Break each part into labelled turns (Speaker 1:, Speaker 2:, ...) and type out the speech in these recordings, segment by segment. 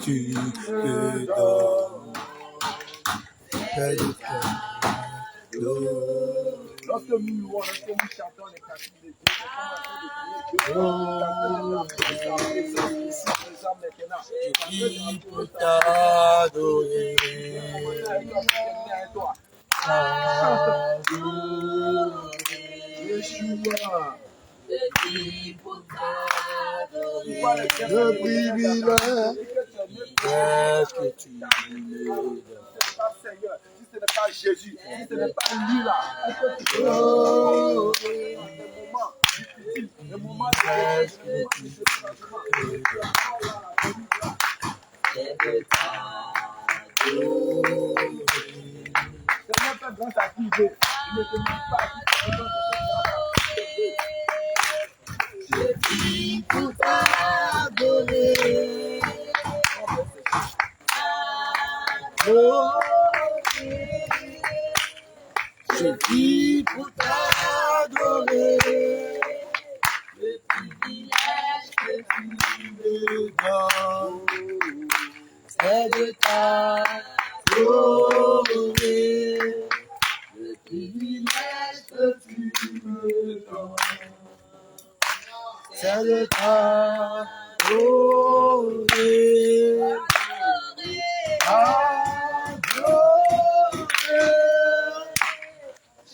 Speaker 1: tu me donnes. C'est de ta gloire.
Speaker 2: Lorsque nous louons, lorsque nous chantons les cantiques de Dieu,
Speaker 1: Je vis pour t'adorer.
Speaker 2: Yeshua,
Speaker 1: Je vis pour t'adorer. Le privilège, qu'est-ce que tu me donnes.
Speaker 2: Seigneur, si ce n'est pas Jésus, si ce n'est pas lui là, le moment de Seigneur, fais grâce à qui veut. Il ne te demande pas à qui
Speaker 1: Je vis pour t'adorer. Je vis pour t'adorer. Le privilège que tu me donnes, c'est de t'adorer. Le privilège que tu me donnes, c'est de t'adorer.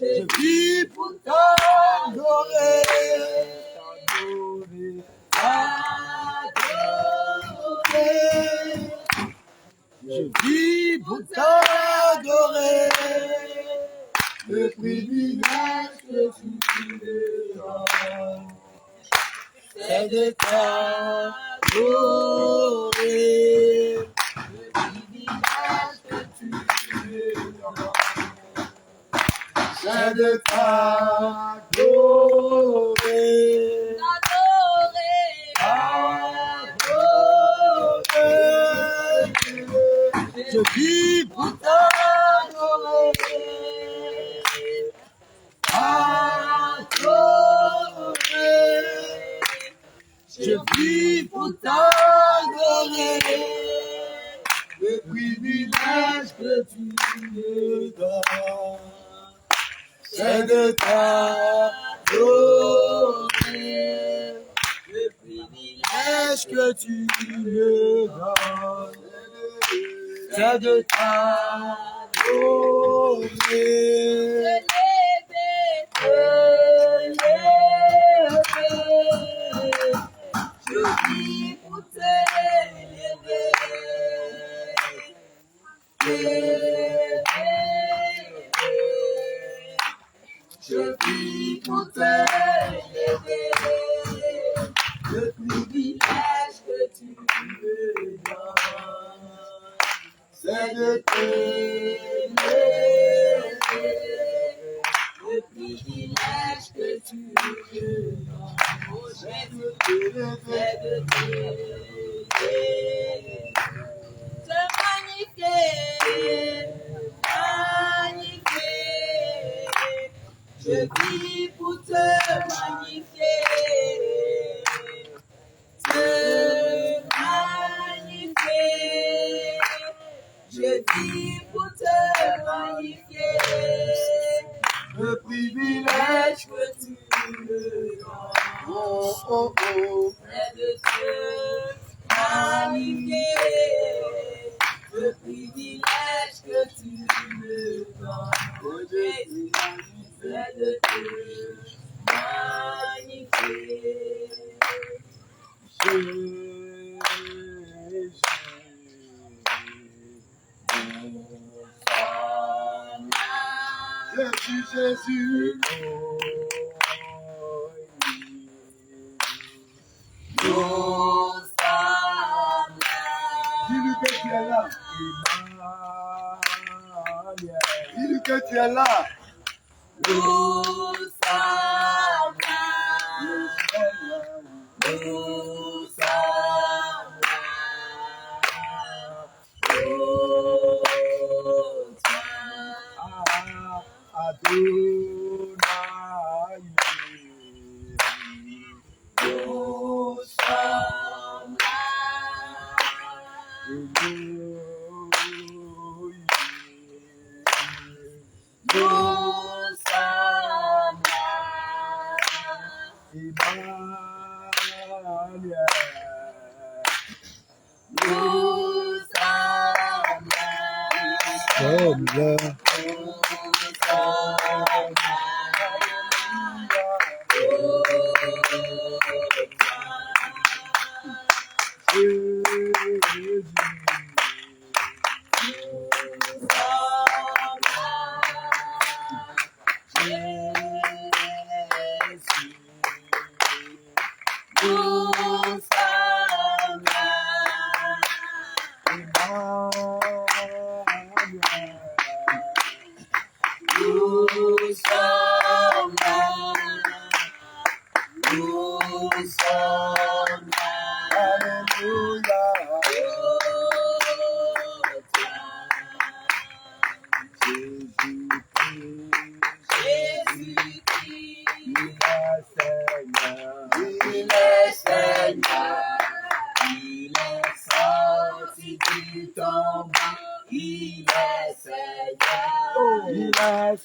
Speaker 1: Je vis pour t'adorer. Je vis pour t'adorer. Le privilège que tu me donnes, c'est de t'adorer. Le privilège que tu me donnes, c'est de t'adorer. Je vis pour t'adorer. Je vis pour t'adorer. Le privilège que tu me donnes, c'est de t'adorer. Le privilège que tu me donnes, c'est de t'adorer. Je vis pour t'élever. Je vis pour t'élever. Le privilège que tu me donnes, c'est de t'élever. Le privilège que tu me donnes, c'est de t'élever. Te magnifier, magnifier. Je vis pour te magnifier. Te magnifier. Je vis pour te magnifier. Le privilège que tu me donnes, c'est de te magnifier. Le privilège que tu me donnes, Jésus, c'est de te magnifier. Jésus, dis-lui que tu es là. Dis-lui que tu es là.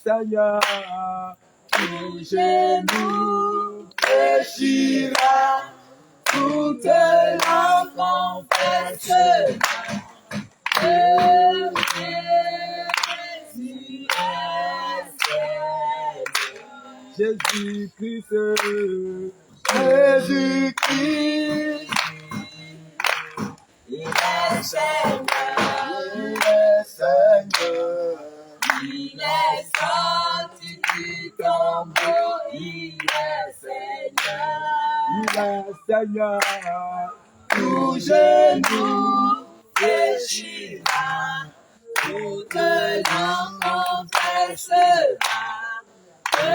Speaker 2: Seigneur, tout genou fléchira, toute langue confessera que Jésus est Seigneur. Jésus-Christ, Jésus-Christ, il est Seigneur, il est Seigneur. Il est sorti du tombeau, il est Seigneur. Il est Seigneur. Tout genou fléchira, toute langue confessera que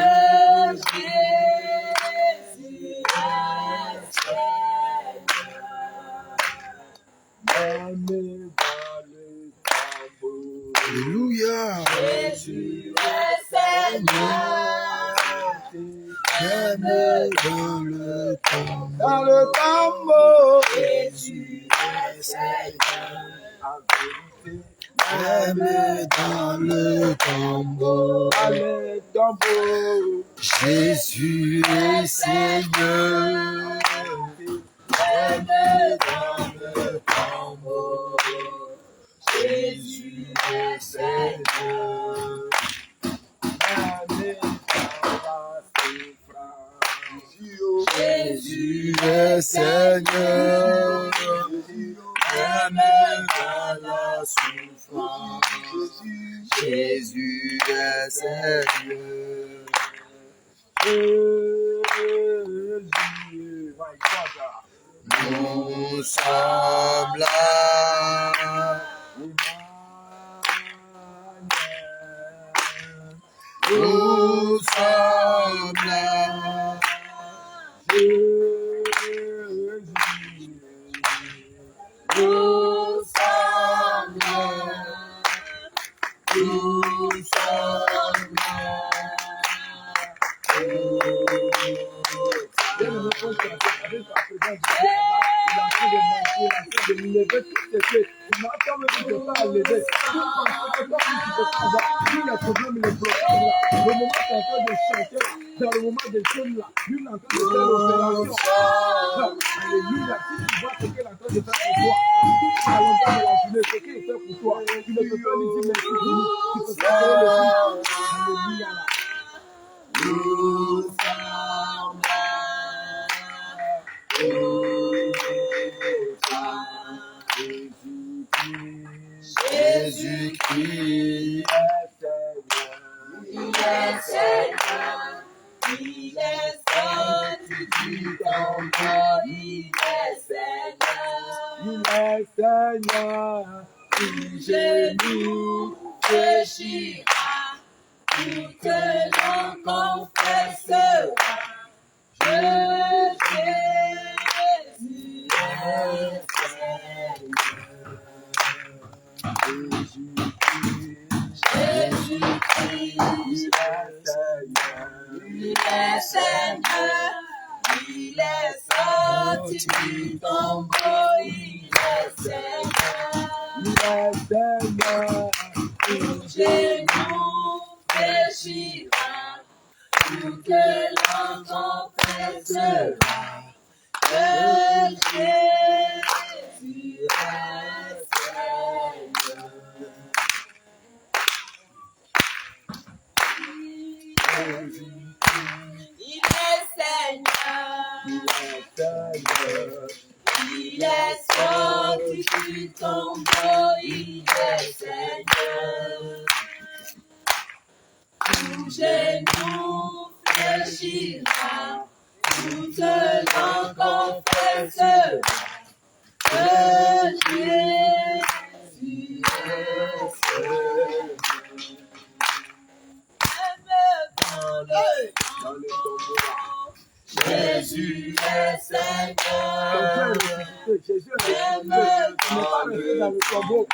Speaker 2: Jésus est Seigneur.
Speaker 3: Alléluia.
Speaker 2: Jésus est Seigneur.
Speaker 3: Même dans le tombeau.
Speaker 2: Dans le tombeau.
Speaker 3: Jésus est Seigneur.
Speaker 2: En vérité.
Speaker 3: Même dans le tombeau.
Speaker 2: Dans le tombeau.
Speaker 3: Jésus est Seigneur.
Speaker 2: Même dans le tombeau. Jésus est Seigneur.
Speaker 3: Jésus est Seigneur. Même dans la souffrance. Jésus est Seigneur. Nous sommes là. Nous sommes là. Nous sommes là. Nous sommes là.
Speaker 2: Dans le moment de jeûne là, lui est en train de faire l'opération. Alléluia, si tu vois ce qu'elle est en train de faire pour toi, à l'entendre de la journée, ce qu'elle fait pour toi, tu ne peux pas lui dire merci pour nous, tu peux faire le plus. Alléluia là.
Speaker 3: Nous sommes là. Jésus-Christ
Speaker 2: Il est Seigneur, il est sorti du tombeau, il est Seigneur. Il est Seigneur, tout genou fléchira, toute langue confessera que Jésus est Seigneur. Jésus-Christ, il est Seigneur, il est sorti du tombeau, il est Seigneur. Seigneur.
Speaker 3: Tout genou fléchira, toute langue confessera que Jésus est Seigneur. Il est Seigneur. Il est sorti du tombeau, il est Seigneur. Tout genou fléchira, toute langue confessera que Jésus est Seigneur. Dans le tombeau, Jésus est Seigneur.
Speaker 2: Jésus n'est pas resté dans le tombeau.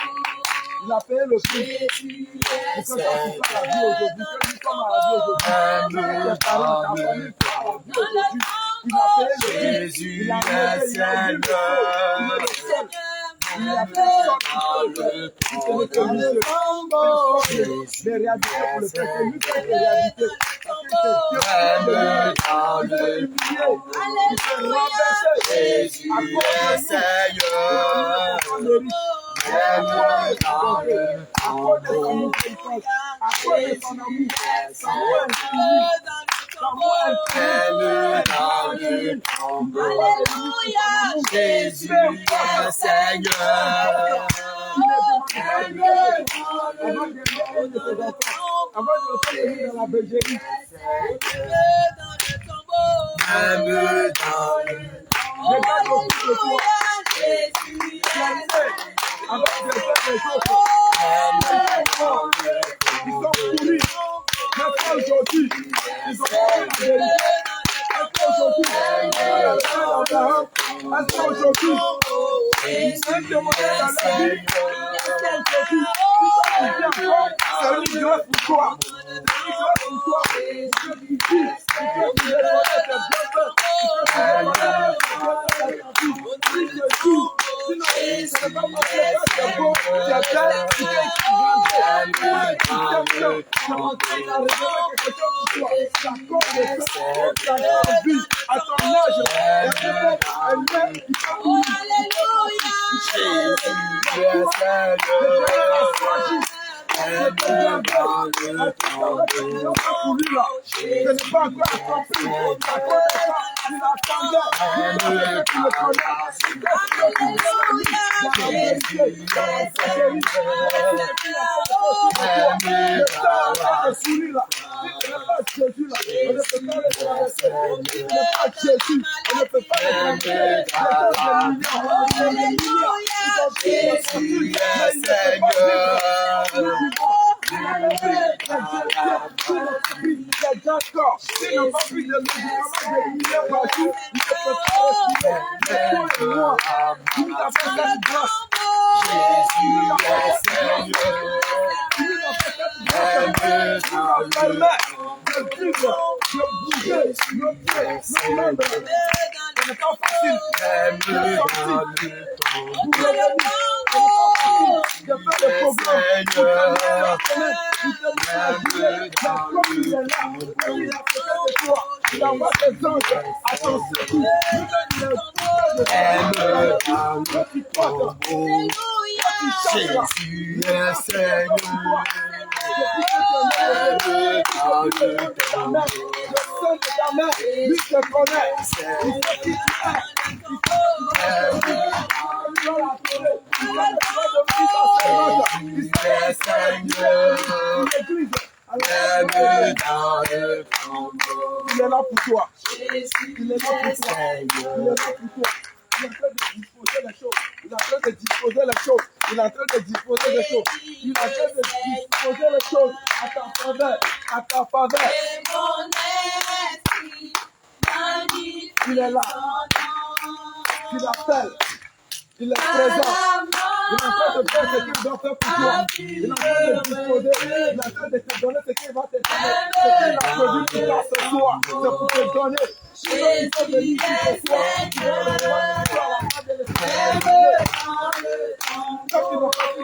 Speaker 2: Il a payé le prix.
Speaker 3: Jésus
Speaker 2: Il
Speaker 3: est
Speaker 2: peut pas faire la vie aujourd'hui. Que nous sommes à la vie aujourd'hui. Tes parents, ta famille sont à la vie aujourd'hui. Il a payé le prix.
Speaker 3: Jésus
Speaker 2: Il a
Speaker 3: est
Speaker 2: payé, il a
Speaker 3: Seigneur.
Speaker 2: il est le seul. Il n'y a personne qui peut le faire. C'est le Dieu. Personne n'est réalité pour le faire. C'est lui qui est réalité.
Speaker 3: Jésus est Seigneur. Jésus est Seigneur.
Speaker 2: Avant de le faire dans la Belgique,
Speaker 3: Même dans le
Speaker 2: regarde le fils de toi. Avant de faire les autres, ils sont pourris. Maintenant aujourd'hui, ils ont pourri la vérité. Est-ce qu'aujourd'hui, ils sont demandés dans la vie. C'est une grâce pour toi. C'est une grâce pour toi. Il est là pour toi. Il est là pour toi. Il est là pour toi. Il est en train de disposer les choses. Il est en train de disposer les choses. Il est en train de disposer les choses. Il est en train de disposer les choses à ta faveur. À ta faveur. Il est là. Il appelle. Il est présent. Il est en train de faire ce qu'il doit faire pour toi. Il est en train de disposer. Il est en train de te donner ce qu'il va te donner. Ce qu'il a produit pour toi ce soir, c'est pour te donner. Il faut venir ce soir. Il va te donner la main de l'esprit. Quand tu vas pas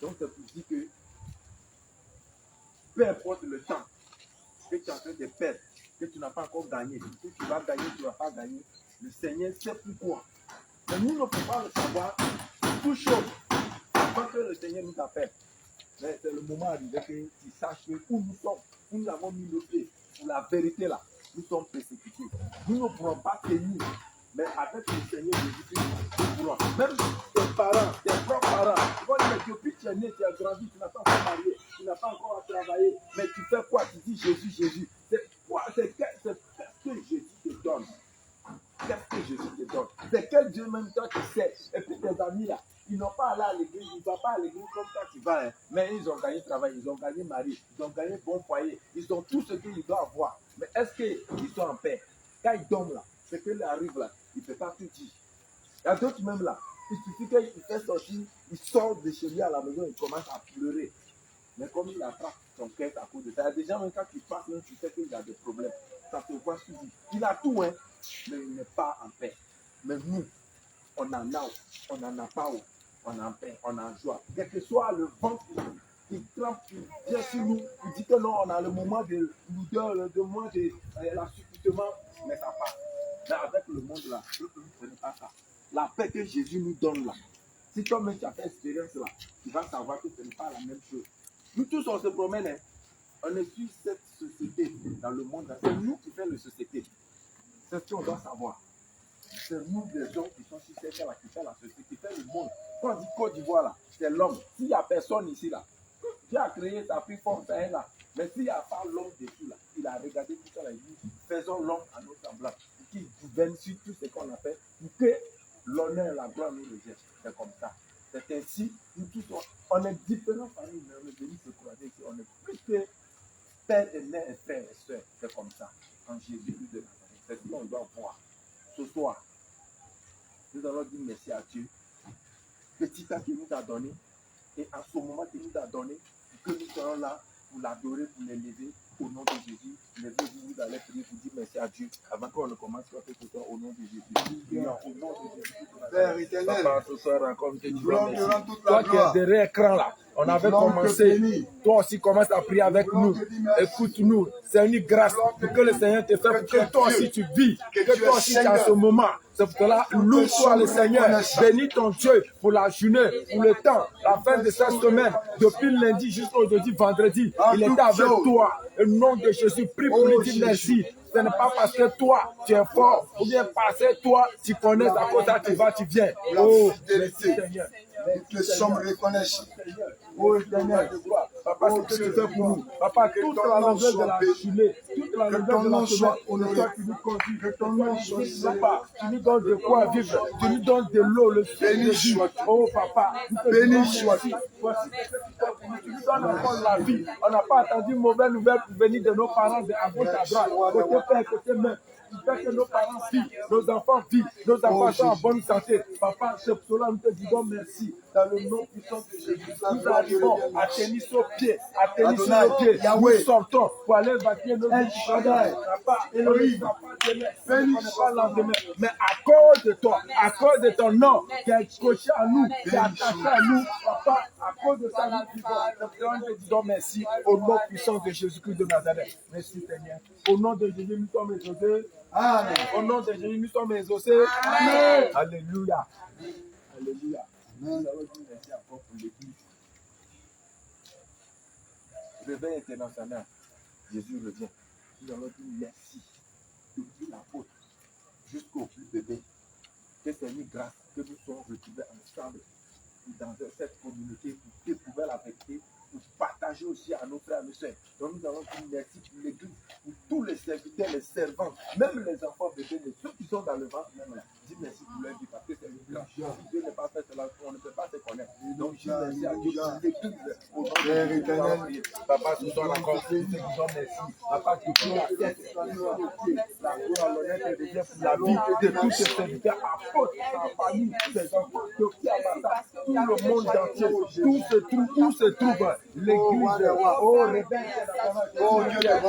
Speaker 2: Donc, c'est pour dire que peu importe le temps que tu es en train de perdre, que tu n'as pas encore gagné, que tu vas gagner, tu ne vas pas gagner, le Seigneur sait pourquoi. Mais nous ne pouvons pas le savoir tout chose quand que le Seigneur nous appelle. Mais c'est le moment arrivé que tu saches que où nous sommes, où nous avons mis le pied, pour la vérité là, nous sommes persécutés. Nous ne pourrons pas tenir. Mais avec le Seigneur Jésus-Christ, nous pourrons. Même tes parents, tes propres parents, tu vois, depuis que tu es né, tu as grandi, tu n'as pas encore marié, tu n'as pas encore à travailler, mais tu fais quoi? Tu dis Jésus, Jésus. C'est quoi? Qu'est-ce que Jésus te donne? Qu'est-ce que Jésus te donne? C'est quel Dieu même toi tu sais? Et puis tes amis là, ils n'ont pas allé à l'église, ils ne vont pas à l'église comme ça tu vas, hein. Mais ils ont gagné travail, ils ont gagné mari, ils ont gagné bon foyer, ils ont tout ce qu'ils doivent avoir. Mais est-ce qu'ils sont en paix? Quand ils dorment là, ce qu'il arrive là, il ne peut pas tout dire. Il y a d'autres même là, il suffit qu'il fait sortir, il sort de chez lui à la maison, il commence à pleurer. Mais comme il attrape son cœur à cause de ça, il y a des gens, même quand tu passes, même, tu sais qu'il a des problèmes. Ça te voit suivre. Il a tout, hein, mais il n'est pas en paix. Mais nous, on en a, on n'en a pas, on est en paix, on est en joie. Quel que soit le vent qui trempe, qui vient sur nous, il dit que non, on a le moment de l'odeur, le moment de l'assouplissement, mais ça passe. Mais avec le monde là, ce n'est pas ça. La paix que Jésus nous donne là, si toi-même tu as fait l'expérience là, tu vas savoir que ce n'est pas la même chose. Nous tous, on se promène, hein. On est sur cette société dans le monde. C'est nous qui faisons la société. C'est ce qu'on doit savoir. C'est nous les gens qui sont sur cette terre qui font la société, qui font le monde. Quand on dit Côte d'Ivoire là, c'est l'homme. S'il n'y a personne ici là, Dieu a créé sa plus forte là. Mais s'il n'y a pas l'homme dessus là, il a regardé tout ça là, il dit, faisons l'homme à notre semblable. Qui gouverne sur tout ce qu'on a fait pour que l'honneur et la gloire nous reviennent. C'est comme ça. C'est ainsi, nous tous, on est différents familles, mais on est venus se croiser ici. On est plus que père et mère et frère et soeur. C'est comme ça. En Jésus-Christ de Nazareth. C'est ce qu'on doit voir. Ce soir, nous allons dire merci à Dieu. Petit temps qu'il nous a donné, et à ce moment qu'il nous a donné, que nous serons là pour l'adorer, pour l'élever au nom de Jésus. Levez-vous, vous allez prier pour dire merci à Dieu avant qu'on ne commence quoi que ce soit au nom de Jésus. Au nom de Jésus.
Speaker 1: Père éternel,
Speaker 2: Papa, ce soir encore, nous te disons
Speaker 1: gloire
Speaker 2: merci.
Speaker 1: devant toute la
Speaker 2: Toi qui es
Speaker 1: gloire.
Speaker 2: derrière l'écran là, on avait
Speaker 1: Gloire te
Speaker 2: commencé.
Speaker 1: bénit.
Speaker 2: Toi aussi commence à prier avec
Speaker 1: Gloire
Speaker 2: nous.
Speaker 1: te dit merci.
Speaker 2: Écoute-nous. C'est une grâce que le Seigneur te fait pour que toi aussi tu vis. Que toi aussi tu as ce moment. C'est pour cela, loue-toi le Seigneur. Bénis ton Dieu pour la journée, pour le temps, la fin de cette semaine. Depuis lundi jusqu'à aujourd'hui, vendredi, il était avec toi. Au nom de Jésus, prie pour lui dire merci. Ce n'est pas parce que toi, tu es fort, ou bien parce que toi, tu connais à cause ça, tu vas, tu viens. Oh, merci Seigneur.
Speaker 1: Nous te sommes reconnaissants.
Speaker 2: Oh, Seigneur, Papa, ce que tu fais pour nous. Papa, toute la longueur de la journée, toute la longueur de la semaine, c'est toi qui nous conduis. Que ton nom soit Papa, tu nous donnes de quoi vivre. Tu nous donnes de l'eau, le ciel de vie. Oh, Papa,
Speaker 1: béni soit.
Speaker 2: Voici ce que tu fais pour nous. Tu nous donnes encore la vie. On n'a pas attendu une mauvaise nouvelle pour venir de nos parents de à gauche, à droite, côté père, côté mère. Tu fais que nos parents vivent, nos enfants vivent, nos enfants sont en bonne santé. Papa, c'est pour cela que nous te disons merci. Dans le nom puissant de Jésus, nous arrivons à tenir sur pied, à tenir sur nos pieds. Nous sortons pour aller bâtir nos vies. Papa, Elohim, pas lendemain. Mais à cause de toi, à cause de ton nom qui est coché à nous, qui est attaché à nous, Papa, à cause de ça, nous te disons merci au nom puissant de Jésus-Christ de Nazareth. Merci Seigneur. Au nom de Jésus, nous sommes exaucés. Amen. Au nom de Jésus, nous sommes exaucés. Amen. Alléluia. Alléluia. Nous allons dire merci encore pour l'église. Réveil international. Jésus revient. Nous allons dire merci. Depuis l'apôtre jusqu'au plus bébé. Que c'est une grâce que nous sommes retrouvés ensemble dans cette communauté pour découvrir la vérité, pour partager aussi à nos frères et nos soeurs. Donc nous allons dire merci pour l'église, pour tous les serviteurs, les servants, même les enfants bébés, ceux qui sont dans le ventre même là. Dis merci pour leur vie parce que c'est une grâce. Si Dieu n'est pas fait cela, on ne peut pas se connaître. Donc dis merci à Dieu pour l'église. Au nom de Jésus, Papa, ce soir encore, nous te disons merci. Papa, tu prends la tête, la gloire, l'honneur te revient pour la vie de tous ces serviteurs, apôtres, sa famille, ses enfants, qui tout le monde entier, où se trouve l'église. Oh, réveille,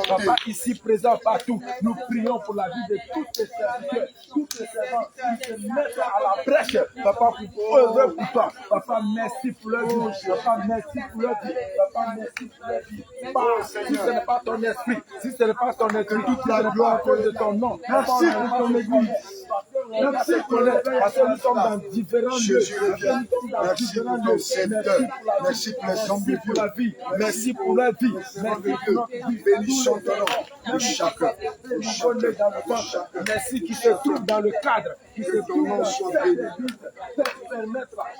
Speaker 2: Papa, ici présent partout, nous prions pour la vie de tous les serviteurs, tous les servants qui se mettent à la brèche, Papa, pour œuvrer pour toi. Papa, merci pour leur vie. Papa, merci pour leur vie. Papa, merci pour leur vie. Si ce n'est pas ton esprit, si ce n'est pas ton esprit, toute la gloire à cause de ton nom. Merci pour ton église. Merci pour les, parce que nous sommes dans différents lieux.
Speaker 1: Merci pour nos serviteurs. Merci pour les hommes de
Speaker 2: Merci pour la vie. Merci pour la vie. Merci pour notre vie.
Speaker 1: Bénissons ton nom de chacun.
Speaker 2: Merci qui se trouve dans le cadre, qui se trouve dans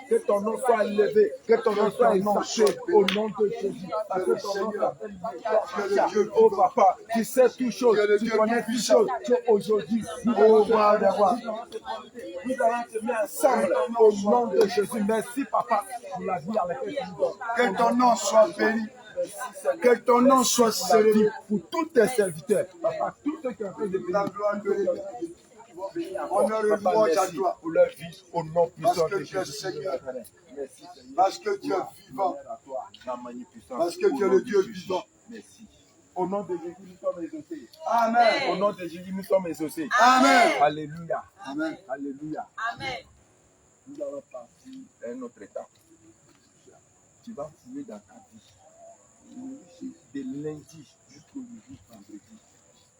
Speaker 2: que ton nom soit élevé, que ton nom soit exalté au nom de Jésus. Parce que ton nom s'appelle oh Papa, tu sais toutes choses, tu connais toutes choses. Aujourd'hui, nous allons te mettre ensemble au nom de Jésus. Merci Papa pour la vie à laquelle tu nous donnes.
Speaker 1: Que ton nom soit béni. Que ton nom soit célébré
Speaker 2: pour tous tes serviteurs. Papa, tous ceux qui ont fait de
Speaker 1: la gloire de Dieu. Honneur et louange à toi.
Speaker 2: Pour leur vie, au nom puissant de
Speaker 1: Parce que tu es
Speaker 2: Jésus.
Speaker 1: Seigneur. Parce que tu es vivant. Parce que tu es le Dieu vivant.
Speaker 2: Merci. Au nom de Jésus, nous sommes exaucés.
Speaker 1: Amen.
Speaker 2: Au nom de Jésus, nous sommes exaucés.
Speaker 1: Amen.
Speaker 2: Alléluia.
Speaker 1: Amen.
Speaker 2: Alléluia.
Speaker 4: Amen.
Speaker 2: Nous allons partir à un autre état. Tu vas fouiller dans ta vie. De lundi jusqu'au vendredi.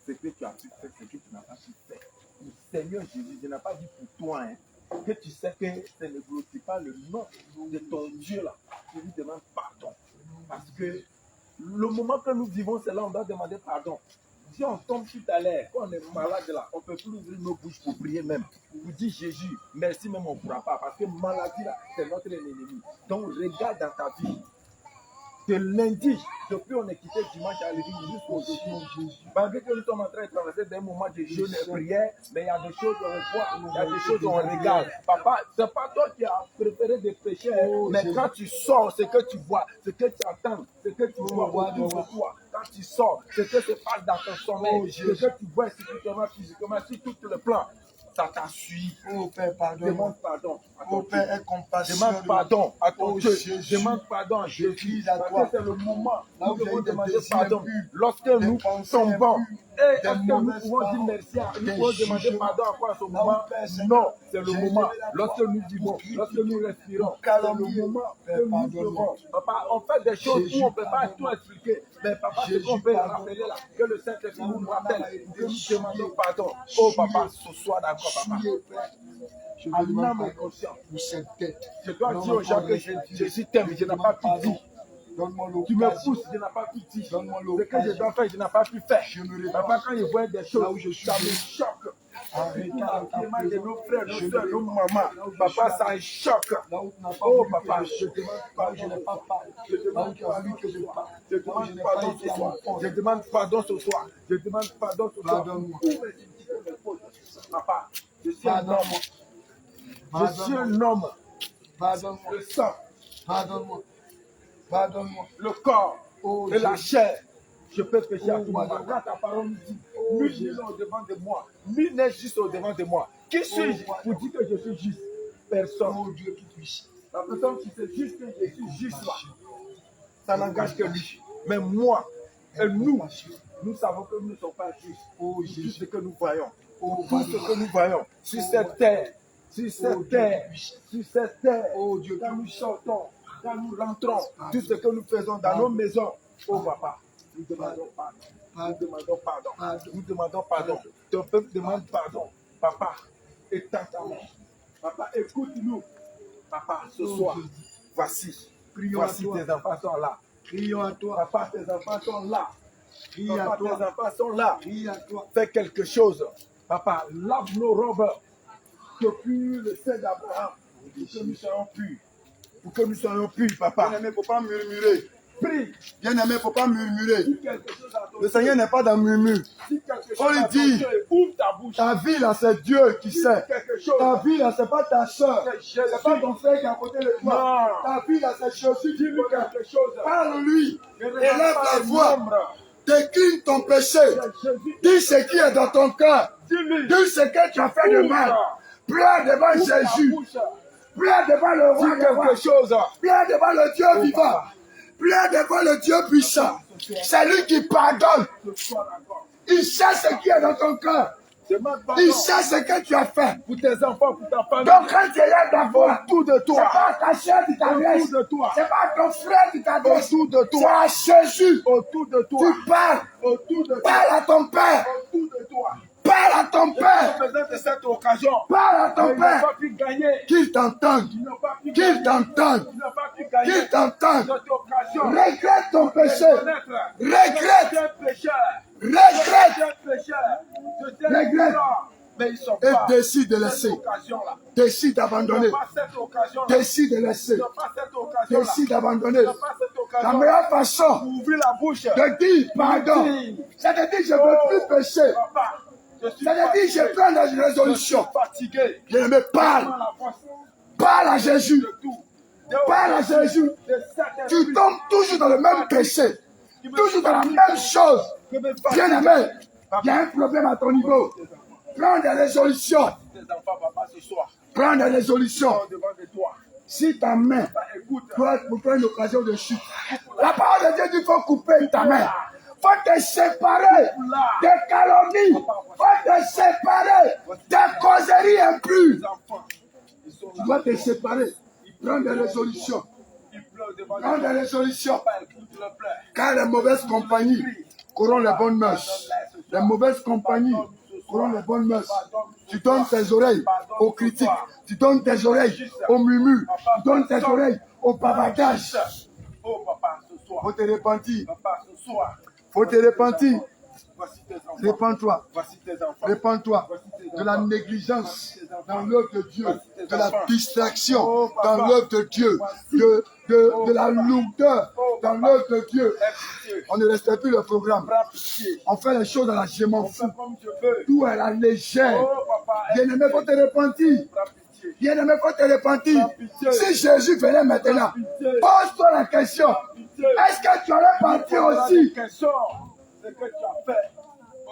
Speaker 2: Ce que tu as pu faire, ce que tu n'as pas pu faire. Le Seigneur Jésus, je n'ai pas dit pour toi, que tu sais que c'est ne glorifie pas le nom de ton Dieu là. Je lui demande pardon. Parce que le moment que nous vivons, c'est là où on doit demander pardon. Si on tombe tout à l'heure, quand on est malade là, on ne peut plus ouvrir nos bouches pour prier même. Pour dire Jésus, merci même on ne pourra pas. Parce que maladie là, c'est notre ennemi. Donc regarde dans ta vie. De lundi, depuis on est quitté dimanche à l'église jusqu'aujourd'hui. Malgré que nous sommes en train de traverser des moments de jeûne et prière, mais il y a des choses qu'on voit, il y a des choses qu'on regarde. Papa, c'est pas toi qui as préféré de pécher, mais quand tu sors, ce que tu vois, ce que tu attends, ce que tu vois autour de toi, quand tu sors, ce que se passe dans ton sommeil, ce que tu vois spirituellement, physiquement, sur tout le plan. Ça t'a suivi.
Speaker 1: Oh Père, pardon.
Speaker 2: Demande pardon.
Speaker 1: Oh Père, aie compassion.
Speaker 2: Demande pardon à ton
Speaker 1: Oh,
Speaker 2: Dieu.
Speaker 1: Jésus.
Speaker 2: Demande pardon à Jésus.
Speaker 1: Crie à
Speaker 2: Parce
Speaker 1: toi.
Speaker 2: que c'est le moment
Speaker 1: Là
Speaker 2: où
Speaker 1: où
Speaker 2: nous
Speaker 1: j'ai
Speaker 2: devons
Speaker 1: eu des
Speaker 2: demander
Speaker 1: désirs
Speaker 2: pardon.
Speaker 1: impurs,
Speaker 2: Lorsque
Speaker 1: des
Speaker 2: nous
Speaker 1: pensées
Speaker 2: tombons,
Speaker 1: impures,
Speaker 2: et est-ce
Speaker 1: des
Speaker 2: que nous
Speaker 1: mauvaises
Speaker 2: pouvons dire
Speaker 1: paroles,
Speaker 2: merci à nous
Speaker 1: des
Speaker 2: pouvons demander
Speaker 1: jugements.
Speaker 2: pardon à quoi à ce
Speaker 1: Là où
Speaker 2: moment?
Speaker 1: Père, Seigneur,
Speaker 2: Non, c'est le
Speaker 1: j'ai
Speaker 2: moment.
Speaker 1: élevé la
Speaker 2: Lorsque
Speaker 1: voix
Speaker 2: nous vivons,
Speaker 1: pour crier,
Speaker 2: lorsque nous respirons,
Speaker 1: pour
Speaker 2: c'est le
Speaker 1: calomnier.
Speaker 2: moment
Speaker 1: Père,
Speaker 2: que nous
Speaker 1: pardonne-moi.
Speaker 2: devons. Papa, on fait des choses
Speaker 1: Jésus,
Speaker 2: où on ne peut pas tout
Speaker 1: pardonne-moi.
Speaker 2: expliquer. Mais papa, ce
Speaker 1: Jésus,
Speaker 2: qu'on peut
Speaker 1: pardonne-moi.
Speaker 2: rappeler là, que le Saint-Esprit nous rappelle, que nous demandons pardon. Oh
Speaker 1: Souillé.
Speaker 2: papa, ce soir d'accord, papa.
Speaker 1: Souillé, Père. Je
Speaker 2: À
Speaker 1: te demande
Speaker 2: l'âme et
Speaker 1: pardon
Speaker 2: conscience.
Speaker 1: pour cette tête.
Speaker 2: Je dois
Speaker 1: Non,
Speaker 2: dire aux gens que Jésus t'aime, je n'ai pas pu dire.
Speaker 1: Donne-moi
Speaker 2: Tu me
Speaker 1: l'occasion.
Speaker 2: pousses, je n'ai pas pu dire.
Speaker 1: Donne-moi
Speaker 2: Ce
Speaker 1: l'occasion.
Speaker 2: que je dois faire, je n'ai pas pu faire.
Speaker 1: Je me réponds.
Speaker 2: Papa, quand je vois des
Speaker 1: Là
Speaker 2: choses,
Speaker 1: où je suis
Speaker 2: ça me
Speaker 1: venu.
Speaker 2: choque.
Speaker 1: Arrête
Speaker 2: de nos frères, nos
Speaker 1: Je
Speaker 2: soeurs,
Speaker 1: me
Speaker 2: nos
Speaker 1: réponds.
Speaker 2: mamans.
Speaker 1: Là où je
Speaker 2: Papa,
Speaker 1: suis
Speaker 2: ça me choque.
Speaker 1: Là où tu n'as pas
Speaker 2: Oh
Speaker 1: voulu
Speaker 2: papa,
Speaker 1: que
Speaker 2: je demande
Speaker 1: là où
Speaker 2: pardon.
Speaker 1: je n'ai pas parlé.
Speaker 2: Je
Speaker 1: Là où
Speaker 2: demande
Speaker 1: tu as
Speaker 2: pardon
Speaker 1: voulu que
Speaker 2: ce
Speaker 1: je
Speaker 2: soir.
Speaker 1: parle.
Speaker 2: Je
Speaker 1: Là où
Speaker 2: demande
Speaker 1: je n'ai
Speaker 2: pardon
Speaker 1: pas
Speaker 2: ce
Speaker 1: été à
Speaker 2: soir.
Speaker 1: mon poste.
Speaker 2: Je demande pardon ce soir. Je demande pardon ce soir.
Speaker 1: Pardonne-moi.
Speaker 2: Pour mes iniquités, mes fautes. Papa, je suis un homme.
Speaker 1: Pardonne-moi.
Speaker 2: Je suis un homme.
Speaker 1: Pardonne-moi.
Speaker 2: Le sang,
Speaker 1: Pardonne-moi. Pardonne-moi.
Speaker 2: le corps
Speaker 1: Oh,
Speaker 2: et la
Speaker 1: Jésus.
Speaker 2: chair. Je peux pécher à
Speaker 1: Oh,
Speaker 2: tout moment.
Speaker 1: pardon.
Speaker 2: Quand ta parole nous dit,
Speaker 1: Oh,
Speaker 2: nul
Speaker 1: Jésus.
Speaker 2: n'est au devant de moi, nul n'est juste au devant de moi. Qui suis-je
Speaker 1: pardon.
Speaker 2: pour dire que je suis juste? Personne.
Speaker 1: Oh Dieu qui puisse.
Speaker 2: La personne qui sait juste que je suis juste là, ça n'engage que lui. Mais moi et nous, nous savons que nous ne sommes pas justes.
Speaker 1: Oh
Speaker 2: Tout ce
Speaker 1: Jésus.
Speaker 2: que nous voyons,
Speaker 1: Oh
Speaker 2: tout ce que nous voyons sur cette terre, sur cette terre, sur cette terre,
Speaker 1: Oh Dieu
Speaker 2: quand
Speaker 1: qui
Speaker 2: nous
Speaker 1: puisse.
Speaker 2: sortons, quand nous rentrons, tout ce que nous faisons dans nos maisons, oh papa, nous demandons pardon. Nous demandons pardon. Nous demandons pardon. Ton peuple demande pardon. Papa, étends ta main. Papa, écoute-nous. Papa, ce soir, voici.
Speaker 1: Prions à
Speaker 2: Voici
Speaker 1: toi.
Speaker 2: tes enfants sont là.
Speaker 1: Crions à toi.
Speaker 2: Papa, tes enfants sont là.
Speaker 1: Crie à
Speaker 2: Papa, tes
Speaker 1: toi.
Speaker 2: enfants sont là.
Speaker 1: Crie à toi.
Speaker 2: Fais quelque chose. Papa, lave nos robes. Depuis le sein d'Abraham. Pour que nous soyons purs. Pour que nous soyons purs, papa.
Speaker 1: Bien-aimé, il ne faut pas murmurer.
Speaker 2: Prie.
Speaker 1: Bien-aimé, il ne faut pas murmurer.
Speaker 2: Dis quelque chose à ton
Speaker 1: Le Seigneur n'est pas dans le murmure.
Speaker 2: Dis quelque chose
Speaker 1: On lui
Speaker 2: à ton
Speaker 1: dit,
Speaker 2: Dieu. Ouvre ta bouche.
Speaker 1: Ta vie là, c'est Dieu qui
Speaker 2: Dis
Speaker 1: sait.
Speaker 2: quelque chose.
Speaker 1: Ta vie là, c'est pas ta soeur.
Speaker 2: C'est
Speaker 1: C'est pas ton frère qui est à côté de toi.
Speaker 2: Non.
Speaker 1: Ta vie là, c'est Jésus qui
Speaker 2: Dis-lui
Speaker 1: connaît.
Speaker 2: quelque chose.
Speaker 1: Parle-lui.
Speaker 2: Ne regarde
Speaker 1: Élève
Speaker 2: pas
Speaker 1: la
Speaker 2: le
Speaker 1: voix.
Speaker 2: nombre.
Speaker 1: Décline ton péché.
Speaker 2: C'est Jésus.
Speaker 1: Dis ce qui est dans ton cœur.
Speaker 2: Dis-lui.
Speaker 1: Dis ce que tu as fait de mal. Pleure devant
Speaker 2: Ouvre ta
Speaker 1: Jésus.
Speaker 2: bouche.
Speaker 1: Plaide devant le roi des rois.
Speaker 2: quelque chose.
Speaker 1: Plaide devant le Dieu vivant. Plaide devant le Dieu puissant. C'est lui qui pardonne. Il sait ce qui est dans ton cœur. Il sait ce que tu as fait.
Speaker 2: Pour tes enfants, pour ta famille.
Speaker 1: Donc quand tu lèves ta voix,
Speaker 2: Autour de
Speaker 1: c'est
Speaker 2: toi.
Speaker 1: pas ta soeur qui t'adresse.
Speaker 2: Autour de toi.
Speaker 1: C'est pas ton frère qui t'adresse.
Speaker 2: Autour de
Speaker 1: C'est
Speaker 2: toi.
Speaker 1: à Jésus.
Speaker 2: Autour de toi.
Speaker 1: Tu parles.
Speaker 2: Autour de toi.
Speaker 1: Parle à ton père.
Speaker 2: Autour de toi.
Speaker 1: Parle à ton
Speaker 2: Ils ont
Speaker 1: père.
Speaker 2: besoin de cette occasion.
Speaker 1: Parle à
Speaker 2: Ils
Speaker 1: ton
Speaker 2: n'ont
Speaker 1: père.
Speaker 2: pas pu gagner.
Speaker 1: Qu'il t'entende.
Speaker 2: Ils n'ont pas pu
Speaker 1: Qu'il
Speaker 2: gagner.
Speaker 1: t'entende.
Speaker 2: Ils n'ont pas pu gagner.
Speaker 1: Qu'il t'entende.
Speaker 2: Cette occasion.
Speaker 1: Regrette ton péché. Regrette.
Speaker 2: Regrette. Pécheur.
Speaker 1: Regrette.
Speaker 2: Pécheur. Je t'ai
Speaker 1: Regrette.
Speaker 2: dit, mais ils sont
Speaker 1: Et
Speaker 2: pas.
Speaker 1: décide de
Speaker 2: Cette
Speaker 1: laisser.
Speaker 2: occasion-là.
Speaker 1: Décide
Speaker 2: Ils
Speaker 1: d'abandonner.
Speaker 2: n'ont pas cette occasion-là.
Speaker 1: Décide de laisser.
Speaker 2: Ils n'ont pas cette occasion-là.
Speaker 1: Décide d'abandonner.
Speaker 2: Ils n'ont pas cette
Speaker 1: La
Speaker 2: occasion.
Speaker 1: meilleure façon
Speaker 2: Pour ouvrir la bouche.
Speaker 1: de dire pardon, c'est de dire je ne veux plus pécher.
Speaker 2: Papa, je suis
Speaker 1: C'est de dire je prends la résolution.
Speaker 2: fatigué.
Speaker 1: Je me parle. Parle à Jésus. Parle à Jésus. Tu tombes toujours dans le même péché. Toujours dans la même chose. Bien aimé, il y a un problème à ton niveau. Prends des résolutions.
Speaker 2: Tes enfants, papa, ce soir,
Speaker 1: Prends des résolutions.
Speaker 2: devant de toi.
Speaker 1: Si ta main
Speaker 2: Écoute,
Speaker 1: doit pour faire une occasion de chute, la parole de Dieu dit qu'il faut couper ta main. Il faut te séparer des calomnies. Il faut te séparer des causeries impures.
Speaker 2: les enfants, ils sont
Speaker 1: Tu
Speaker 2: là.
Speaker 1: dois te séparer. Prends des résolutions.
Speaker 2: Ils pleurent devant
Speaker 1: Prends des
Speaker 2: de
Speaker 1: résolutions.
Speaker 2: Papa, écoute le pleur.
Speaker 1: Car les mauvaises compagnies corrompent les bonnes mœurs. Les mauvaises compagnies corrompent les bonnes mœurs. Tu donnes tes oreilles aux critiques. Tu donnes tes oreilles aux murmures. Tu donnes tes oreilles au bavardage.
Speaker 2: Oh, papa, ce soir.
Speaker 1: Faut te repentir.
Speaker 2: Papa, ce soir.
Speaker 1: Faut te repentir.
Speaker 2: Voici tes enfants.
Speaker 1: Répands-toi.
Speaker 2: Voici tes enfants.
Speaker 1: Répands-toi de la négligence dans l'œuvre de Dieu, de la distraction dans l'œuvre de Dieu, de la lourdeur dans l'œuvre de Dieu. On ne respecte plus le programme.
Speaker 2: Prends pitié.
Speaker 1: On fait les choses à la je m'en
Speaker 2: Fais
Speaker 1: fous.
Speaker 2: comme je veux.
Speaker 1: Tout est à la légère.
Speaker 2: Oh, papa,
Speaker 1: Bien-aimé, faut te repentir.
Speaker 2: prends pitié.
Speaker 1: Bien-aimé, faut te repentir. Si Jésus venait maintenant, pose-toi la question. Est-ce que tu allais partir aussi?
Speaker 2: Question, ce que tu as fait.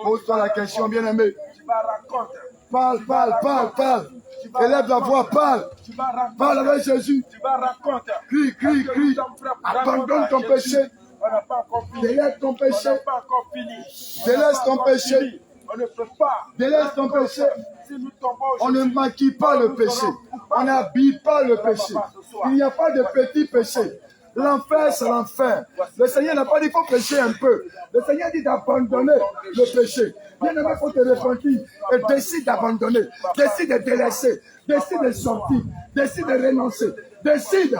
Speaker 1: Pose-toi la question, bien-aimé.
Speaker 2: Tu vas raconter.
Speaker 1: Parle. Élève la voix, parle.
Speaker 2: Tu vas raconter.
Speaker 1: Parle avec Jésus.
Speaker 2: Tu vas raconter.
Speaker 1: Crie. Abandonne ton péché.
Speaker 2: On n'a pas encore fini.
Speaker 1: Délaisse ton
Speaker 2: On
Speaker 1: péché.
Speaker 2: n'a pas encore fini.
Speaker 1: Délaisse ton péché.
Speaker 2: On ne peut pas.
Speaker 1: Délaisse ton péché.
Speaker 2: Si nous tombons
Speaker 1: On ne maquille pas le péché. On n'habille pas le péché. Il n'y a pas de petit péché. L'enfer, c'est l'enfer. Le Seigneur n'a pas dit qu'il faut pécher un peu. Le Seigneur dit d'abandonner le péché. Bien aimé, il faut te repentir et décide d'abandonner. Décide de délaisser. Décide de sortir. Décide de renoncer. Décide.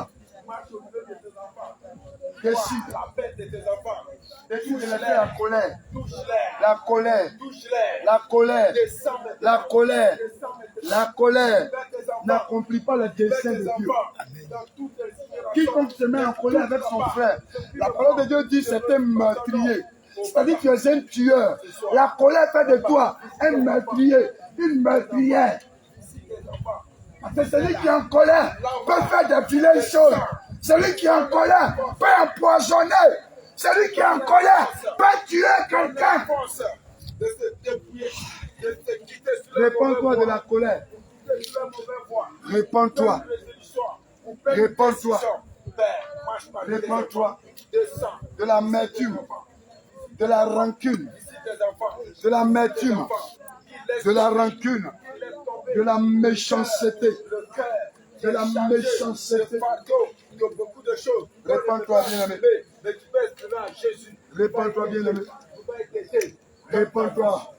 Speaker 1: Décide.
Speaker 2: la bête de tes enfants.
Speaker 1: Décide de laisser la colère.
Speaker 2: Touche-les.
Speaker 1: La colère.
Speaker 2: Touche-les.
Speaker 1: La colère.
Speaker 2: Descends maintenant.
Speaker 1: La colère.
Speaker 2: Descends maintenant.
Speaker 1: La colère
Speaker 2: Bête tes enfants.
Speaker 1: n'accomplit pas le dessein
Speaker 2: Bête
Speaker 1: de
Speaker 2: tes
Speaker 1: Dieu.
Speaker 2: enfants. Dans toutes les générations.
Speaker 1: Quiconque se met en colère avec son frère, la parole de Dieu dit c'est un meurtrier. C'est-à-dire que tu es un tueur. La colère fait de toi un meurtrier, une meurtrière. Parce que celui qui est en colère peut faire défiler les choses. Celui qui est en colère peut empoisonner. Celui qui est en colère peut tuer quelqu'un.
Speaker 2: Force de se débrouiller, de se quitter sur les
Speaker 1: Répands-toi
Speaker 2: mauvais
Speaker 1: de
Speaker 2: voies.
Speaker 1: la colère.
Speaker 2: Quitter sur les mauvais voies.
Speaker 1: Répands-toi. Répands-toi. Répands-toi
Speaker 2: Descends.
Speaker 1: de l'amertume, de la rancune, de l'amertume, de la rancune, de la méchanceté, de la méchanceté.
Speaker 2: De beaucoup de choses.
Speaker 1: Répands-toi, bien-aimé.
Speaker 2: Mais tu peux exprimer à Jésus.
Speaker 1: Répands-toi, bien-aimé. Répands-toi.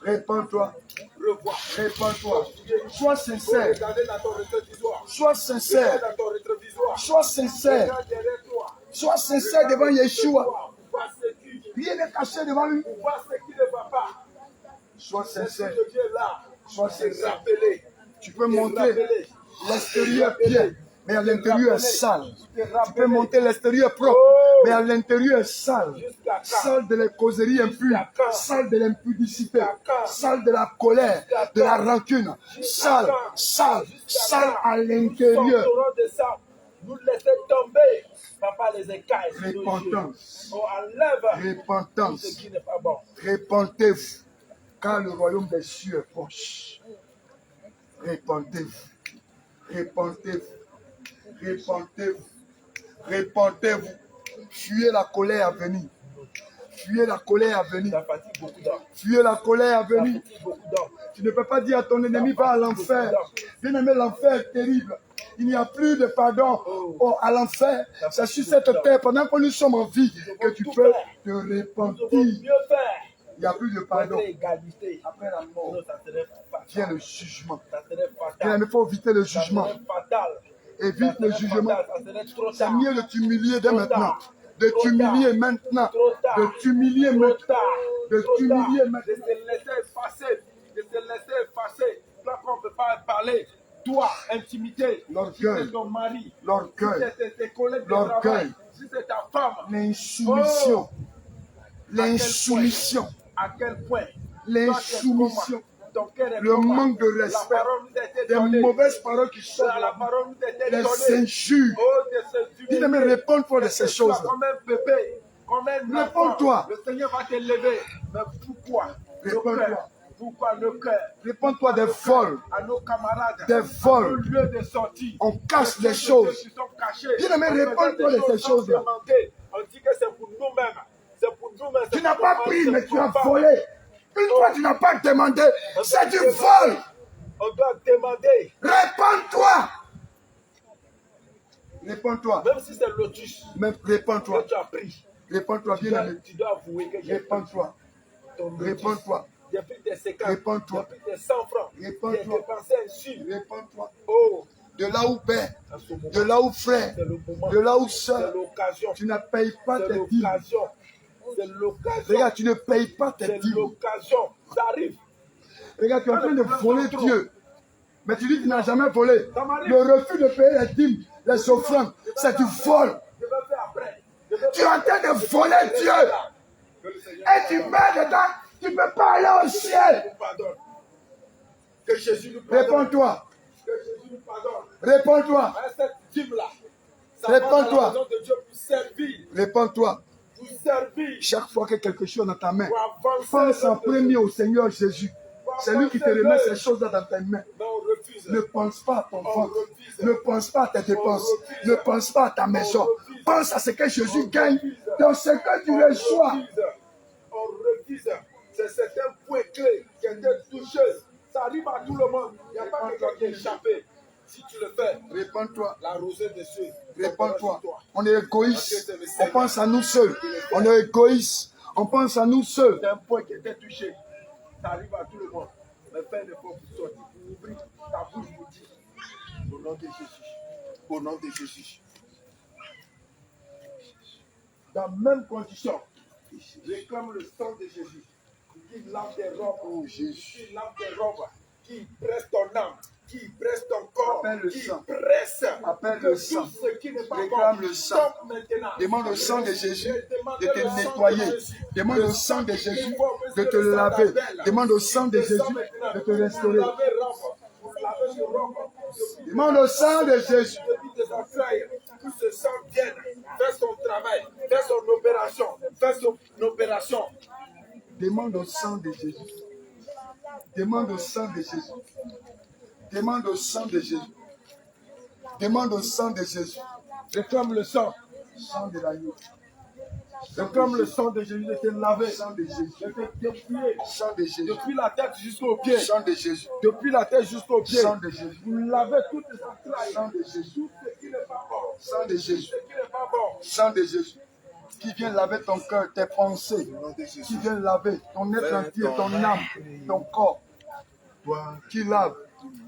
Speaker 1: Répands-toi.
Speaker 2: Revois.
Speaker 1: Répands-toi. Sois sincère.
Speaker 2: Regardez dans ton rétroviseur.
Speaker 1: Sois sincère.
Speaker 2: Regarde dans ton rétroviseur.
Speaker 1: Sois sincère.
Speaker 2: Regarde derrière toi.
Speaker 1: Sois sincère devant Yeshua.
Speaker 2: Vois ce qui
Speaker 1: Rien n'est caché devant lui.
Speaker 2: vois ce qui ne va pas.
Speaker 1: Sois
Speaker 2: L'Esprit
Speaker 1: sincère.
Speaker 2: de Dieu est là.
Speaker 1: Sois
Speaker 2: C'est
Speaker 1: sincère.
Speaker 2: rappelé.
Speaker 1: Tu peux montrer l'extérieur bien, mais à l'intérieur est sale. Tu peux monter l'extérieur propre, mais à l'intérieur est sale. Sale de la causerie impure, sale de l'impudicité, sale de la colère, de la rancune. Sale à l'intérieur.
Speaker 2: De ça, nous laisser tomber. Papa les écailles.
Speaker 1: Repentance,
Speaker 2: On enlève ce
Speaker 1: repentance,
Speaker 2: qui n'est pas bon.
Speaker 1: repentez-vous, car le royaume des cieux est proche. Repentez-vous, Répentez-vous. Répentez-vous. Répentez-vous. Fuyez la colère à venir. Fuyez la colère à venir.
Speaker 2: Ça fatigue beaucoup d'hommes.
Speaker 1: Fuyez la colère à
Speaker 2: Ça
Speaker 1: venir.
Speaker 2: fatigue beaucoup d'hommes.
Speaker 1: Tu ne peux pas dire à ton ennemi, va à l'enfer. Bien-aimé, l'enfer est terrible. Il n'y a plus de pardon à l'enfer. C'est sur cette terre, pendant que nous sommes en vie, que tu peux te
Speaker 2: Nous devons
Speaker 1: repentir.
Speaker 2: mieux faire.
Speaker 1: Il n'y a plus de
Speaker 2: Pour
Speaker 1: pardon.
Speaker 2: être égalité.
Speaker 1: Après la mort,
Speaker 2: Sinon, ça serait
Speaker 1: vient
Speaker 2: fatal.
Speaker 1: le jugement.
Speaker 2: Ça serait fatal.
Speaker 1: Bien-aimé, il faut éviter le
Speaker 2: Ça
Speaker 1: jugement.
Speaker 2: serait fatal.
Speaker 1: Évite
Speaker 2: Ça
Speaker 1: le
Speaker 2: serait
Speaker 1: jugement.
Speaker 2: fatal. Ça serait trop
Speaker 1: C'est
Speaker 2: tard.
Speaker 1: mieux de t'humilier dès
Speaker 2: Trop
Speaker 1: maintenant.
Speaker 2: tard.
Speaker 1: De
Speaker 2: Trop
Speaker 1: t'humilier
Speaker 2: tard.
Speaker 1: maintenant.
Speaker 2: Trop tard.
Speaker 1: De t'humilier
Speaker 2: Trop
Speaker 1: maintenant.
Speaker 2: tard.
Speaker 1: De
Speaker 2: Trop
Speaker 1: t'humilier
Speaker 2: tard.
Speaker 1: maintenant.
Speaker 2: De se laisser passer. De se laisser passer. Toi, qu'on ne peut pas parler. Toi, intimité.
Speaker 1: L'orgueil.
Speaker 2: Si c'est ton mari. Si
Speaker 1: L'orgueil.
Speaker 2: c'est tes collègues de
Speaker 1: L'orgueil.
Speaker 2: travail. Si c'est ta femme.
Speaker 1: L'insoumission. L'insoumission.
Speaker 2: À quel point?
Speaker 1: L'insoumission.
Speaker 2: Ton cœur est
Speaker 1: Le
Speaker 2: comment?
Speaker 1: manque de
Speaker 2: La
Speaker 1: respect.
Speaker 2: parole nous a été
Speaker 1: Des
Speaker 2: donnée.
Speaker 1: mauvaises paroles qui sortent.
Speaker 2: La parole nous a été
Speaker 1: Les
Speaker 2: donnée.
Speaker 1: injures.
Speaker 2: Oh, de ce
Speaker 1: Bien-aimé, réponds-toi de ces choses.
Speaker 2: Comme un bébé, comme un enfant.
Speaker 1: Réponds-toi.
Speaker 2: Le Seigneur va te lever. Mais pourquoi?
Speaker 1: Réponds-toi.
Speaker 2: Pourquoi le cœur?
Speaker 1: Réponds-toi des vols.
Speaker 2: À nos camarades.
Speaker 1: Des vols.
Speaker 2: À nos lieux de sortie.
Speaker 1: On cache des choses.
Speaker 2: Qui sont cachés.
Speaker 1: Bien-aimé,
Speaker 2: On faisait
Speaker 1: réponds-toi
Speaker 2: des
Speaker 1: de ces
Speaker 2: sans
Speaker 1: choses-là.
Speaker 2: demander. On dit que c'est pour nous-mêmes. C'est pour nous-mêmes.
Speaker 1: Tu n'as pas pris, mais tu as volé. Une fois, tu n'as pas demandé. C'est du vol.
Speaker 2: On doit demander.
Speaker 1: Réponds-toi. Réponds-toi.
Speaker 2: Même si c'est lotus
Speaker 1: Même réponds-toi.
Speaker 2: que tu as pris.
Speaker 1: Réponds-toi, bien-aimé.
Speaker 2: Tu dois avouer que j'ai
Speaker 1: Réponds-toi.
Speaker 2: ton lotus.
Speaker 1: Réponds-toi.
Speaker 2: J'ai pris des 50.
Speaker 1: Réponds-toi.
Speaker 2: J'ai pris des 100 francs.
Speaker 1: Réponds-toi.
Speaker 2: J'ai dépensé un chiffre.
Speaker 1: Réponds-toi.
Speaker 2: Oh,
Speaker 1: De là où père,
Speaker 2: à ce moment,
Speaker 1: de là où frère,
Speaker 2: c'est le moment.
Speaker 1: de là où
Speaker 2: C'est
Speaker 1: soeur,
Speaker 2: l'occasion.
Speaker 1: tu ne payes pas
Speaker 2: C'est
Speaker 1: tes dîmes.
Speaker 2: l'occasion. C'est l'occasion.
Speaker 1: Regarde, tu ne payes pas tes
Speaker 2: C'est
Speaker 1: dîmes.
Speaker 2: l'occasion. Ça arrive.
Speaker 1: Regarde, tu es en train de voler Dieu. Mais tu dis que tu n'as jamais volé. Le refus de payer les dîmes, les offrandes, c'est du vol.
Speaker 2: Je vais faire après.
Speaker 1: Tu es en train de voler Dieu. Et tu mets dedans, tu ne peux pas aller au ciel.
Speaker 2: Pardonne. Que Jésus nous pardonne.
Speaker 1: Réponds-toi.
Speaker 2: Que Jésus nous pardonne.
Speaker 1: Réponds-toi.
Speaker 2: Hein, cette dîme-là. Ça
Speaker 1: Réponds-toi.
Speaker 2: va dans la maison de Dieu pour servir.
Speaker 1: Réponds-toi.
Speaker 2: Pour servir.
Speaker 1: Chaque fois que quelque chose est dans ta main,
Speaker 2: Pour avancer.
Speaker 1: pense en premier au Seigneur Jésus. C'est lui qui te remet ces choses-là dans tes mains.
Speaker 2: Mais on refuse.
Speaker 1: Ne pense pas à ton ventre. Ne pense pas à tes dépenses. Ne pense pas à ta maison. Pense à ce que Jésus gagne dans ce que tu reçois.
Speaker 2: On refuse. C'est certains points clés qui étaient touchés. Ça arrive à tout le monde. Il n'y a pas quelqu'un qui est échappé. Si tu le fais,
Speaker 1: Réponds-toi.
Speaker 2: la rosée des cieux.
Speaker 1: Réponds-toi. On est égoïste. On pense à nous seuls. On est égoïste. On pense à nous seuls.
Speaker 2: C'est un point qui était touché. Ça arrive à tout le monde. Mais fais l'effort pour sortir. Ouvre ta bouche pour dire. Au nom de Jésus. Au nom de Jésus. Dans la même condition, réclame le sang de Jésus. Qui lave tes robes.
Speaker 1: Oh Jésus.
Speaker 2: Qui lave tes robes. Qui presse ton âme. Qui presse ton corps.
Speaker 1: Appelle le
Speaker 2: qui
Speaker 1: sang.
Speaker 2: presse.
Speaker 1: Appelle
Speaker 2: que
Speaker 1: le
Speaker 2: tout
Speaker 1: sang.
Speaker 2: ce qui n'est pas
Speaker 1: Réclame
Speaker 2: bon,
Speaker 1: le sang.
Speaker 2: tombe maintenant.
Speaker 1: Demande au sang de Jésus de
Speaker 2: Le
Speaker 1: te
Speaker 2: sang de
Speaker 1: nettoyer.
Speaker 2: Jésus.
Speaker 1: Demande au sang de Jésus de te laver. Demande au sang de Jésus de te restaurer. Demande au sang de Jésus.
Speaker 2: Depuis tes entrailles, tout ce sang vienne, fais son travail, fais son opération, fais son opération.
Speaker 1: Demande au sang de Jésus. Demande au sang de Jésus. Demande au sang de Jésus. Demande au sang de Jésus.
Speaker 2: Réclame le sang.
Speaker 1: Sang de l'agneau.
Speaker 2: Réclame le sang de Jésus de te laver,
Speaker 1: Sang de Jésus.
Speaker 2: de te dépouiller.
Speaker 1: Sang de Jésus.
Speaker 2: Depuis la tête jusqu'aux pieds.
Speaker 1: Sang de Jésus.
Speaker 2: Depuis la tête jusqu'aux pieds.
Speaker 1: Sang de Jésus.
Speaker 2: Vous lavez toutes les entrailles.
Speaker 1: Sang de Jésus.
Speaker 2: Tout ce qui n'est pas bon.
Speaker 1: Sang de Jésus.
Speaker 2: Ce qui n'est pas bon.
Speaker 1: Sang de Jésus. Qui vient laver ton cœur, tes pensées. Qui vient laver ton être entier, ton âme, ton corps. Qui lave,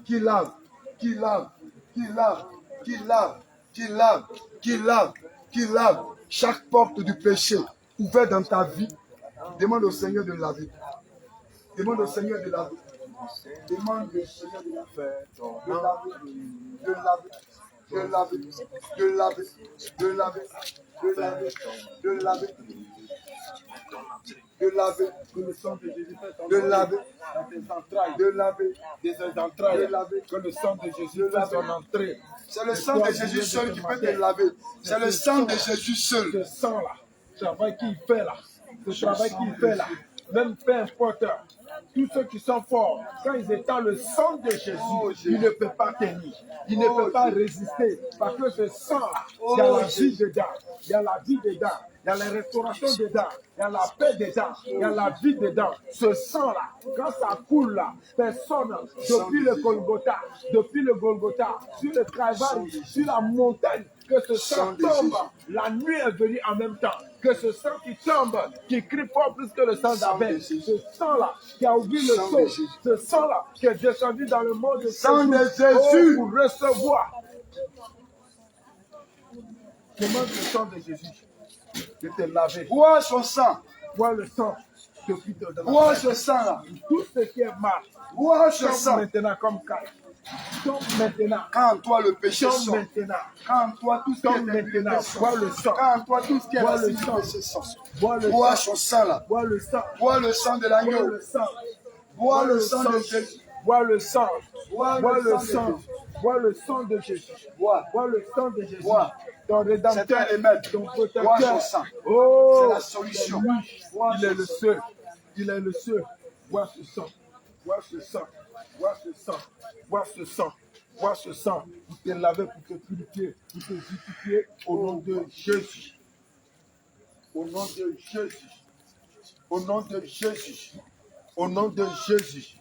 Speaker 1: qui lave, qui lave, qui lave, qui lave, qui lave, qui lave, qui lave chaque porte du péché ouverte dans ta vie. Demande au Seigneur de laver. Demande au Seigneur de laver. Demande au Seigneur de laver. De laver. De laver. De laver. De laver. De laver. De laver. De laver.
Speaker 2: Que le sang de Jésus fasse son
Speaker 1: De laver.
Speaker 2: dans tes entrailles.
Speaker 1: De laver.
Speaker 2: Des entrailles.
Speaker 1: De laver.
Speaker 2: Que le sang de Jésus fasse son entrée.
Speaker 1: C'est le sang de Jésus seul qui peut te laver. C'est le sang de Jésus seul.
Speaker 2: Ce sang-là, ce travail qu'il fait là, ce travail qu'il fait là, même peu importe tous ceux qui sont forts, quand ils étendent le sang de Jésus, ils ne peuvent pas tenir. Ils ne peuvent pas résister. Parce que ce sang-là, il y a la vie dedans. Il y a la vie dedans. Il y a la restauration dedans. Il y a la paix dedans. Il y a la vie dedans. Ce sang-là, quand ça coule là, personne, depuis le Golgotha, sur le Calvaire, sur la montagne, que ce sang tombe. La nuit est venue en même temps. Que ce sang qui tombe, qui crie fort plus que le sang d'Abel. Ce sang-là qui a ouvert le sol. Ce sang-là qui est descendu dans le monde de Jésus pour recevoir. Demande le sang de Jésus de te laver.
Speaker 1: Bois son sang.
Speaker 2: Bois le sang depuis de la
Speaker 1: Bois ce sang-là.
Speaker 2: Tout ce qui est mal.
Speaker 1: Bois ce
Speaker 2: Tombe
Speaker 1: sang.
Speaker 2: maintenant comme caille. Tombe maintenant.
Speaker 1: Quand toi le péché
Speaker 2: Tombe
Speaker 1: sort.
Speaker 2: maintenant.
Speaker 1: Quand toi tout ce qui
Speaker 2: Tombe
Speaker 1: est
Speaker 2: maintenant. Bois le sang.
Speaker 1: Quand toi tout ce qui est
Speaker 2: Bois le
Speaker 1: racine
Speaker 2: sang.
Speaker 1: du péché sort.
Speaker 2: Bois le
Speaker 1: Bois
Speaker 2: sang.
Speaker 1: son sang là.
Speaker 2: Bois le sang.
Speaker 1: Bois le sang de
Speaker 2: Bois
Speaker 1: l'agneau.
Speaker 2: le sang.
Speaker 1: Bois le sang de Jésus.
Speaker 2: Bois le sang.
Speaker 1: Bois
Speaker 2: Bois
Speaker 1: le
Speaker 2: le
Speaker 1: sang de
Speaker 2: sang.
Speaker 1: Jésus.
Speaker 2: Bois le sang de Jésus.
Speaker 1: Bois.
Speaker 2: Bois le sang de Jésus.
Speaker 1: Bois.
Speaker 2: Ton rédempteur,
Speaker 1: C'est un remède.
Speaker 2: ton
Speaker 1: Bois
Speaker 2: protecteur.
Speaker 1: son sang.
Speaker 2: Oh,
Speaker 1: C'est la solution.
Speaker 2: lui,
Speaker 1: Bois
Speaker 2: il est
Speaker 1: son
Speaker 2: le
Speaker 1: sang.
Speaker 2: seul. Il est le seul. Bois ce sang. Bois ce sang. Bois ce sang. Bois ce sang. Bois ce sang. Pour te laver, pour te purifier, pour te justifier au nom de Jésus. Au nom de Jésus. Au nom de Jésus. Au nom de Jésus.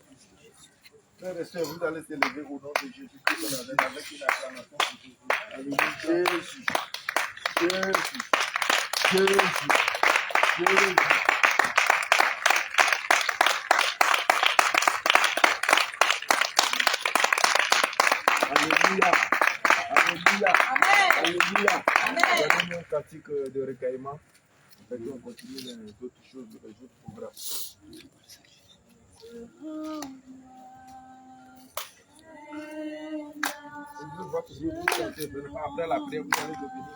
Speaker 2: Frères et sœurs, vous allez se lever au nom de Jésus. Avec une acclamation pour Jésus. Alléluia. Jésus. Jésus. Jésus. Jésus. Alléluia. Alléluia. Alléluia. Nous avons un cantique de recueillement. On continue les autres choses, les autres programmes. Je vois que vous chantez. Après la prière, vous allez devenir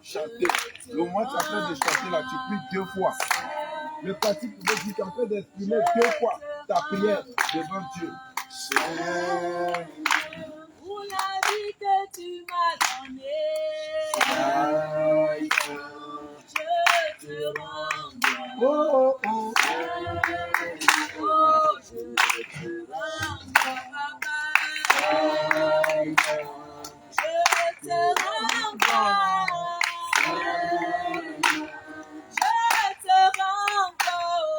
Speaker 2: chanter. Le moment tu es en train de chanter là, tu pries 2 fois. Le pratique veut dire que tu es en train d'exprimer 2 fois ta prière devant Dieu.
Speaker 4: Pour la vie que tu m'as donnée, je te rends gloire.
Speaker 2: Oh, oh, oh.
Speaker 4: Oh, je te rends gloire, papa. Je te rends gloire. Je te rends gloire.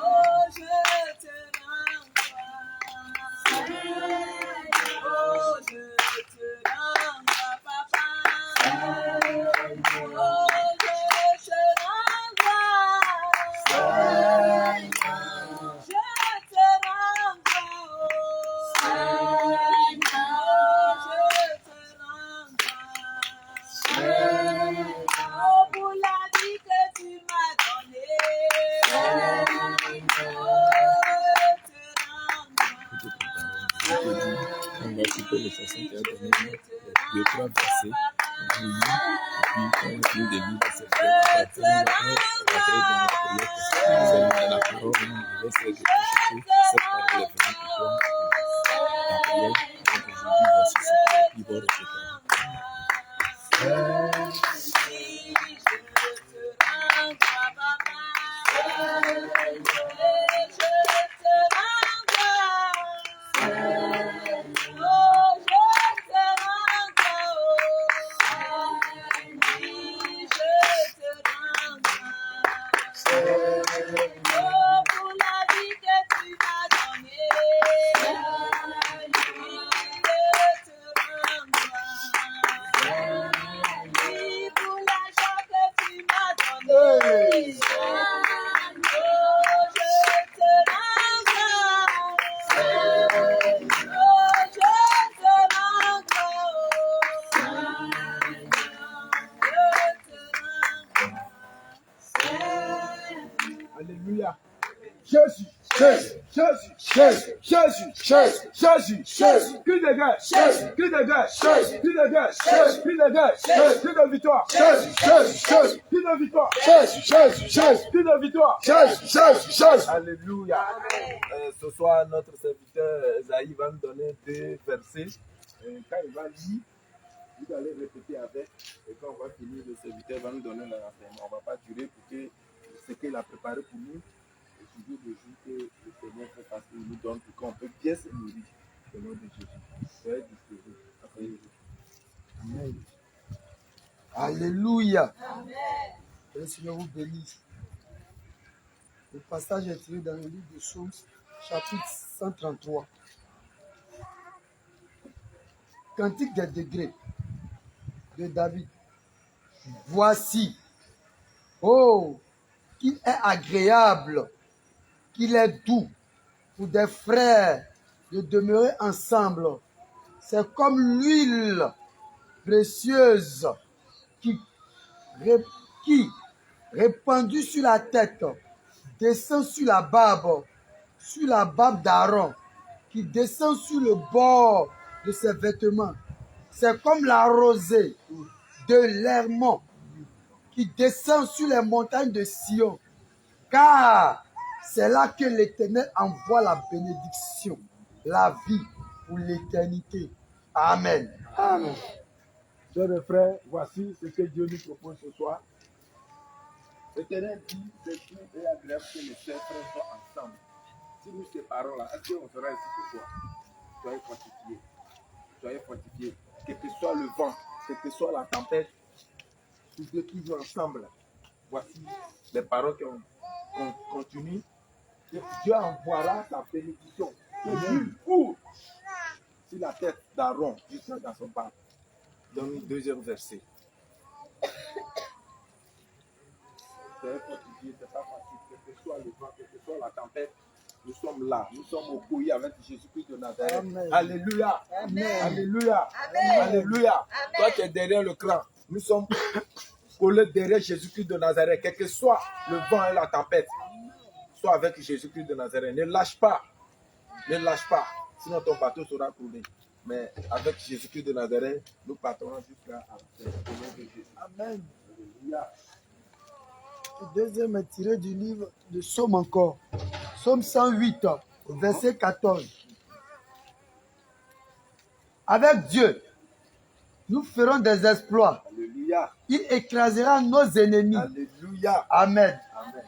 Speaker 4: Oh, je te rends gloire. Oh, je te rends gloire, papa. Oh, je te rends gloire. Je te rends gloire. Oh, je te rends gloire. Oh, pour la vie que tu m'as donnée. Oh, je te rends gloire.
Speaker 5: On va couper les chansons qui a donné 2-3 versets. On lit, et puis quand on finit de lire ces versets, on va entrer dans la prière parce que nous allons la parole, on va essayer de toucher cette parole est venue pour toi. La prière, donc aujourd'hui, voici ce que il va
Speaker 4: Oh, pour la vie que tu m'as donnée, je te rends gloire. Oui, pour la joie que tu m'as donnée, oh, je te rends gloire. Oh, je te rends gloire. Je te rends gloire.
Speaker 2: Alléluia. Jésus.
Speaker 1: Jésus.
Speaker 2: Jésus.
Speaker 1: Jésus.
Speaker 2: Jésus.
Speaker 1: Jésus.
Speaker 2: Jésus.
Speaker 1: Jésus.
Speaker 2: Cri de guerre.
Speaker 1: Jésus.
Speaker 2: Cri de guerre.
Speaker 1: Jésus.
Speaker 2: Cri de guerre.
Speaker 1: Jésus.
Speaker 2: Cri de guerre.
Speaker 1: Jésus.
Speaker 2: Cri de victoire.
Speaker 1: Jésus. Jésus. Jésus.
Speaker 2: Cri de victoire.
Speaker 1: Jésus. Jésus. Jésus.
Speaker 2: Cri de victoire.
Speaker 1: Jésus. Jésus. Jésus.
Speaker 2: Alléluia. Ce soir, notre serviteur Esaïe va nous donner 2 versets. Quand il va lire,
Speaker 3: Vous allez répéter avec, et quand on va finir, le serviteur va nous donner le renseignement. On ne va pas durer pour que ce qu'il a préparé pour nous, et toujours le jour que le Seigneur fait passer, il nous donne pour qu'on peut bien se nourrir. Au nom de Jésus. Soyez disposés.
Speaker 1: Amen. Alléluia. Que le Seigneur vous bénisse. Le passage est tiré dans le livre de Psaumes, chapitre 133. Cantique des degrés de David. Voici, oh, qu'il est agréable, qu'il est doux pour des frères de demeurer ensemble. C'est comme l'huile précieuse qui répandue sur la tête, descend sur la barbe d'Aaron, qui descend sur le bord de ses vêtements. C'est comme la rosée de l'Hermon qui descend sur les montagnes de Sion, car c'est là que l'Éternel envoie la bénédiction, la vie pour l'éternité. Amen. Amen.
Speaker 2: Chers et frères, voici ce que Dieu nous propose ce soir.
Speaker 3: L'Éternel dit, c'est tout et agréable que les chers frères soient ensemble. Si nous séparons là, est-ce qu'on sera ici ce soir? Soyez fortifiés. Soyez fortifiés. Quel que soit le vent, quelle que soit la tempête, tous ceux qui vivent ensemble, voici les paroles qu'on continue. Dieu envoiera sa bénédiction. Dieu court sur la tête d'Aaron jusqu'à dans son barbe. Dans le deuxième verset. Soyez fortifiés, c'est pas facile. Quel que soit le vent, quelle que soit la tempête, nous sommes là. Nous sommes au pays avec Jésus-Christ de Nazareth.
Speaker 1: Amen.
Speaker 3: Alléluia.
Speaker 1: Amen.
Speaker 3: Alléluia.
Speaker 4: Amen.
Speaker 3: Alléluia. Toi, tu es derrière le cran. Nous sommes collés derrière Jésus-Christ de Nazareth. Quel que soit le vent et la tempête, sois avec Jésus-Christ de Nazareth. Ne lâche pas. Ne lâche pas. Sinon, ton bateau sera coulé. Mais avec Jésus-Christ de Nazareth, nous partons jusqu'à la fin. Au nom de Jésus.
Speaker 1: Amen.
Speaker 3: Alléluia.
Speaker 1: Le deuxième est tiré du livre de Psaume encore. Psaume 108, verset 14. Avec Dieu, nous ferons des exploits.
Speaker 3: Alléluia.
Speaker 1: Il écrasera nos ennemis.
Speaker 3: Alléluia.
Speaker 1: Amen.
Speaker 3: Amen.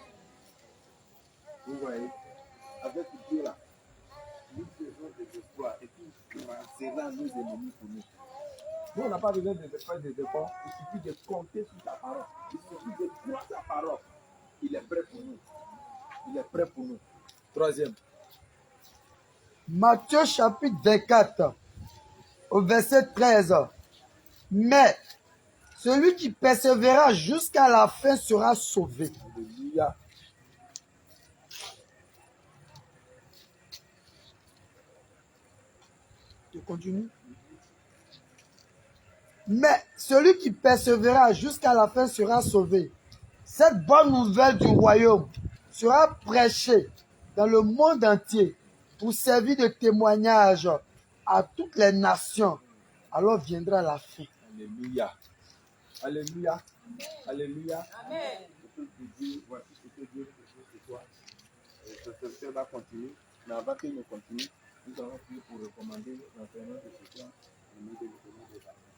Speaker 3: Vous voyez, avec Dieu là, nous faisons des exploits et puis il écrasera nos ennemis pour nous. Nous, on n'a pas besoin de faire des efforts, il suffit de compter sur ta parole. Il suffit de croire ta parole. Il est prêt pour nous. Il est prêt pour nous. Troisième.
Speaker 1: Matthieu chapitre 24, au verset 13. Mais celui qui persévérera jusqu'à la fin sera sauvé.
Speaker 3: Alléluia.
Speaker 1: Je continue. Mais celui qui persévérera jusqu'à la fin sera sauvé. Cette bonne nouvelle du royaume sera prêchée dans le monde entier pour servir de témoignage à toutes les nations. Alors viendra la fin.
Speaker 3: Alléluia. Alléluia. Alléluia.
Speaker 4: Amen.
Speaker 3: Le peuple de Dieu, voici ce que Dieu fait ce soir. Ce serviteur va continuer. Mais avant qu'il ne continue, nous allons prier pour recommander l'enseignement de ce soir au nom de l'Éternel des armées.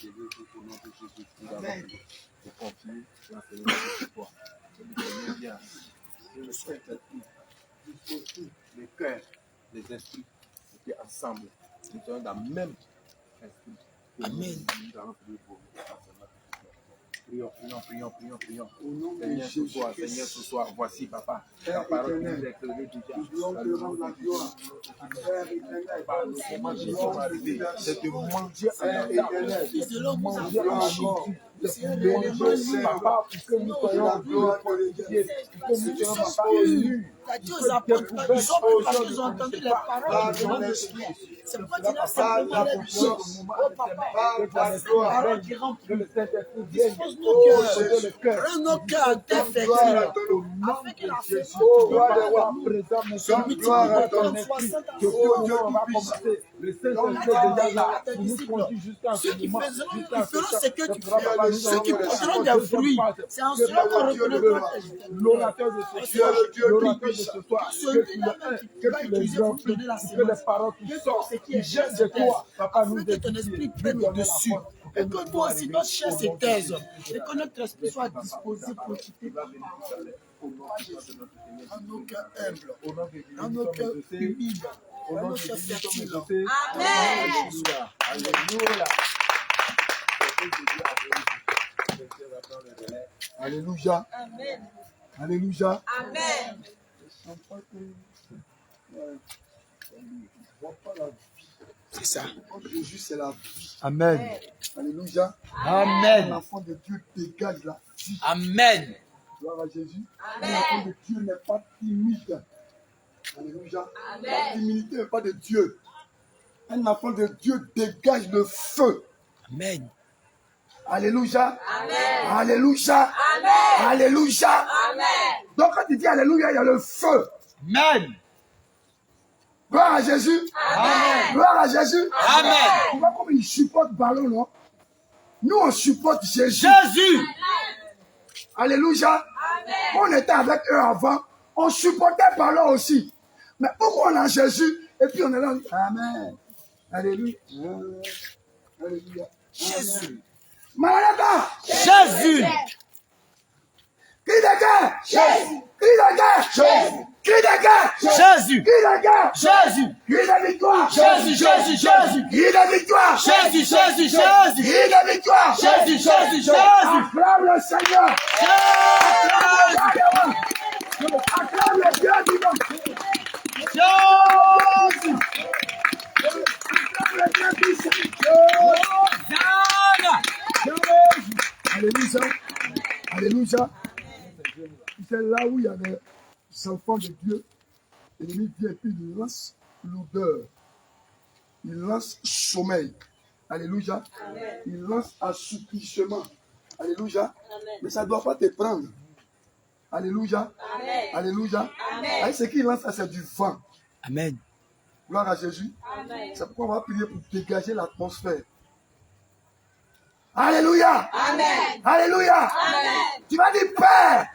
Speaker 3: Je veux que au nom de Jésus, nous allons prier pour continuer l'enseignement de ce soir. Que l'Éternel vienne. Que le Saint-Esprit dispose tous les cœurs, les esprits, et qu'ensemble, nous sommes dans le même esprit. Amen. Nous allons prier pour l'enseignement de ce soir. Prions. Seigneur, ce soir, voici, papa. La parole qui nous est éclairée déjà. C'est de manger en Jésus. Papa, pour que nous soyons glorifiés, pour que nous soyons élus.
Speaker 6: Dieu aux apôtres, ils sont venus parce qu'ils ont entendu les paroles du nom de Jésus. C'est pourquoi tu as simplement les dit, oh papa, c'est la parole qui remplit. Dispose nos cœurs, rends nos cœurs défectifs, afin que la fête soit présente, se multiplie de ton 60 ans.
Speaker 2: Le Saint-Esprit
Speaker 6: On a
Speaker 2: est
Speaker 6: dit
Speaker 2: déjà
Speaker 6: à
Speaker 2: là
Speaker 6: tes
Speaker 2: pour nous
Speaker 6: disciples,
Speaker 2: conduire jusqu'à
Speaker 6: ceux
Speaker 2: ce
Speaker 6: qui
Speaker 2: moment.
Speaker 6: feront ce que tu fais,
Speaker 2: Ceux
Speaker 6: ceux qui porteront des fruits, c'est en cela qu'on reconnaîtra tes éternels.
Speaker 2: L'orateur de ce soir, l'orateur de ce soir, que tu les remplis, que les paroles qui sortent, qui viennent de toi, papa, nous
Speaker 6: que ton esprit prenne le dessus. Et que toi aussi, notre chair se taise. Et que notre esprit soit disposé pour quitter ta parole. Dans nos cœurs humbles, dans nos cœurs humides, dans nos cœurs fertiles.
Speaker 2: Alléluia.
Speaker 1: Alléluia. Alléluia.
Speaker 4: Amen.
Speaker 6: C'est ça.
Speaker 1: Jésus, c'est la vie.
Speaker 6: Amen.
Speaker 1: Alléluia.
Speaker 6: Amen.
Speaker 1: L'enfant de Dieu dégage la vie.
Speaker 6: Amen.
Speaker 1: Gloire à Jésus. L'enfant de Dieu n'est pas timide. Alléluia. La timidité n'est pas de Dieu. Un enfant de Dieu dégage le feu.
Speaker 6: Amen.
Speaker 1: Alléluia.
Speaker 4: Amen.
Speaker 1: Alléluia.
Speaker 4: Amen.
Speaker 1: Alléluia.
Speaker 4: Amen.
Speaker 1: Donc quand tu dis Alléluia, il y a le feu.
Speaker 6: Amen.
Speaker 1: Gloire à Jésus.
Speaker 4: Amen.
Speaker 1: Gloire à Jésus.
Speaker 6: Amen.
Speaker 1: Tu vois comme ils supportent Ballon, non? Nous, on supporte Jésus.
Speaker 6: Jésus.
Speaker 1: Alléluia. On était avec eux avant. On supportait Ballon aussi. Mais pourquoi on a Jésus et puis on est là, on dit Amen. Alléluia. Alléluia.
Speaker 6: Jésus.
Speaker 1: Maranatha.
Speaker 6: Jésus.
Speaker 1: Cri de guerre.
Speaker 4: Jésus.
Speaker 1: Cri de guerre.
Speaker 4: Jésus.
Speaker 1: Cri de guerre.
Speaker 6: Jésus.
Speaker 1: Cri de guerre.
Speaker 6: Jésus.
Speaker 1: Cri de victoire.
Speaker 6: Jésus, Jésus, Jésus.
Speaker 1: Cri de victoire.
Speaker 6: Jésus, Jésus, Jésus.
Speaker 1: Cri de victoire.
Speaker 6: Jésus, Jésus, Jésus.
Speaker 1: Acclame le Seigneur.
Speaker 6: Jésus.
Speaker 1: Acclame le Dieu vivant.
Speaker 6: Jésus.
Speaker 1: Acclame le Dieu vivant. Alléluia. Alléluia. C'est là où il y a des enfants de Dieu. L'ennemi vient et puis il lance l'odeur. Il lance sommeil. Alléluia. Il lance assoupissement. Alléluia. Mais ça ne doit pas te prendre. Alléluia. Alléluia. Et ce qu'il lance, c'est du vent.
Speaker 6: Amen.
Speaker 1: Gloire à Jésus. C'est pourquoi on va prier pour dégager l'atmosphère. Alléluia.
Speaker 4: Amen.
Speaker 1: Alléluia.
Speaker 4: Amen.
Speaker 1: Tu vas dire Père.